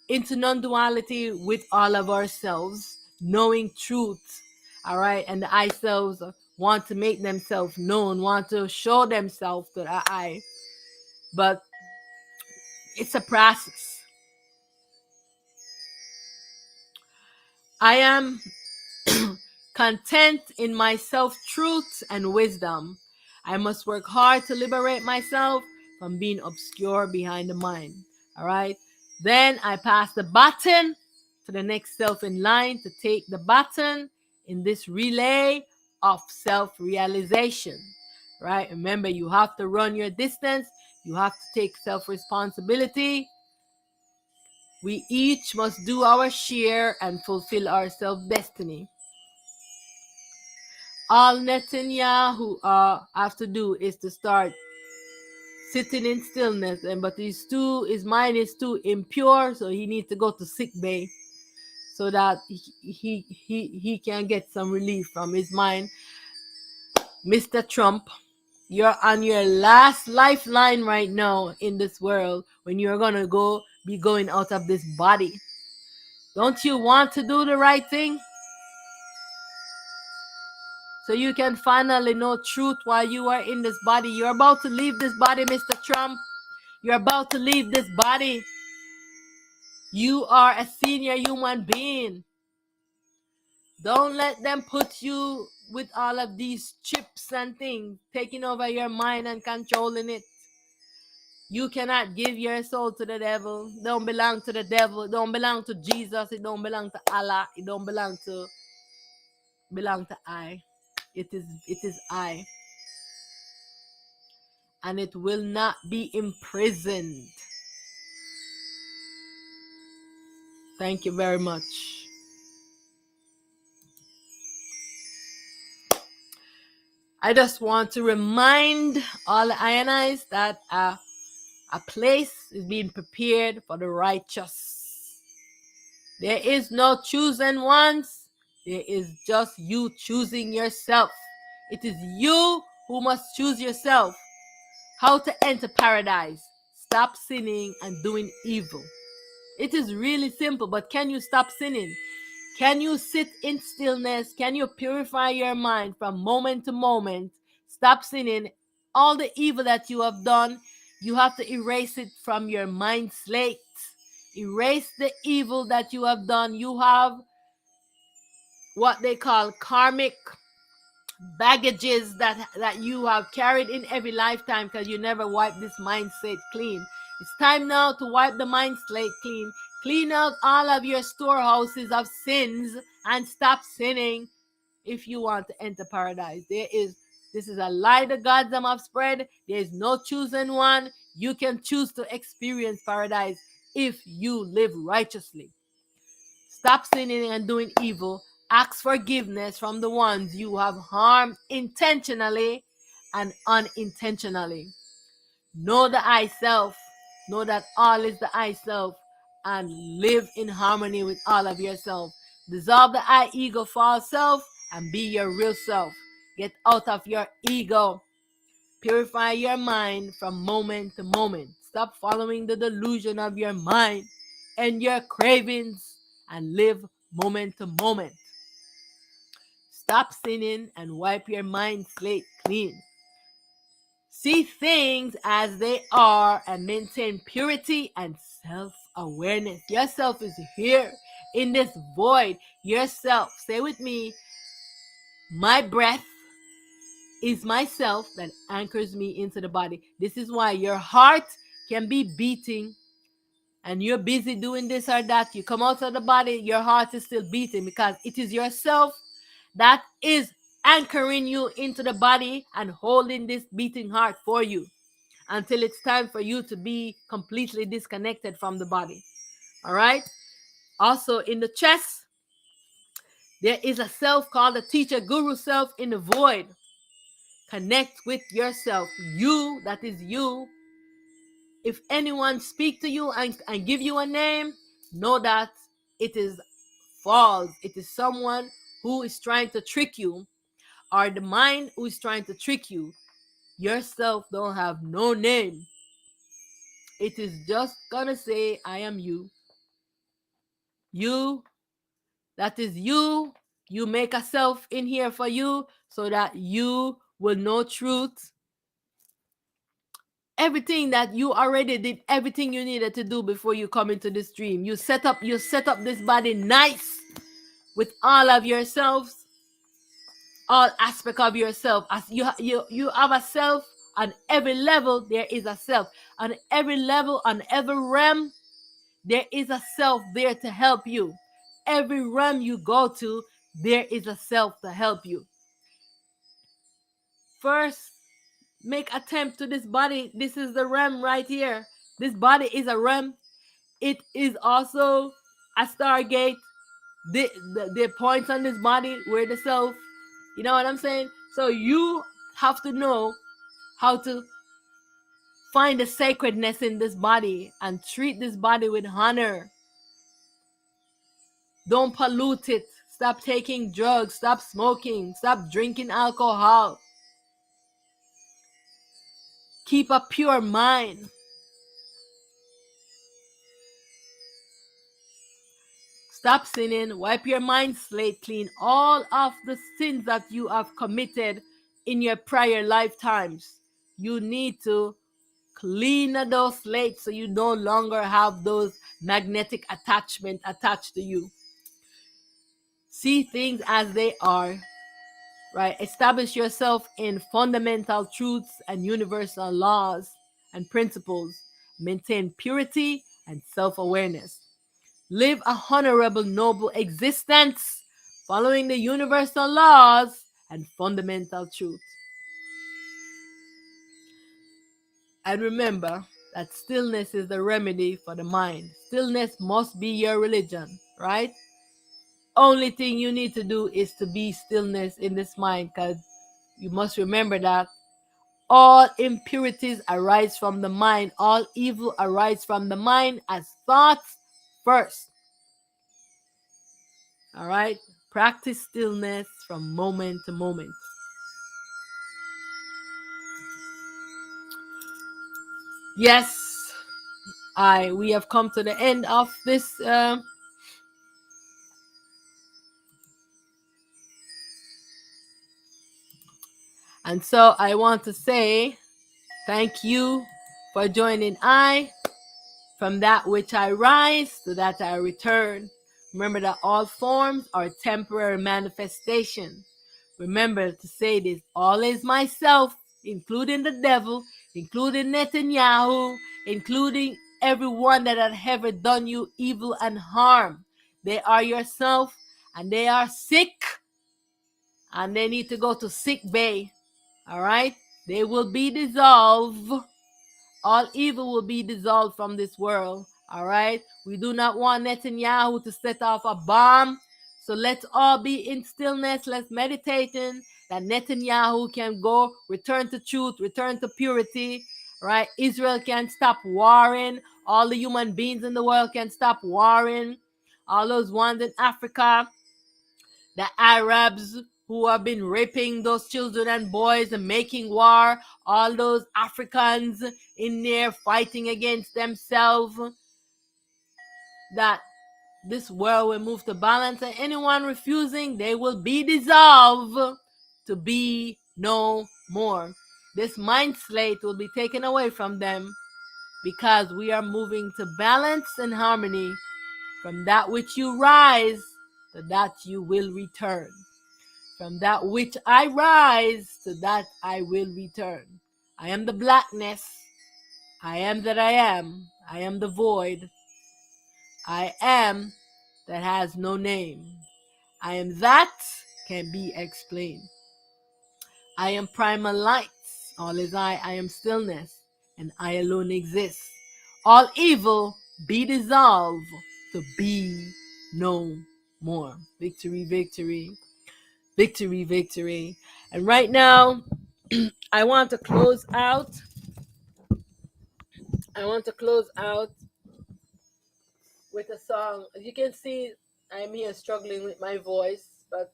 into non-duality with all of ourselves, knowing truth. All right, and the I selves want to make themselves known, want to show themselves to the I, but it's a process. I am content in my self-truth and wisdom. I must work hard to liberate myself from being obscure behind the mind. All right. Then I pass the baton to the next self in line to take the baton in this relay of self-realization. Right. Remember, you have to run your distance. You have to take self-responsibility. We each must do our share and fulfill our self-destiny. All Netanyahu have to do is to start sitting in stillness, but his mind is too impure, so he needs to go to sick bay so that he can get some relief from his mind. Mr. Trump, you're on your last lifeline right now in this world, when you're gonna be going out of this body. Don't you want to do the right thing, so you can finally know truth while you are in this body? You're about to leave this body, Mr. Trump. You're about to leave this body. You are a senior human being. Don't let them put you with all of these chips and things, taking over your mind and controlling it. You cannot give your soul to the devil. It don't belong to the devil. It don't belong to Jesus. It don't belong to Allah. It don't belong to I. It is I. And it will not be imprisoned. Thank you very much. I just want to remind all the Ionites that a place is being prepared for the righteous. There is no chosen ones. There is just you choosing yourself. It is you who must choose yourself. How to enter paradise. Stop sinning and doing evil. It is really simple, but can you stop sinning? Can you sit in stillness? Can you purify your mind from moment to moment? Stop sinning. All the evil that you have done, you have to erase it from your mind slate. Erase the evil that you have done. You have what they call karmic baggages that you have carried in every lifetime because you never wiped this mind slate clean. It's time now to wipe the mind slate clean. Clean out all of your storehouses of sins and stop sinning if you want to enter paradise. This is a lie the gods have spread. There is no chosen one. You can choose to experience paradise if you live righteously. Stop sinning and doing evil. Ask forgiveness from the ones you have harmed intentionally and unintentionally. Know the I self. Know that all is the I self and live in harmony with all of yourself. Dissolve the I ego false self and be your real self. Get out of your ego. Purify your mind from moment to moment. Stop following the delusion of your mind and your cravings and live moment to moment. Stop sinning and wipe your mind slate clean. See things as they are and maintain purity and self-awareness. Yourself is here in this void. Yourself, say with me, my breath is myself that anchors me into the body. This is why your heart can be beating and you're busy doing this or that. You come out of the body, your heart is still beating because it is yourself that is anchoring you into the body and holding this beating heart for you until it's time for you to be completely disconnected from the body. All right? Also, in the chest, there is a self called the teacher guru self in the void. Connect with yourself. You, that is you. If anyone speak to you and give you a name, know that it is false. It is someone who is trying to trick you, or the mind who is trying to trick you. Yourself don't have no name. It is just gonna say, I am you. You, that is you. You make a self in here for you so that you will know truth. Everything that you already did, everything you needed to do before you come into this dream. You set up this body nice with all of yourselves, all aspect of yourself. As you have a self on every level. There is a self on every level, on every realm. There is a self there to help you. Every realm you go to, there is a self to help you. First, make attempt to this body. This is the realm right here. This body is a realm. It is also a stargate. The points on this body where the self, you know what I'm saying? So you have to know how to find the sacredness in this body and treat this body with honor. Don't pollute it. Stop taking drugs. Stop smoking. Stop drinking alcohol. Keep a pure mind. Stop sinning. Wipe your mind slate clean. All of the sins that you have committed in your prior lifetimes, you need to clean those slates so you no longer have those magnetic attachment attached to you. See things as they are, right? Establish yourself in fundamental truths and universal laws and principles. Maintain purity and self-awareness. Live a honorable, noble existence, following the universal laws and fundamental truth. And remember that stillness is the remedy for the mind. Stillness must be your religion, right? Only thing you need to do is to be stillness in this mind, because you must remember that all impurities arise from the mind. All evil arise from the mind as thoughts first. All right? Practice stillness from moment to moment. Yes, we have come to the end of this and so I want to say thank you for joining from that which I rise to that I return. Remember that all forms are temporary manifestation. Remember to say this: all is myself, including the devil, including Netanyahu, including everyone that had ever done you evil and harm. They are yourself, and they are sick, and they need to go to sick bay. All right? They will be dissolved. All evil will be dissolved from this world. All right? We do not want Netanyahu to set off a bomb. So let's all be in stillness. Let's meditating that Netanyahu can go, return to truth, return to purity. Right? Israel can stop warring. All the human beings in the world can stop warring. All those ones in Africa, the Arabs who have been raping those children and boys and making war, all those Africans in there fighting against themselves, that this world will move to balance, and anyone refusing, they will be dissolved to be no more. This mind slate will be taken away from them, because we are moving to balance and harmony. From that which you rise, to that you will return. From that which I rise, to that I will return. I am the blackness. I am that I am. I am the void. I am that has no name. I am that can be explained. I am primal light. All is I am stillness, and I alone exist. All evil be dissolved to be no more. Victory, victory. Victory, victory. And right now, I want to close out. With a song. As you can see, I'm here struggling with my voice, but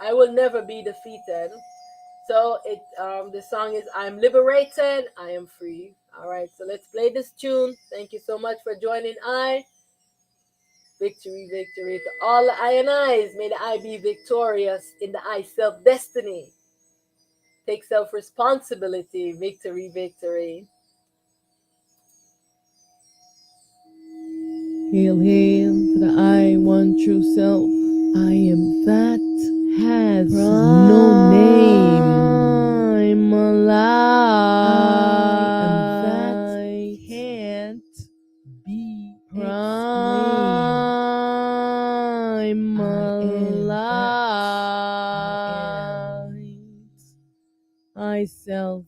I will never be defeated. So the song is "I'm Liberated, I Am Free." All right, so let's play this tune. Thank you so much for joining. Victory, victory to all the I and I's. May the I be victorious in the I self-destiny. Take self-responsibility. Victory, victory. Hail, hail to the I, one true self. I am that has no name. I'm alive. I am that can't be explained. I'm alive. I self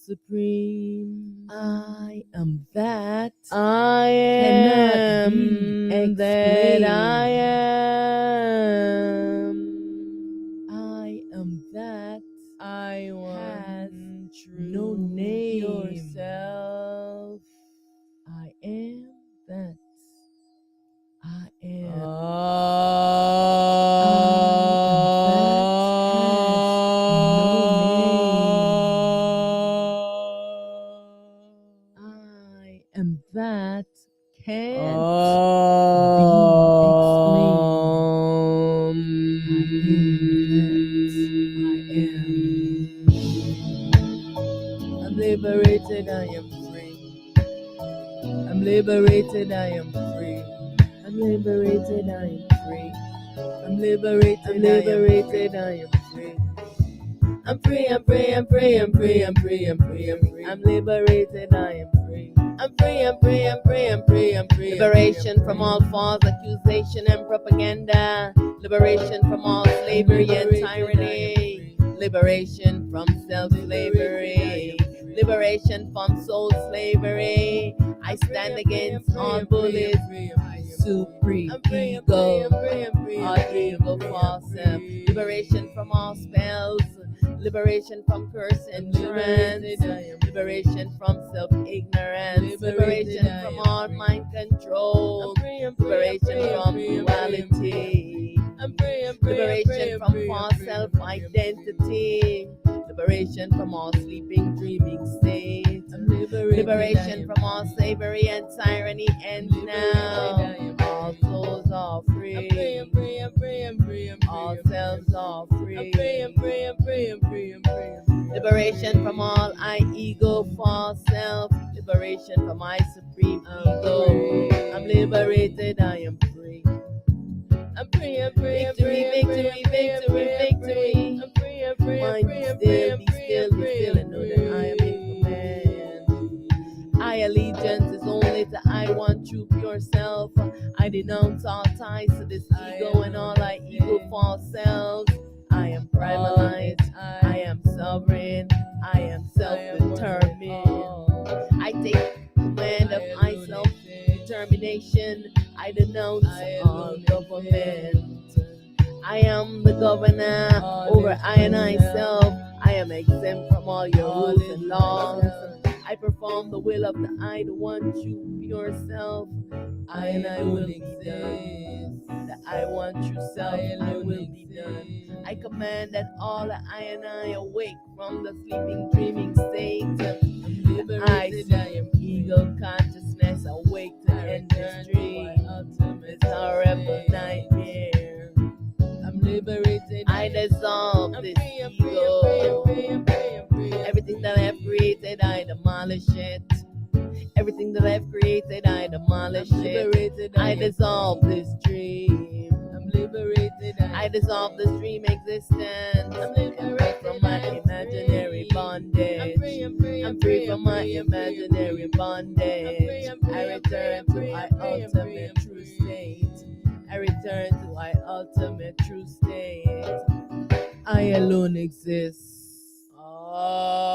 supreme. I am that. I am that I am. I am that. I want no name. Yourself. I am that. I am. That can't be explained. I'm liberated, I am free. I'm liberated, I am free. I'm liberated, I am free. I'm liberated, I am free. I'm free, I'm free, I'm free, I'm free, I'm free, I'm free, I'm free. I'm liberated, I am free. I'm free, I'm free, I'm free, I'm free, I'm free. Liberation from all false accusation and propaganda. Liberation from all slavery and tyranny. Liberation from self-slavery. Liberation from soul slavery. I stand against all bullies. Supreme ego, all ego, false self. Liberation from all spells. Liberation from curse and trance. Liberation from self-ignorance. Liberation from all mind control. Liberation from duality. Liberation from false self-identity. Liberation from all sleeping, dreaming states. Liberation from all slavery and tyranny. And now all souls are free. All selves are free. Liberation from all I ego, false self. Liberation from my supreme ego. I'm liberated, I am free. I'm free, I'm free, I'm free, victory, victory, victory. I'm free, I'm free, I'm free, I'm free, be still, and know that I am in command. I allegiance is only to I want true pure self. I denounce all ties to this ego and all I ego false selves. I am primalized, I am sovereign, I am self-determined. I take command of my self-determination. I denounce all government. I am the governor over I and I self. I am exempt from all your rules and laws. I perform the will of the I, the one true pure self. I and I will exist. The I want true self, I will be done. I command that all the I and I awake from the sleeping, dreaming state. I am ego consciousness, awake to end this dream. It's horrible nightmare. I'm liberated. I dissolve this ego. Everything that I have created, I demolish it. Everything that I've created, I demolish it. I dissolve this dream. I'm liberated. I dissolve this dream existence. I'm liberated from my imaginary bondage. I'm free from my imaginary bondage. I return to my ultimate true state. I return to my ultimate true state. I alone exist. Oh.